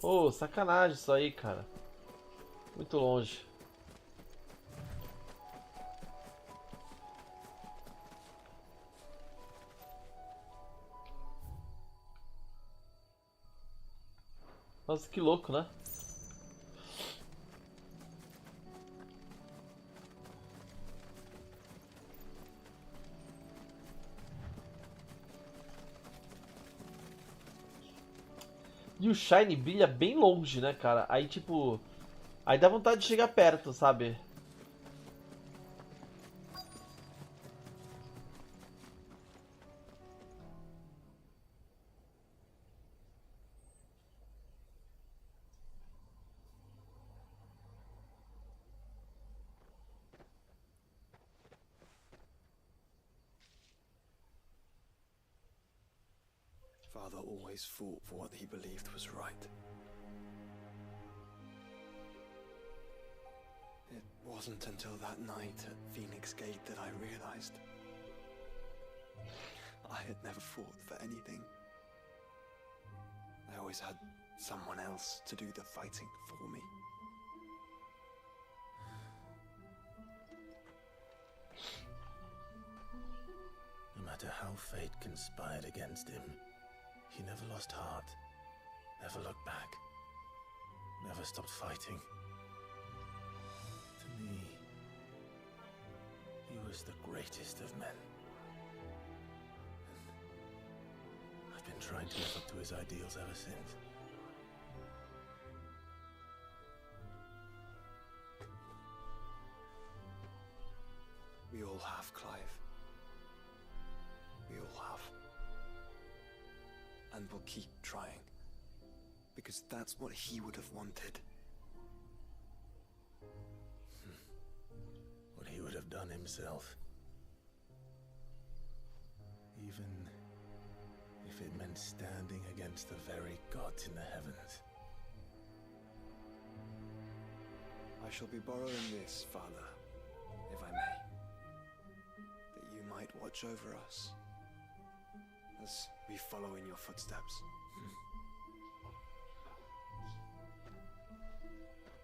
Oh, sacanagem isso aí, cara. Muito longe. Nossa, que louco, né? E o Shine brilha bem longe, né, cara? Aí, tipo... Aí dá vontade de chegar perto, sabe? Father always fought for what he believed was right. It wasn't until that night at Phoenix Gate that I realized I had never fought for anything. I always had someone else to do the fighting for me. No matter how fate conspired against him, he never lost heart, never looked back, never stopped fighting. To me, he was the greatest of men. And I've been trying to live up to his ideals ever since. We all have, Clive. We all have. And we'll keep trying. Because that's what he would have wanted. What he would have done himself. Even if it meant standing against the very gods in the heavens. I shall be borrowing this, Father, if I may. That you might watch over us as we follow in your footsteps.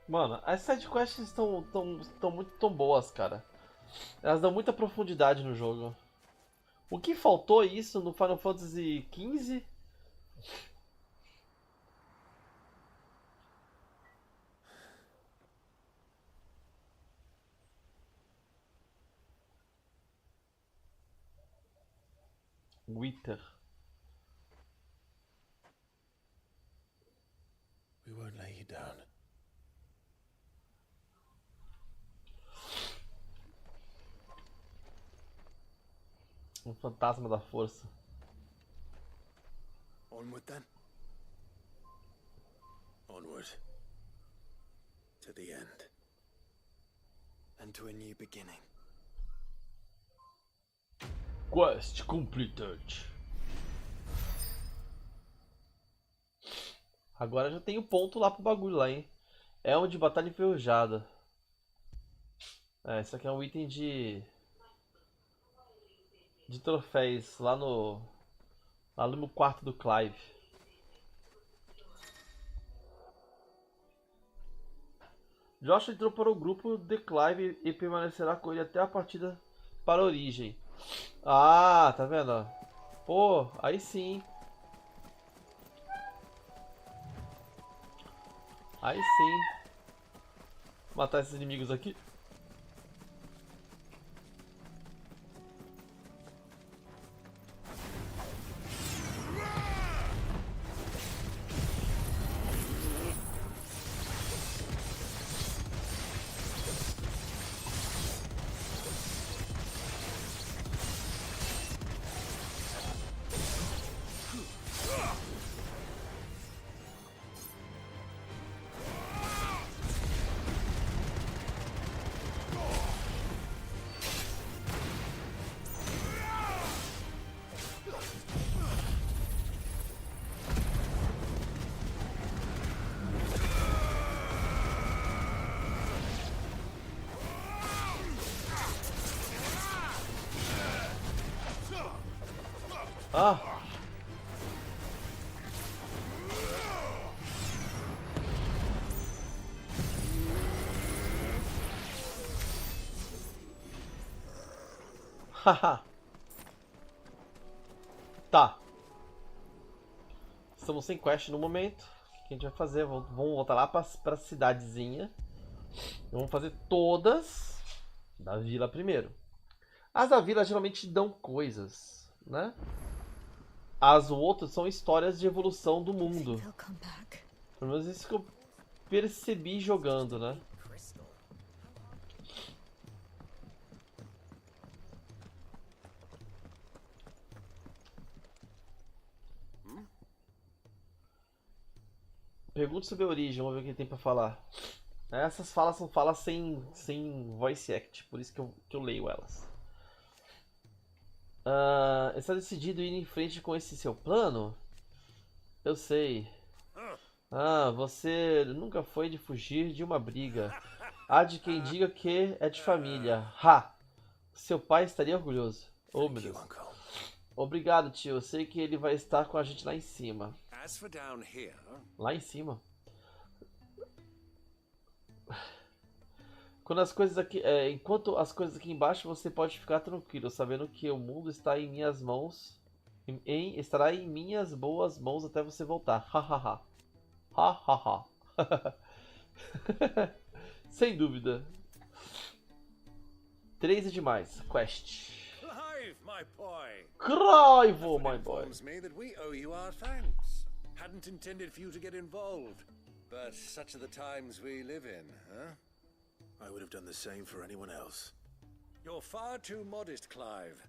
Mano, as sidequests estão muito boas, cara. Elas dão muita profundidade no jogo. O que faltou isso no Final Fantasy XV? Wither. We won't lay you down. Um fantasma da força. Onward then. Onward. To the end. And to a new beginning. Quest completed. Agora já tem o ponto lá pro bagulho lá, hein? É um de batalha enferrujada. É, isso aqui é um item de troféus lá no quarto do Clive. Josh entrou para o grupo de Clive e permanecerá com ele até a partida para a origem. Ah, tá vendo? Ó? Pô, aí sim. Aí sim. Matar esses inimigos aqui. Ah! Haha. Tá. Estamos sem quest no momento. O que a gente vai fazer? Vamos voltar lá pra cidadezinha. Vamos fazer todas da vila primeiro. As da vila geralmente dão coisas, né? As outras são histórias de evolução do mundo. Pelo menos isso que eu percebi jogando, né? Pergunta sobre a origem, vamos ver o que tem pra falar. Essas falas são falas sem voice act, por isso que eu leio elas. Está decidido ir em frente com esse seu plano? Eu sei. Você nunca foi de fugir de uma briga. Há de quem diga que é de família. Ha! Seu pai estaria orgulhoso. Oh, meu Deus. Obrigado, tio. Eu sei que ele vai estar com a gente lá em cima. Lá em cima? Quando as coisas aqui, enquanto as coisas aqui embaixo, você pode ficar tranquilo, sabendo que o mundo está em minhas mãos. Estará em minhas boas mãos até você voltar. Hahaha. Hahaha. Sem dúvida. 3 é demais. Quest. Clive, my boy. Clive, my boy. Informs me that we owe you our thanks. Hadn't intended for you to get involved, but such are the times we live in, huh? I would have done the same for anyone else. You're far too modest, Clive.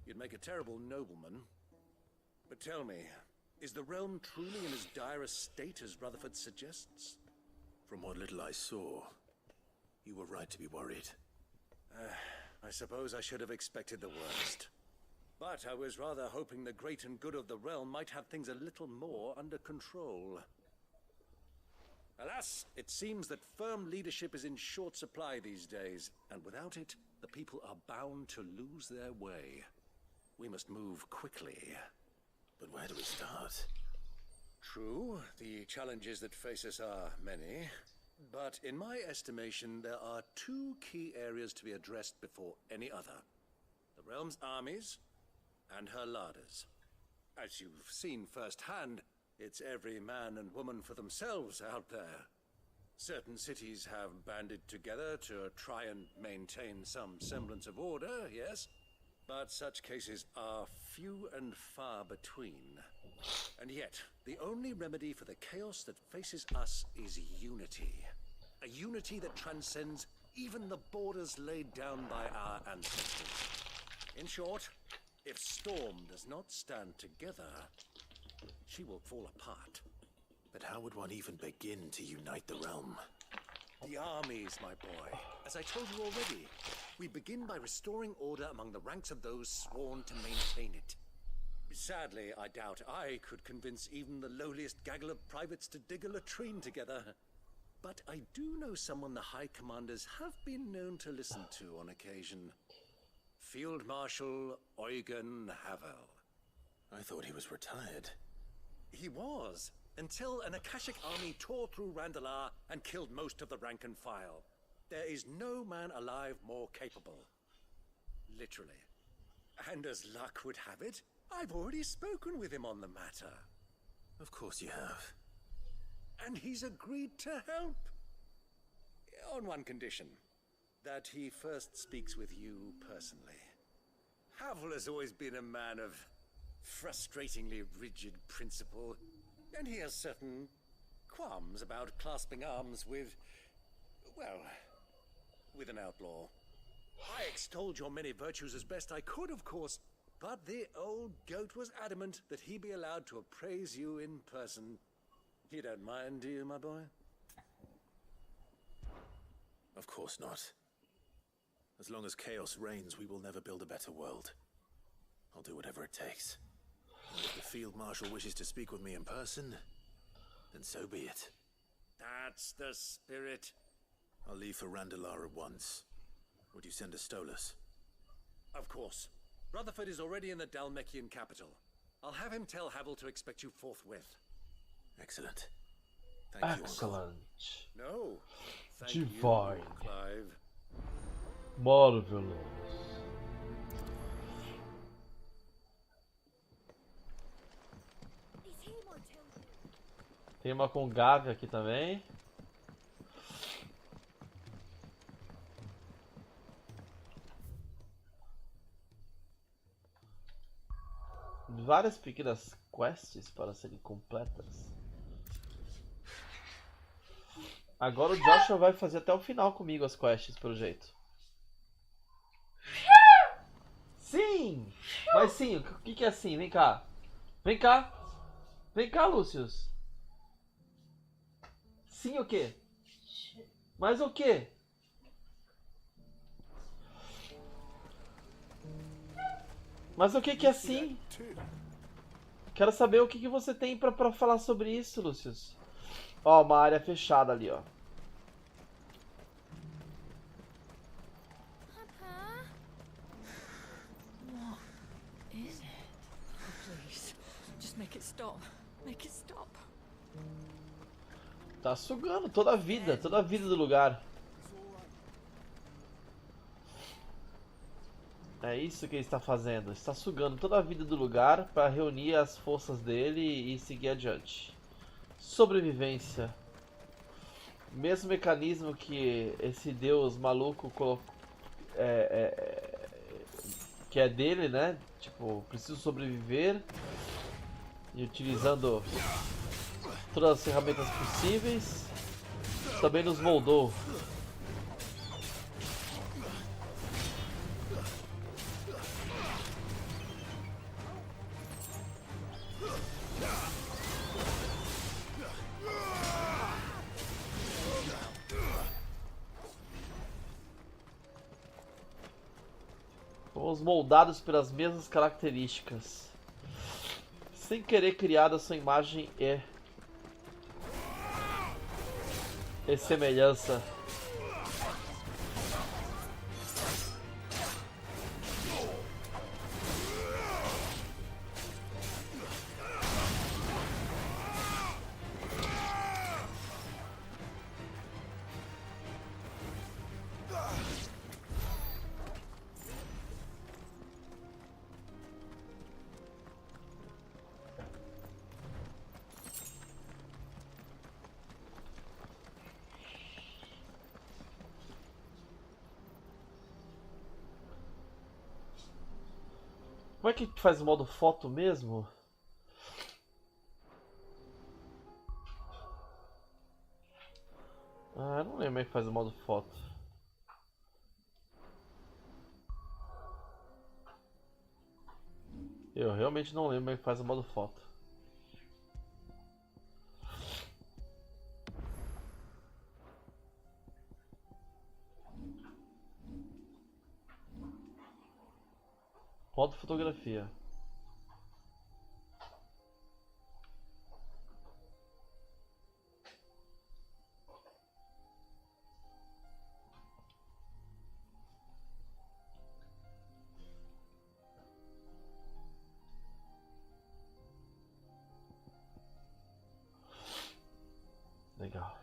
You'd make a terrible nobleman. But tell me, is the realm truly in as dire a state as Rutherford suggests? From what little I saw, you were right to be worried. I suppose I should have expected the worst. But I was rather hoping the great and good of the realm might have things a little more under control. Alas, it seems that firm leadership is in short supply these days, and without it, the people are bound to lose their way. We must move quickly. But where do we start? True, the challenges that face us are many, but in my estimation, there are 2 key areas to be addressed before any other. The realm's armies, and her larders. As you've seen firsthand, it's every man and woman for themselves out there. Certain cities have banded together to try and maintain some semblance of order, yes, but such cases are few and far between. And yet, the only remedy for the chaos that faces us is unity. A unity that transcends even the borders laid down by our ancestors. In short, if Storm does not stand together, she will fall apart. But how would one even begin to unite the realm? The armies, my boy. As I told you already, we begin by restoring order among the ranks of those sworn to maintain it. Sadly, I doubt I could convince even the lowliest gaggle of privates to dig a latrine together. But I do know someone the High Commanders have been known to listen to on occasion. Field Marshal Eugen Havel. I thought he was retired. He was, until an Akashic army tore through Randalar and killed most of the rank and file. There is no man alive more capable. Literally. And as luck would have it, I've already spoken with him on the matter. Of course you have. And he's agreed to help. On one condition. That he first speaks with you personally. Havel has always been a man of frustratingly rigid principle, and he has certain qualms about clasping arms with, well, with an outlaw. I extolled your many virtues as best I could, of course, but the old goat was adamant that he be allowed to appraise you in person. You don't mind, do you, my boy? Of course not. As long as chaos reigns, we will never build a better world. I'll do whatever it takes. And if the Field Marshal wishes to speak with me in person, then so be it. That's the spirit. I'll leave for Randalar at once. Would you send a Stolas? Of course. Rutherford is already in the Dalmekian capital. I'll have him tell Havel to expect you forthwith. Excellent. Thank you, Uncle. Excellent. No. Thank Divine. you, Clive. Marvelous. Tem uma com Gávea aqui também. Várias pequenas quests para serem completas. Agora o Joshua vai fazer até o final comigo as quests, pelo jeito. Sim! Mas sim, o que é sim? Vem cá. Vem cá. Vem cá, Lucius. Sim o quê? Mas o quê? Mas o que é sim? Quero saber o que você tem pra falar sobre isso, Lucius. Ó, uma área fechada ali, ó. Is it? Oh, please. Just make it stop. Make it stop. Tá sugando toda a vida do lugar. É isso que ele está fazendo. Está sugando toda a vida do lugar para reunir as forças dele e seguir adiante. Sobrevivência. Mesmo mecanismo que esse deus maluco colocou, que é dele, né? Tipo, preciso sobreviver e utilizando todas as ferramentas possíveis. Também nos moldou. Fomos moldados pelas mesmas características. Sem querer criada sua imagem e semelhança. Como é que faz o modo foto mesmo? Ah, eu não lembro como é que faz o modo foto. Eu realmente não lembro como é que faz o modo foto. Modo fotografia. Legal.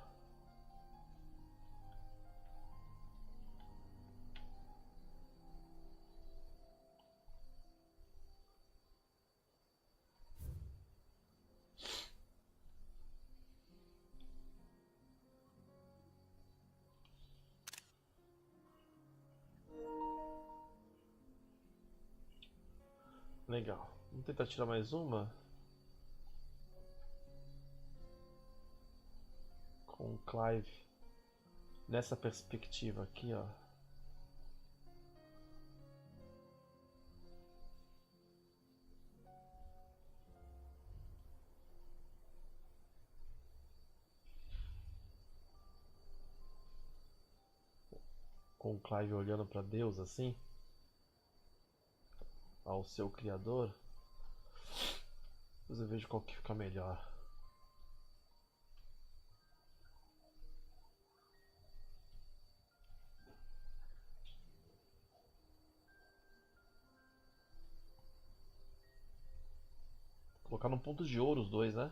Legal. Vamos tentar tirar mais uma. Com o Clive. Nessa perspectiva aqui, ó. Com o Clive olhando para Deus assim. Ao seu criador. Depois eu vejo qual que fica melhor. Colocar num ponto de ouro os dois, né?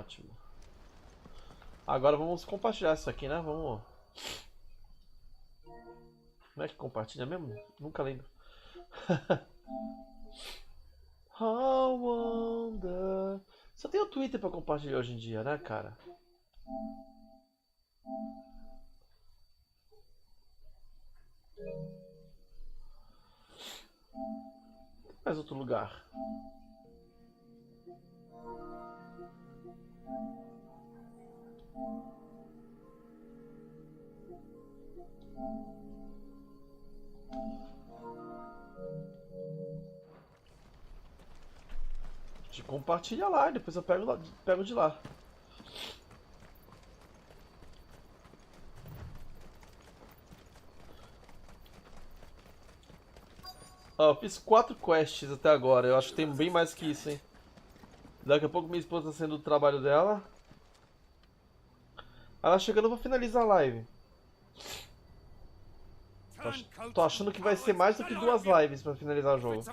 Ótimo. Agora vamos compartilhar isso aqui, né? Vamos... Como é que compartilha mesmo? Nunca lembro. How wonder... Só tem o Twitter pra compartilhar hoje em dia, né, cara? Tem mais outro lugar. De compartilha lá, depois eu pego de lá. Ó, eu fiz 4 quests até agora, eu acho que tem bem mais que isso, hein. Daqui a pouco minha esposa tá saindo do trabalho dela. Ela chegando, eu vou finalizar a live. Tô achando que vai ser mais do que 2 lives pra finalizar o jogo.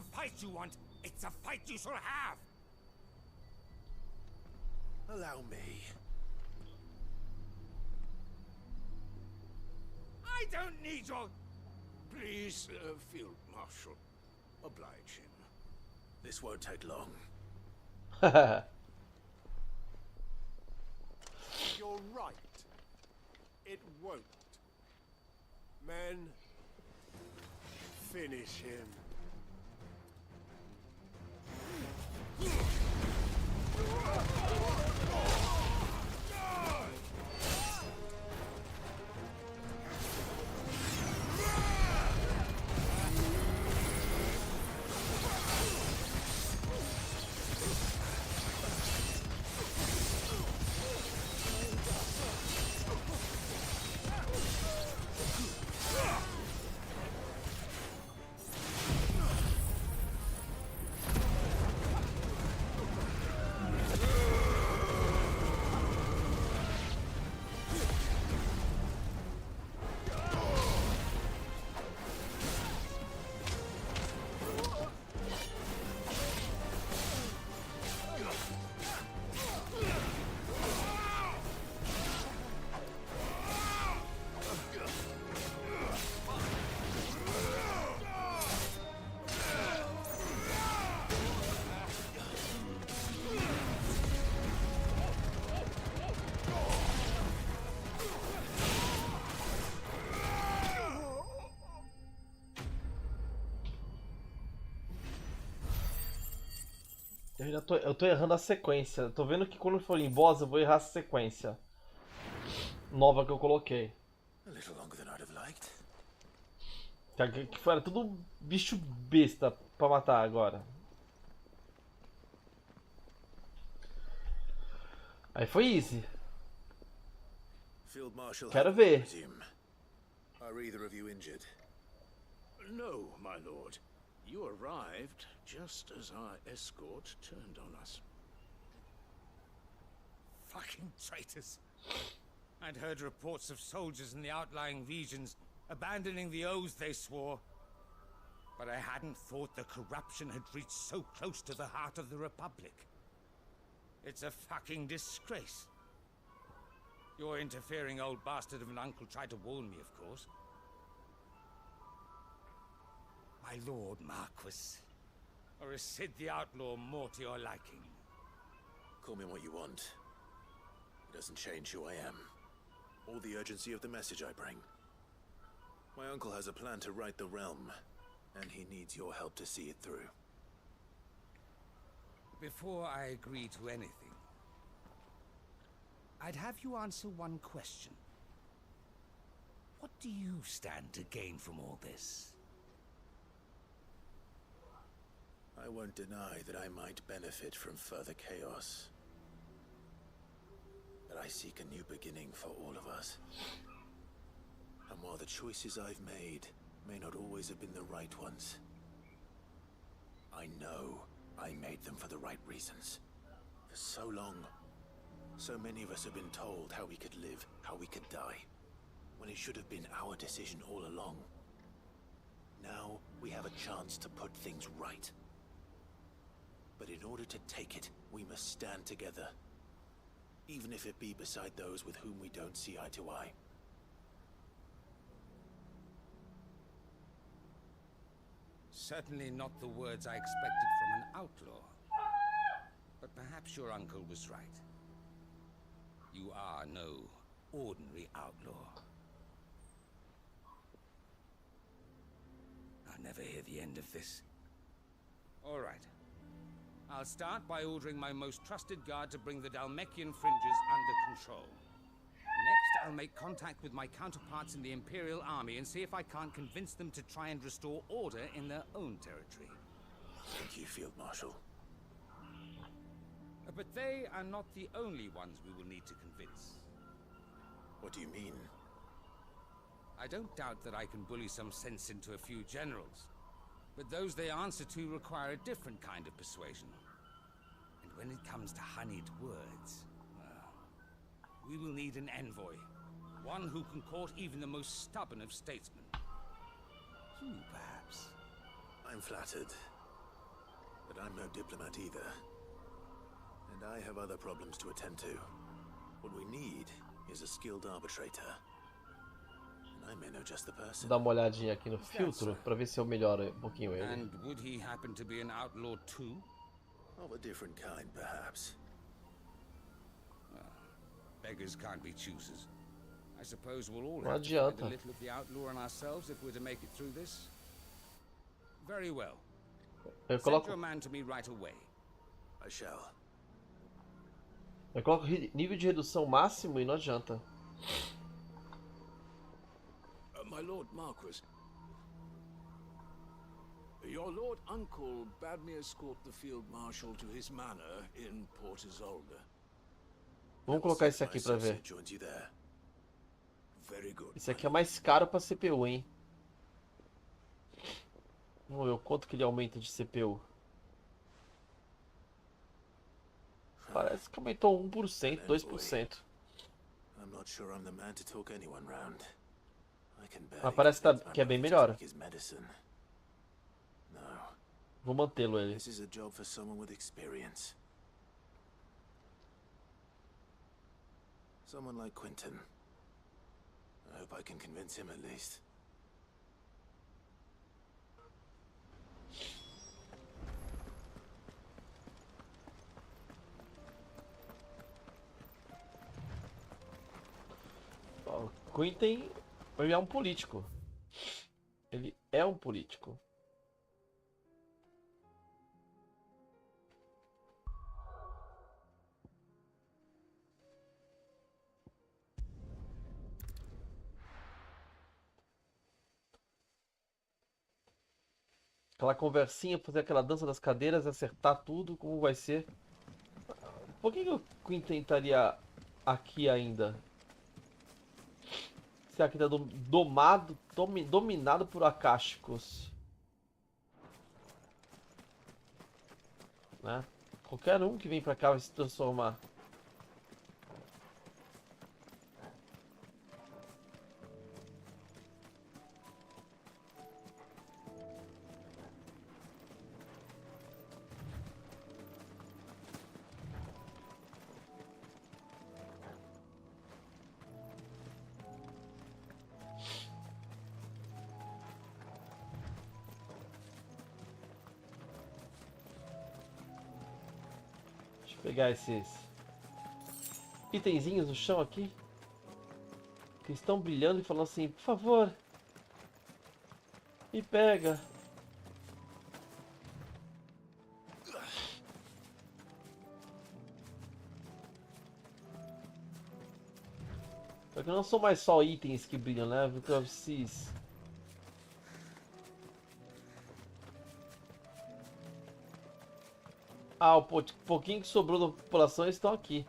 Allow me. I don't need your... Please, Field Marshal, oblige him. This won't take long. You're right. It won't. Men, finish him. Eu tô errando a sequência. Eu tô vendo que quando for em boss eu vou errar a sequência nova que eu coloquei. A little longer than I'd have liked. Que foi tudo bicho besta pra matar agora. Aí foi easy. Field Marshal, Quero ver. Are either of you injured? No, my lord. You arrived just as our escort turned on us. Fucking traitors. I'd heard reports of soldiers in the outlying regions abandoning the oaths they swore. But I hadn't thought the corruption had reached so close to the heart of the Republic. It's a fucking disgrace. Your interfering old bastard of an uncle tried to warn me, of course. My lord Marquis, or is Sid the Outlaw more to your liking? Call me what you want. It doesn't change who I am, or the urgency of the message I bring. My uncle has a plan to right the realm, and he needs your help to see it through. Before I agree to anything, I'd have you answer one question. What do you stand to gain from all this? I won't deny that I might benefit from further chaos. But I seek a new beginning for all of us. And while the choices I've made may not always have been the right ones, I know I made them for the right reasons. For so long, so many of us have been told how we could live, how we could die, when it should have been our decision all along. Now we have a chance to put things right. But in order to take it, we must stand together. even if it be beside those with whom we don't see eye to eye. Certainly not the words I expected from an outlaw. But perhaps your uncle was right. You are no ordinary outlaw. I'll never hear the end of this. All right. I'll start by ordering my most trusted guard to bring the Dalmekian fringes under control. Next, I'll make contact with my counterparts in the Imperial Army and see if I can't convince them to try and restore order in their own territory. Thank you, Field Marshal. But they are not the only ones we will need to convince. What do you mean? I don't doubt that I can bully some sense into a few generals, but those they answer to require a different kind of persuasion. And when it comes to honeyed words, well, we will need an envoy. One who can court even the most stubborn of statesmen. You, perhaps. I'm flattered. But I'm no diplomat either. And I have other problems to attend to. What we need is a skilled arbitrator. And I may know just the person. Vou dar uma olhadinha aqui no filtro para ver se eu melhoro um pouquinho ele. And would he happen to be an outlaw too? Of a different kind, perhaps. Beggars can't be choosers. I suppose we'll all Não have to find adianta. a little of the outlaw in ourselves if we're to make it through this. Very well. Eu Send coloco, your man to me right away. I shall. eu coloco nível de redução máximo e não adianta. My Lord Marquis, your Lord Uncle bade me escort the Field Marshal to his manor in Port Isolde. Vamos colocar esse aqui para ver. Very good. Esse aqui é mais caro para CPU, hein? Vamos ver o quanto que ele aumenta de CPU. Parece que aumentou 1%, 2%. I'm not sure I'm the man to talk anyone round. I can Mas parece que é bem melhor. No. Vou mantê-lo ele. This is a job for someone with experience. Someone like Quentin. I hope I can convince him at least. O Quentin, ele é um político. Ele é um político. Aquela conversinha, fazer aquela dança das cadeiras, acertar tudo, como vai ser? Por que o Quentin estaria aqui ainda? Será que está dominado por acásticos? Né? Qualquer um que vem pra cá vai se transformar. Pegar esses itenzinhos no chão aqui que estão brilhando e falando assim, por favor, me pega. Só que não são mais só itens que brilham, né? Porque esses... Ah, o pouquinho que sobrou da população eles estão aqui.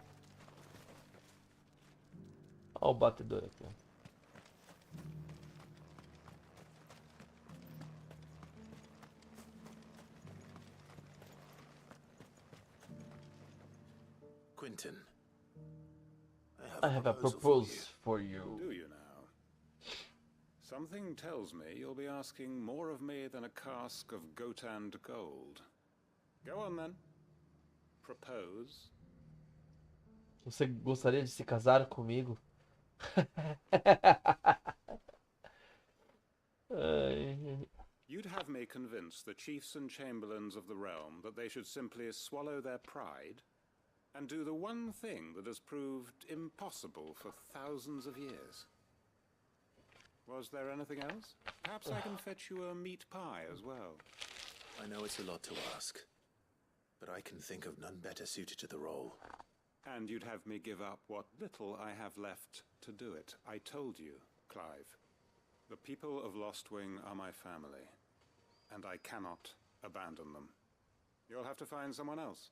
Olha o batedor aqui. Quentin, I have a proposal for you. Do you now? Something tells me you'll be asking more of me than a cask of Gotand gold. Go on then. Propose. Você gostaria de se casar comigo? Ai. You'd have me convince the chiefs and chamberlains of the realm that they should simply swallow their pride and do the one thing that has proved impossible for thousands of years. Was there anything else? Perhaps I can fetch you a meat pie as well. I know it's a lot to ask, but I can think of none better suited to the role. And you'd have me give up what little I have left to do it. I told you, Clive. The people of Lostwing are my family, and I cannot abandon them. You'll have to find someone else.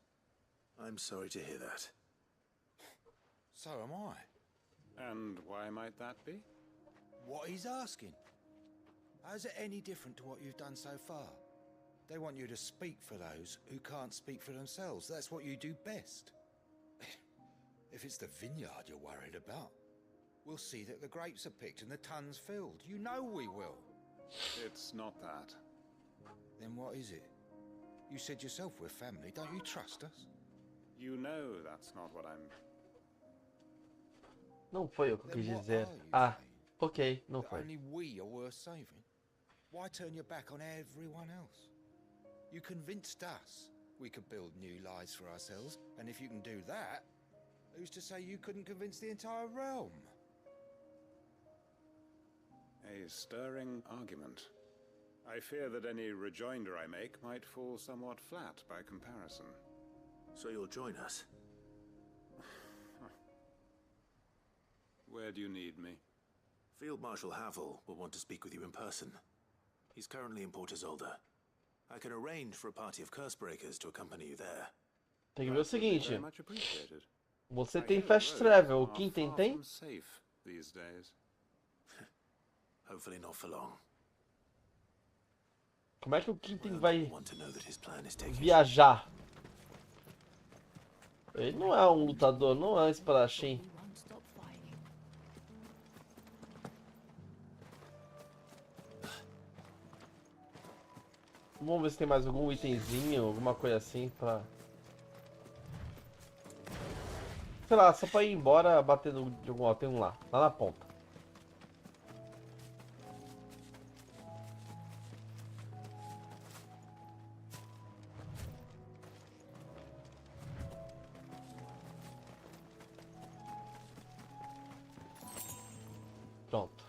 I'm sorry to hear that. So am I. And why might that be? What he's asking. How's it any different to what you've done so far? They want you to speak for those who can't speak for themselves. That's what you do best. If it's the vineyard you're worried about, we'll see that the grapes are picked and the tons filled. You know we will. It's not that. Then what is it? You said yourself we're family. Don't you trust us? You know that's not what I'm... Não foi o que eu quis dizer. Ah, ok, não foi. Only we are worth saving. Why turn your back on everyone else? You convinced us we could build new lives for ourselves, and if you can do that, who's to say you couldn't convince the entire realm? A stirring argument. I fear that any rejoinder I make might fall somewhat flat by comparison. So you'll join us? Where do you need me? Field Marshal Havel will want to speak with you in person. He's currently in Port Isolde. I can arrange for a party of Cursebreakers to accompany you there. Tem que ver o seguinte. Very much appreciated. Você tem fast travel, o Quinten tem? Safe these days. Hopefully not for long. Como é que o Quinten vai Want to know that his plan is taking... viajar? Ele não é um lutador, não é um espadachim. Vamos ver se tem mais algum itemzinho, alguma coisa assim pra... Sei lá, só pra ir embora batendo de algum... Ó, tem um lá na ponta. Pronto.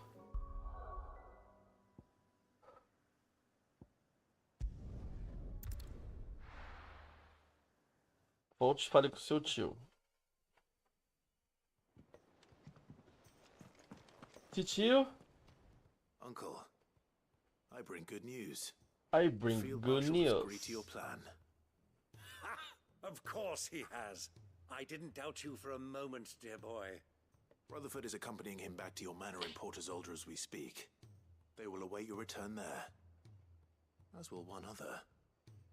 Volte e fale com seu tio. Tio? Uncle, I bring good news. I bring good news. Agree to your plan. Of course he has. I didn't doubt you for a moment, dear boy. Rutherford is accompanying him back to your manor in Port Isolde as we speak. They will await your return there. As will one other.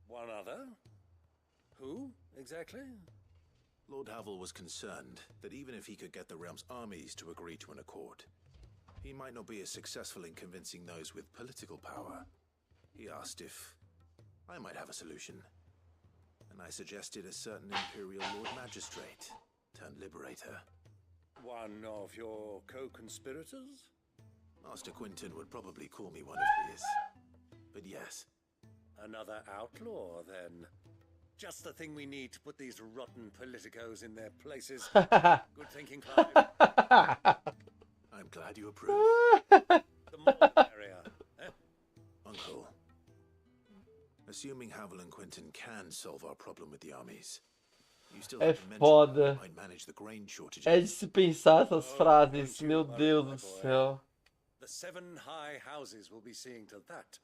One other? Who, exactly? Lord Havel was concerned that even if he could get the realm's armies to agree to an accord, he might not be as successful in convincing those with political power. He asked if I might have a solution, and I suggested a certain Imperial Lord Magistrate turned Liberator. One of your co-conspirators? Master Quinton would probably call me one of his, but yes. Another outlaw, then. Just the thing we need to put these rotten politicos in their places. Good thinking, Clive. I'm glad you approve. The more the merrier, eh? Uncle, assuming Havel and Quinton can solve our problem with the armies, you still have to mention how they might manage the grain shortages. É de se pensar essas frases, meu Deus do céu. The 7 high houses will be seeing to that.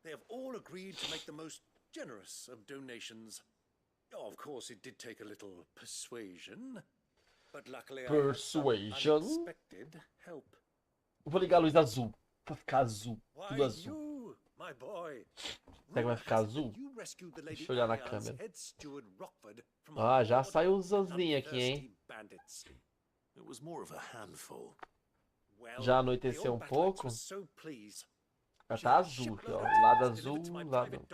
They have all agreed to make the most generous of donations. Oh, of course, it did take a little persuasion, but luckily I had some unexpected help. Vou ligar a luz azul, pra ficar azul, tudo azul. You, my boy. Será que vai ficar azul? Deixa eu olhar na câmera. Ah, já saiu os azulzinhos aqui, hein? It was more of a handful. Já anoiteceu um pouco. Já tá azul aqui, ó. Lado azul, lado...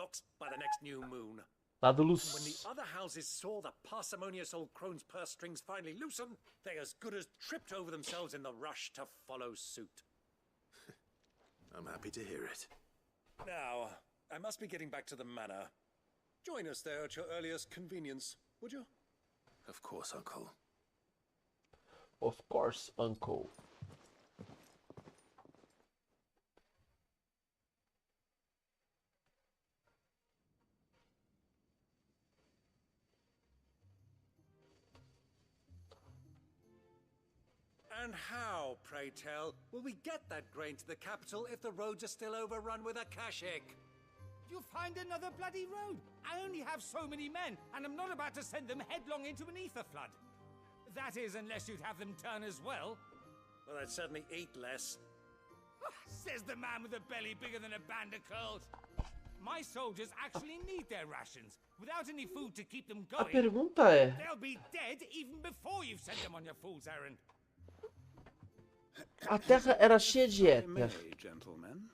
Lado When luz. the other houses saw the parsimonious old crone's purse strings finally loosen, they as good as tripped over themselves in the rush to follow suit. I'm happy to hear it. Now, I must be getting back to the manor. Join us there at your earliest convenience, would you? Of course, Uncle. Of course, uncle. And how, pray tell, will we get that grain to the capital if the roads are still overrun with akashic? You'll find another bloody road. I only have so many men, and I'm not about to send them headlong into an ether flood. That is, unless you'd have them turn as well. Well, I'd certainly eat less. Says the man with a belly bigger than a band of curls. My soldiers actually need their rations. Without any food to keep them A going, pergunta é: they'll be dead even before you've sent them on your fool's errand. a terra era cheia de If I may, éter. gentlemen,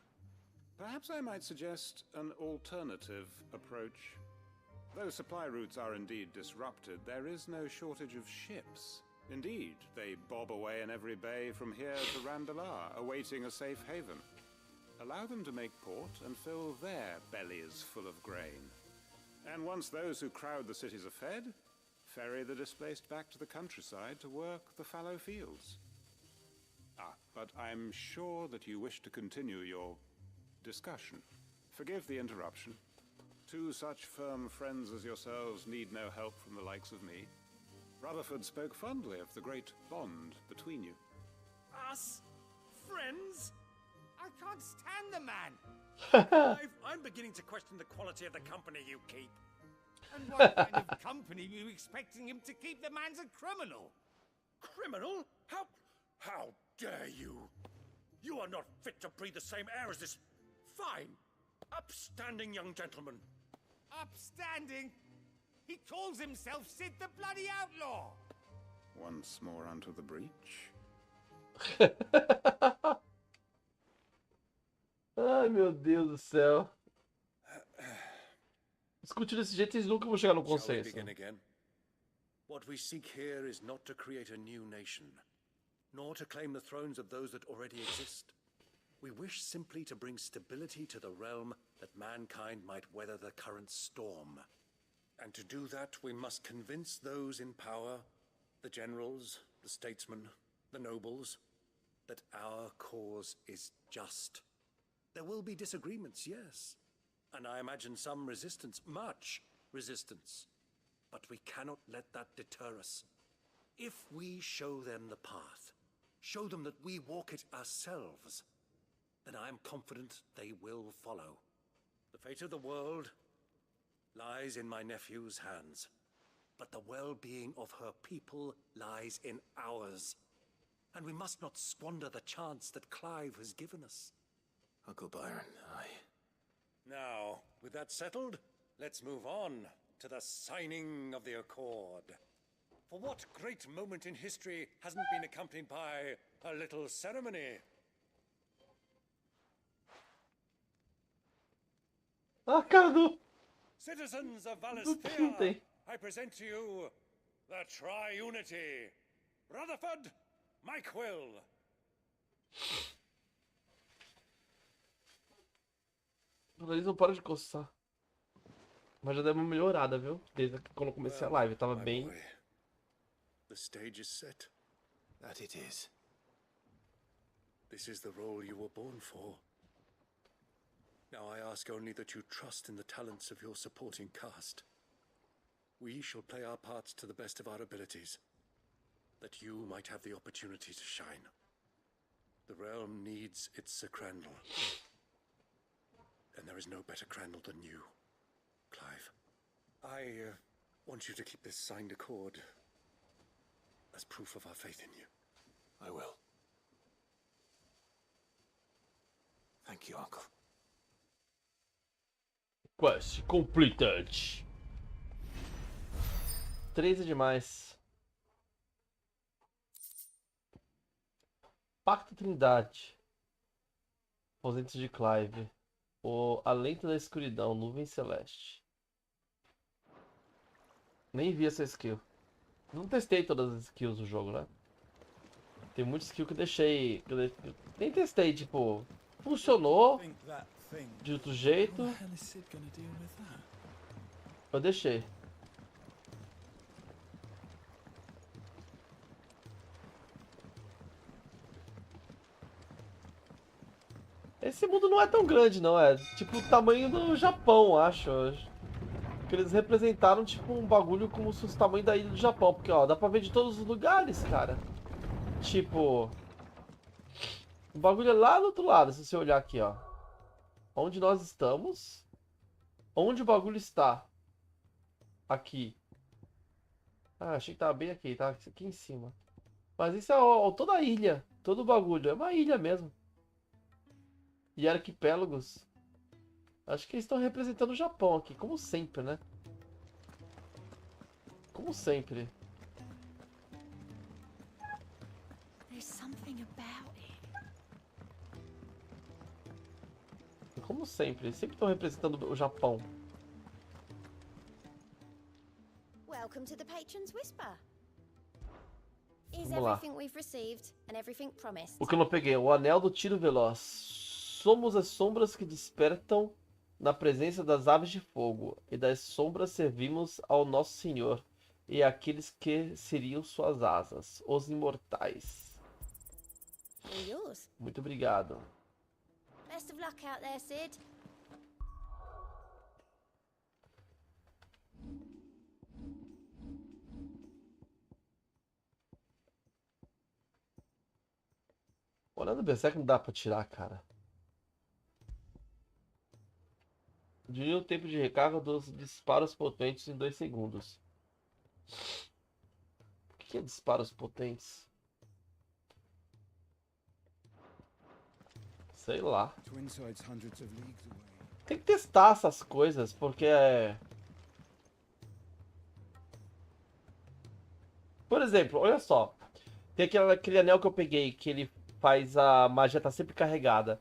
perhaps I might suggest an alternative approach. Though supply routes are indeed disrupted, there is no shortage of ships. Indeed, they bob away in every bay from here to Randalar, awaiting a safe haven. Allow them to make port and fill their bellies full of grain. And once those who crowd the cities are fed, ferry the displaced back to the countryside to work the fallow fields. But I'm sure that you wish to continue your discussion. Forgive the interruption. Two such firm friends as yourselves need no help from the likes of me. Rutherford spoke fondly of the great bond between you. Us? Friends? I can't stand the man. I'm beginning to question the quality of the company you keep. And what kind of company were you expecting him to keep? The man's a criminal. Criminal? How dare you? You are not fit to breathe the same air as this fine, upstanding young gentleman. Upstanding? He calls himself Sid the Bloody Outlaw. Once more onto the breach. Ai, meu Deus do céu. Discutir desse jeito, eles nunca vão chegar no Shall we consenso. begin again? What we seek here is not to create a new nation, nor to claim the thrones of those that already exist. We wish simply to bring stability to the realm that mankind might weather the current storm. And to do that, we must convince those in power, the generals, the statesmen, the nobles, that our cause is just. There will be disagreements, yes, and I imagine some resistance, much resistance. But we cannot let that deter us. If we show them the path, show them that we walk it ourselves, then I am confident they will follow. The fate of the world lies in my nephew's hands, but the well-being of her people lies in ours. And we must not squander the chance that Clive has given us. Uncle Byron, Now, with that settled, let's move on to the signing of the Accord. For what great moment in history hasn't been accompanied by a little ceremony? Ah, cara do... Citizens of Não Valisthea, tem. I present to you the Triunity. Rutherford, Mike Will. O nariz não para de coçar. Mas já deu uma melhorada, viu? Desde quando eu comecei a live. Tava my bem... boy, the stage is set. that it is. This is the role you were born for. Now I ask only that you trust in the talents of your supporting cast. We shall play our parts to the best of our abilities, that you might have the opportunity to shine. The realm needs its Sir Crandall, and there is no better Crandall than you, Clive. I want you to keep this signed accord as proof of our faith in you. I will. Thank you, Uncle. Quest completed. 13 demais. Pacto Trindade. Ausentes de Clive. O Alento da Escuridão. Nuvem Celeste. Nem vi essa skill. Não testei todas as skills do jogo, né? Tem muita skill que eu deixei. Nem testei, tipo. Funcionou de outro jeito. Eu deixei. Esse mundo não é tão grande, não. É tipo o tamanho do Japão, acho. Que eles representaram tipo um bagulho como se fosse o tamanho da ilha do Japão. Porque, ó, dá pra ver de todos os lugares, cara. Tipo... O bagulho é lá do outro lado, se você olhar aqui, ó. Onde nós estamos. Onde o bagulho está. Aqui. Ah, achei que tava bem aqui, tá aqui em cima. Mas isso é ó, toda a ilha. Todo o bagulho. É uma ilha mesmo. E arquipélagos. Acho que eles estão representando o Japão aqui, como sempre, né? Como sempre. There's something about it. Como sempre. Eles sempre estão representando o Japão. Welcome to the Patron's Whisper. Is Vamos lá. everything we've received and everything promised? O que eu não peguei? O anel do tiro veloz. Somos as sombras que despertam na presença das aves de fogo. E das sombras servimos ao nosso Senhor. E àqueles que seriam suas asas. Os imortais. All yours. Muito obrigado. Best of luck out there, Sid. Olhando bem, será que não dá pra tirar, cara? Diminui o tempo de recarga dos disparos potentes em 2 segundos. O que é disparos potentes? Sei lá. Tem que testar essas coisas, porque é... Por exemplo, olha só. Tem aquele anel que eu peguei, que ele faz a magia tá sempre carregada.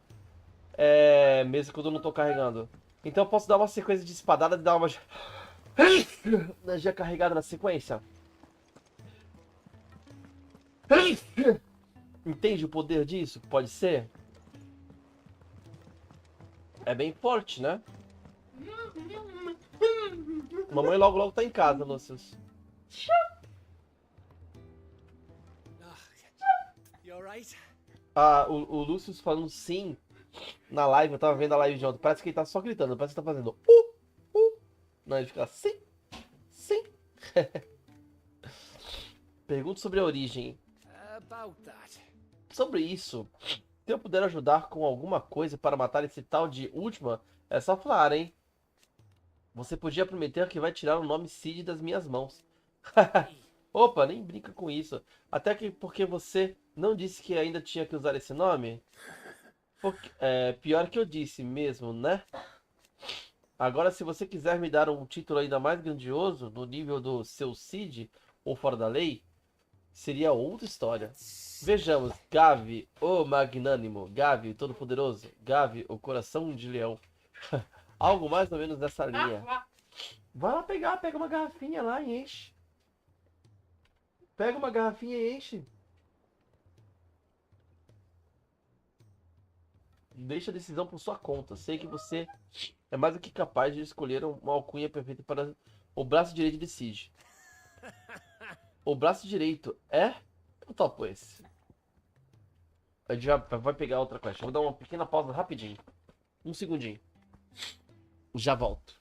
É... Mesmo quando eu não tô carregando. Então eu posso dar uma sequência de espadada e dar uma magia carregada na sequência. Entende o poder disso? Pode ser? É bem forte, né? Mamãe logo logo tá em casa, Lúcius. Ah, o Lúcius falando sim na live, eu tava vendo a live de ontem. Parece que ele tá só gritando, parece que tá fazendo Não, ele fica sim. Pergunta sobre a origem. Sobre isso, se eu puder ajudar com alguma coisa para matar esse tal de Ultima, é só falar, hein? Você podia prometer que vai tirar o nome Cid das minhas mãos. Opa, nem brinca com isso. Até que porque você não disse que ainda tinha que usar esse nome? Pior que eu disse mesmo, né? Agora, se você quiser me dar um título ainda mais grandioso, no nível do seu Cid, ou fora da lei, seria outra história. Vejamos, Gavi, o magnânimo, Gavi, todo-poderoso, Gavi, o coração de leão. Algo mais ou menos dessa linha. Vai lá pega uma garrafinha lá e enche. Pega uma garrafinha e enche. Deixa a decisão por sua conta. Sei que você é mais do que capaz de escolher uma alcunha perfeita para o braço direito de Cid. O braço direito é? Eu topo esse. A gente já vai pegar outra quest. Eu vou dar uma pequena pausa rapidinho. Um segundinho. Já volto.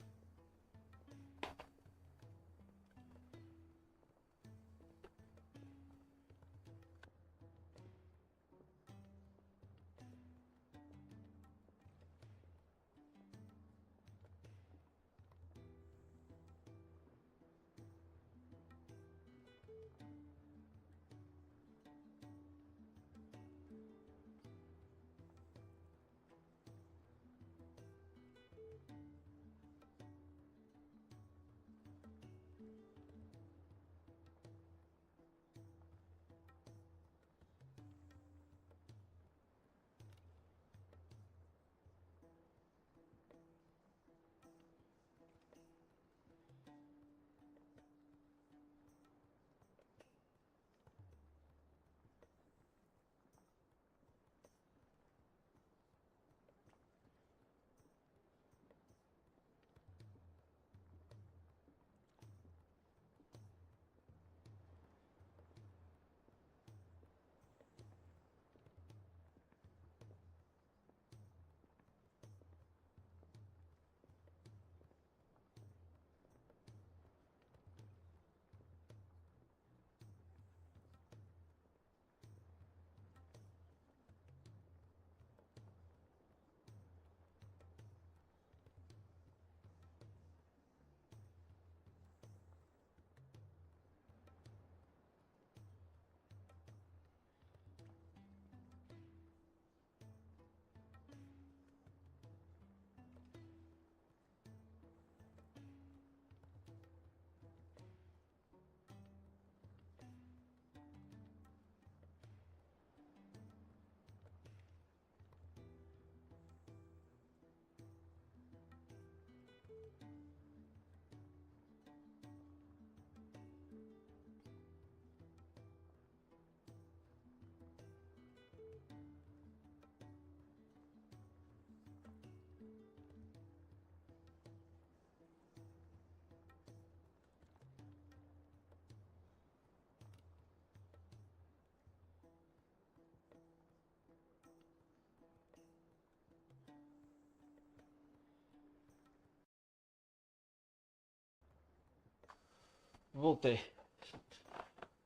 Voltei.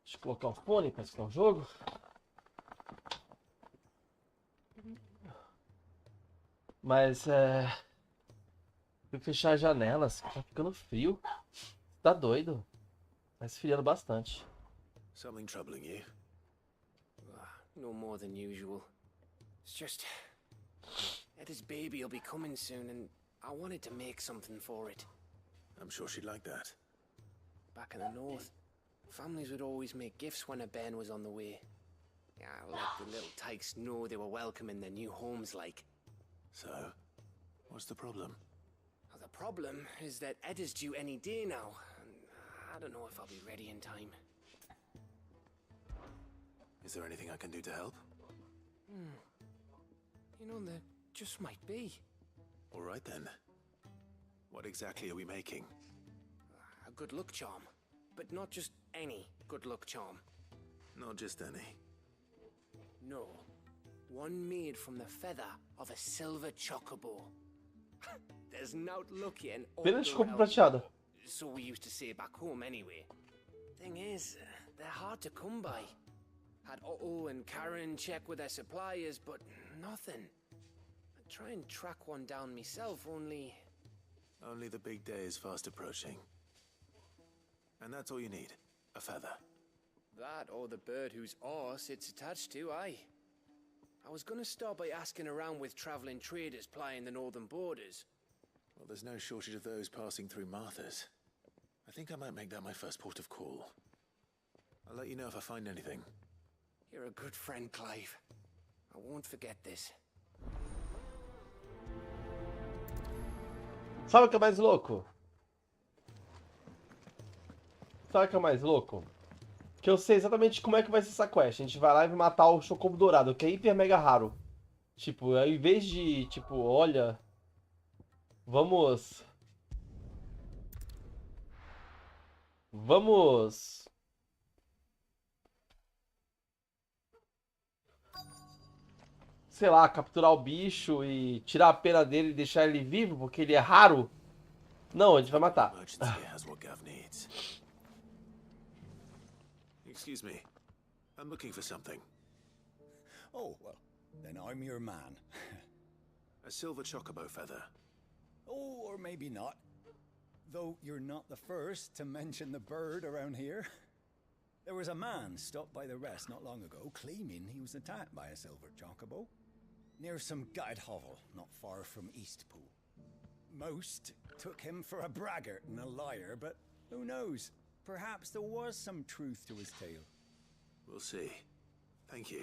Deixa eu colocar o fone para escutar o jogo. Mas fui fechar as janelas, tá ficando frio. Tá doido? Tá esfriando bastante. Something troubling you? No more than usual. It's just... Etta's baby will be coming soon, and I wanted to make something for it. I'm sure she'd like that. Back in the north, families would always make gifts when a bairn was on the way. Yeah, let the little tykes know they were welcome in their new homes, like. So, what's the problem? Well, the problem is that Etta's due any day now, and I don't know if I'll be ready in time. Is there anything I can do to help? You know, there just might be. All right then. What exactly are we making? A good luck charm. But not just any good luck charm. Not just any. No. One made from the feather of a silver chocobo. There's naught lucky in all Pena de the coco realm. prateada. So we used to say back home anyway. Thing is, they're hard to come by. Had Otto and Karen check with their suppliers, but nothing. I'd try and track one down myself, only... Only the big day is fast approaching. And that's all you need. A feather. That or the bird whose arse it's attached to, aye. I was gonna start by asking around with traveling traders plying the northern borders. Well, there's no shortage of those passing through Martha's. I think I might make that my first port of call. I'll let you know if I find anything. You're a good friend, Clive. I won't forget this. Sabe o que é mais louco? Sabe o que é mais louco? Que eu sei exatamente como é que vai ser essa quest. A gente vai lá e vai matar o Chocobo Dourado, que é hiper mega raro. Tipo, ao invés de, tipo, olha... Vamos... Sei lá, capturar o bicho e tirar a pena dele e deixar ele vivo, porque ele é raro. Não, a gente vai matar. Excuse me. I'm looking for something. Oh, well, then I'm your man. A silver chocobo feather. Oh, or maybe not. Though you're not the first to mention the bird around here. There was a man stopped by the rest not long ago, claiming he was attacked by a silver chocobo. Near some gutted hovel, not far from Eastpool. Most took him for a braggart and a liar, but who knows? Perhaps there was some truth to his tale. We'll see. Thank you.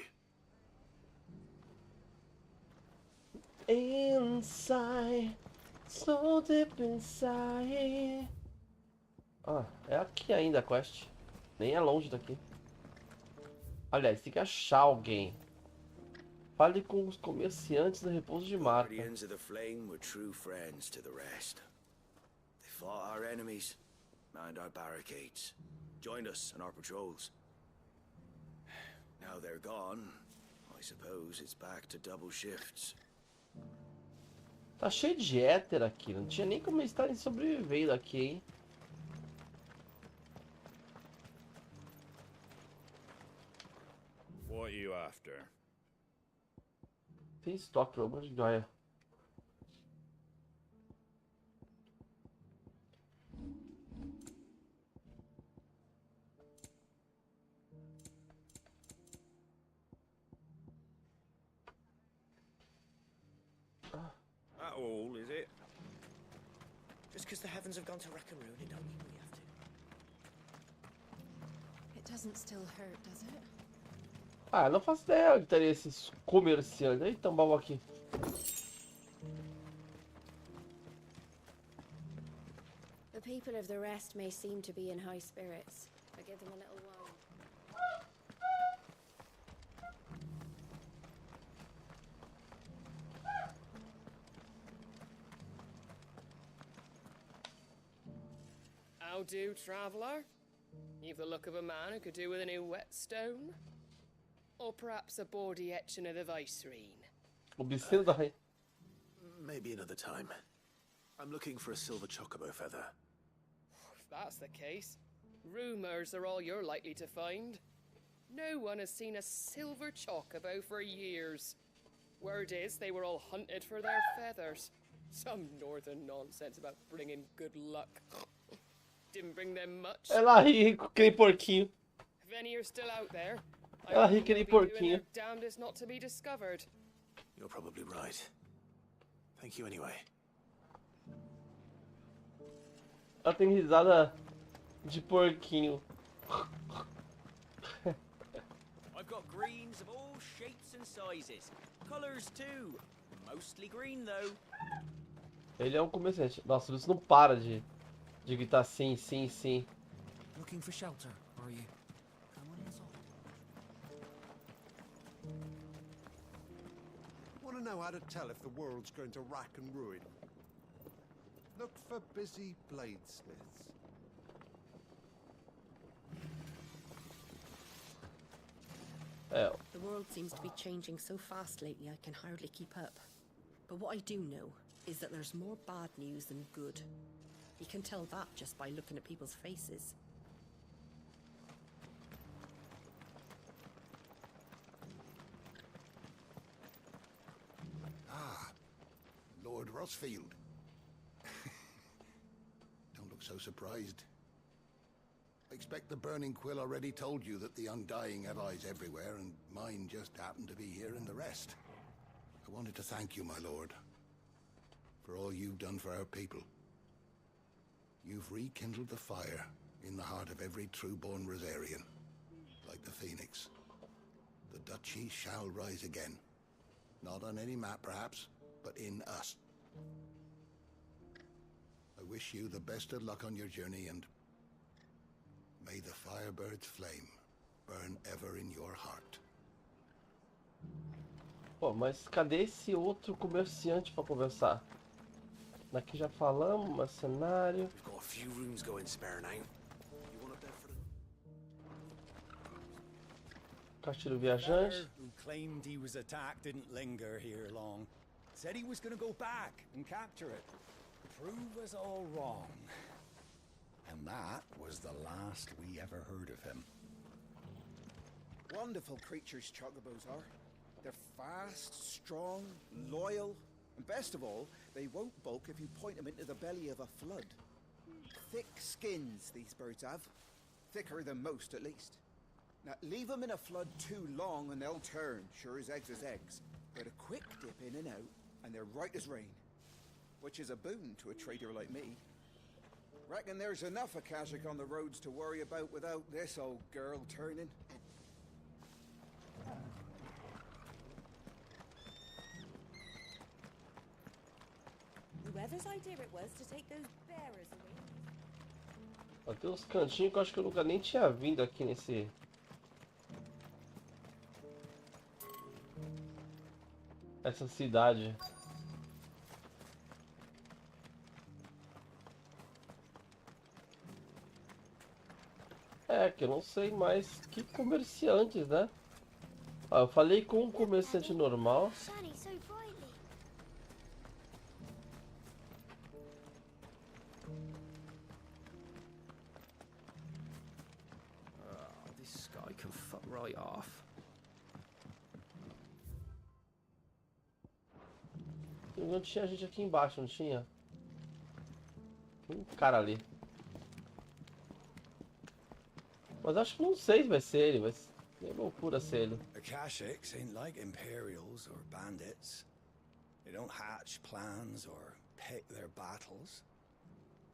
Inside, so deep inside. Ah, é aqui ainda a quest. Nem é longe daqui. Aliás, tem que achar alguém. Fale com os comerciantes do Repouso de Mata. Guardians of the Flame were true friends to the rest. They fought our enemies, manned our barricades, joined us in our patrols. Now they're gone, I suppose it's back to double shifts. Tá cheio de éter aqui, não tinha nem como eles estarem sobrevivendo aqui, hein? What are you after? Tem estoque, pelo amor de Deus. That all, is it? Just because the heavens have gone to wreck and ruin, it don't mean we have to. It doesn't still hurt, does it? Ah, não faço ideia que teria esses comerciantes. Eita, um baú aqui. The people of the rest may seem to be in high spirits. I give them a little while. How do, traveller? You've the look of a man who could do with a new whetstone. Or perhaps a bawdy etching of the Vicereine. Obsceno da Rainha. Maybe another time. I'm looking for a silver chocobo feather. If that's the case, Rumors are all you're likely to find. No one has seen a silver chocobo for years. Word is they were all hunted for their feathers. Some northern nonsense about bringing good luck. Didn't bring them much. Ela ri com aquele porquinho. If any are still out there, I Ela ri reckon com aquele they'll be doing porquinho. their damnedest not to be discovered. You're probably right. Thank you anyway. Ela tem risada de porquinho. I've got greens of all shapes and sizes. Colors too. Mostly green though. Ele é um comerciante. Nossa, isso não para de gritar sim, sim, sim. Looking for shelter, are you? Want to know how to tell if the world's going to rack and ruin? Look for busy bladesmiths. É. The world seems to be changing so fast lately I can hardly keep up. But what I do know is that there's more bad news than good. You can tell that just by looking at people's faces. Ah, Lord Rossfield. Don't look so surprised. I expect the Burning Quill already told you that the Undying have eyes everywhere, and mine just happened to be here in the rest. I wanted to thank you, my lord, for all you've done for our people. You've rekindled the fire in the heart of every true-born Rosarian, like the Phoenix. The Duchy shall rise again. Not on any map, perhaps, but in us. I wish you the best of luck on your journey, and may the Firebird's flame burn ever in your heart. Pô, mas cadê esse outro comerciante pra conversar? Daqui já falamos, mercenário. We've got a few rooms going spare now. You want up there for the... Castilho Viajante. Who claimed he was attacked didn't linger here long. Said he was going to go back and capture it. Prove us all wrong. And that was the last we ever heard of him. Wonderful creatures chocobos are. They're fast, strong, loyal, and best of all, they won't balk if you point them into the belly of a flood. Thick skins these birds have. Thicker than most, at least. Now, leave them in a flood too long and they'll turn, sure as eggs. But a quick dip in and out, and they're right as rain. Which is a boon to a trader like me. Reckon there's enough Akashic on the roads to worry about without this old girl turning. Whoever's idea it was to take those bearers away. Ó, tem uns cantinhos que eu acho que eu nunca nem tinha vindo aqui nesse... Essa cidade. É, que eu não sei mais que comerciantes, né? Ó, eu falei com um comerciante normal. This guy can fuck right off. Não tinha gente aqui embaixo, não tinha? Tem um cara ali. Mas acho que não sei se vai ser ele, mas é loucura ser ele. Akashics ain't like Imperials or bandits. They don't hatch plans or pick their battles.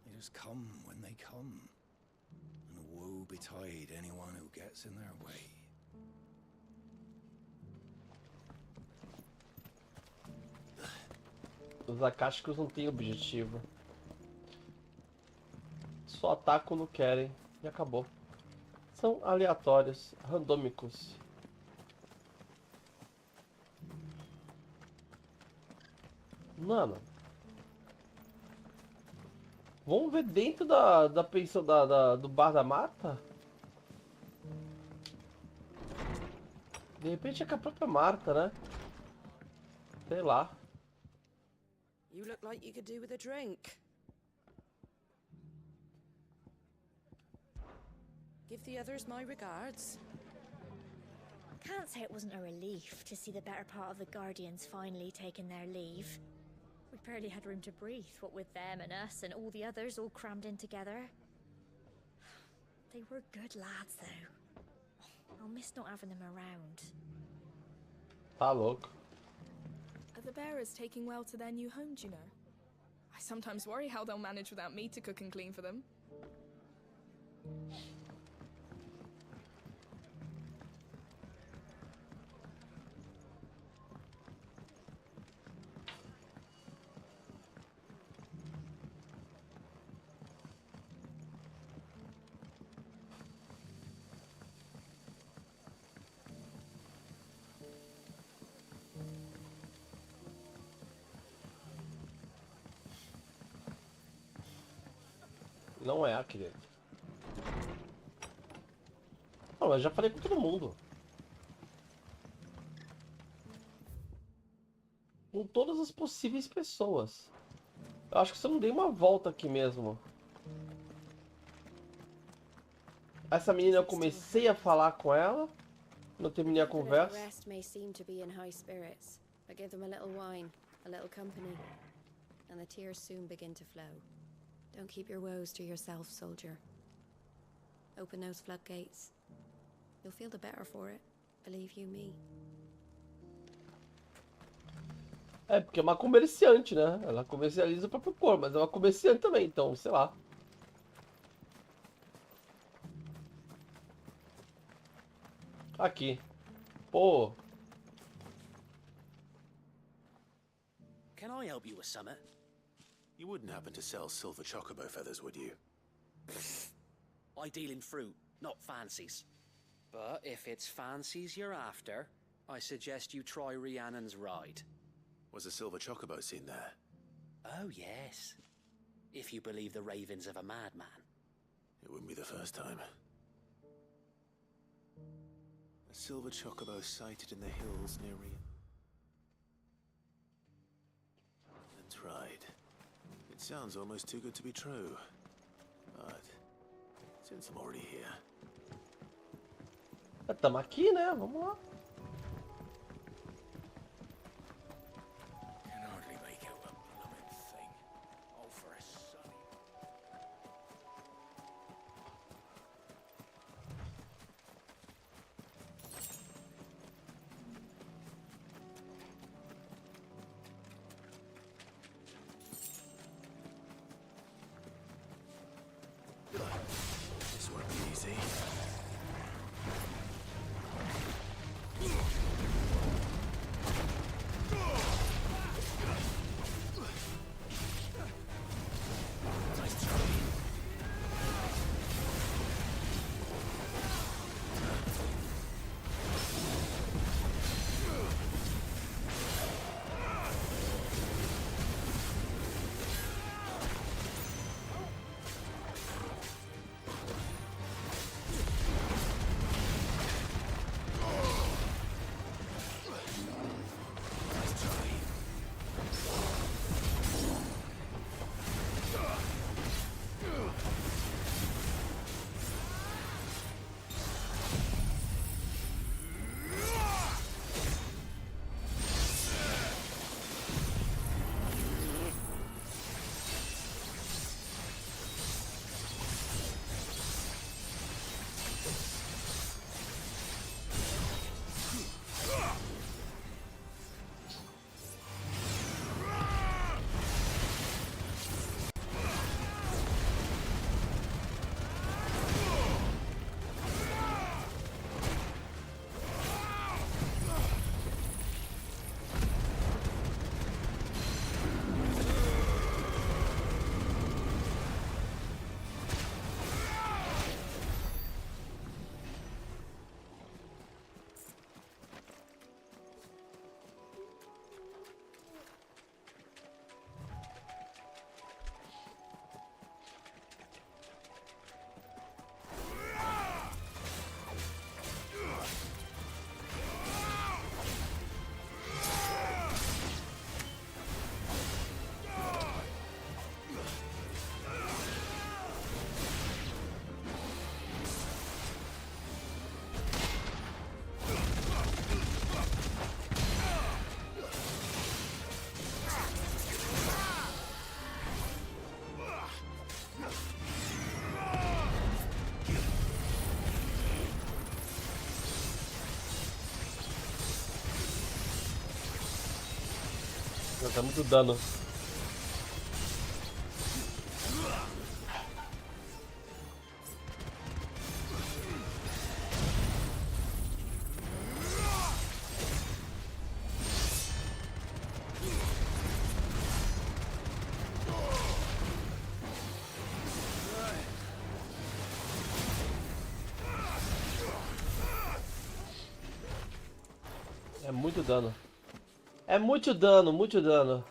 They just come when they come. And woe betide anyone who gets in their way. Os acásticos não têm objetivo. Só atacam quando querem e acabou. São aleatórios, randômicos. Mano. Vamos ver dentro da pensão do bar da Marta? De repente é com a própria Marta, né? Sei lá. You look like you could do with a drink. Give the others my regards. Can't say it wasn't a relief to see the better part of the Guardians finally taking their leave. We barely had room to breathe, what with them and us and all the others all crammed in together. They were good lads, though. I'll miss not having them around. Tá louco. Are the bearers taking well to their new home, do you know? I sometimes worry how they'll manage without me to cook and clean for them. Não é aquele. Não, eu já falei com todo mundo. Com todas as possíveis pessoas. Eu acho que só não dei uma volta aqui mesmo. Essa menina eu comecei a falar com ela. Não terminei a conversa. The rest may seem to be in high spirits, but give them a little wine, a little company, and the tears soon begin to flow. Don't keep your woes to yourself, soldier. Open those floodgates. You'll feel the better for it, believe you me. É, porque é uma comerciante, né? Ela comercializa o próprio corpo, mas é uma comerciante também, então, sei lá. Aqui. Pô. Can I help you with something? You wouldn't happen to sell silver chocobo feathers, would you? I deal in fruit, not fancies. But if it's fancies you're after, I suggest you try Rhiannon's ride. Was a silver chocobo seen there? Oh, yes. If you believe the ravings of a madman. It wouldn't be the first time. A silver chocobo sighted in the hills near Rhiannon's ride. It sounds almost too good to be true. But since I'm already here. Tamo aqui, né? Vamos lá. Can hardly make out the blooming thing. Oh, for a sunny. This won't be easy. Nossa, é muito dano. É muito dano. É muito dano, muito dano.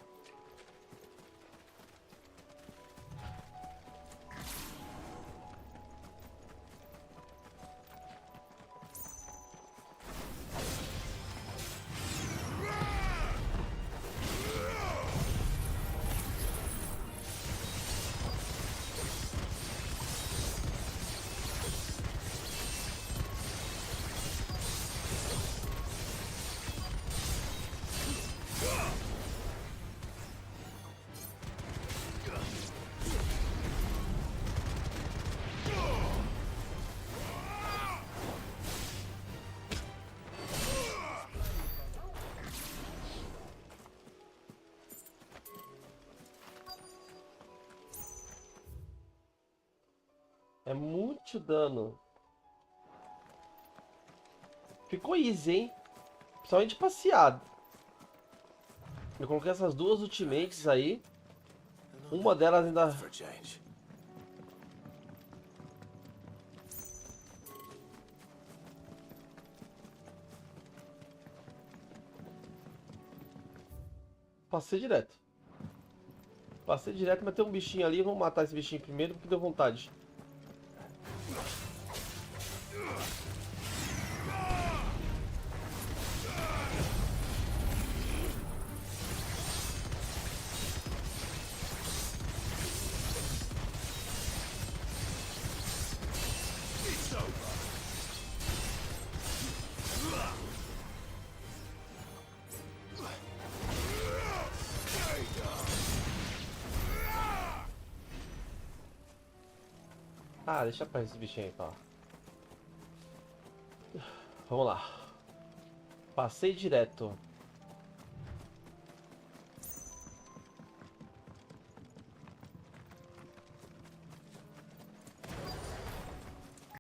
É muito dano. Ficou easy, hein? Principalmente passeado. Eu coloquei essas duas ultimates aí. Uma delas ainda... Passei direto. Passei direto, mas tem um bichinho ali. Vamos matar esse bichinho primeiro, porque deu vontade. Ah, deixa pra esse bichinho aí, tá? Vamos lá. Passei direto.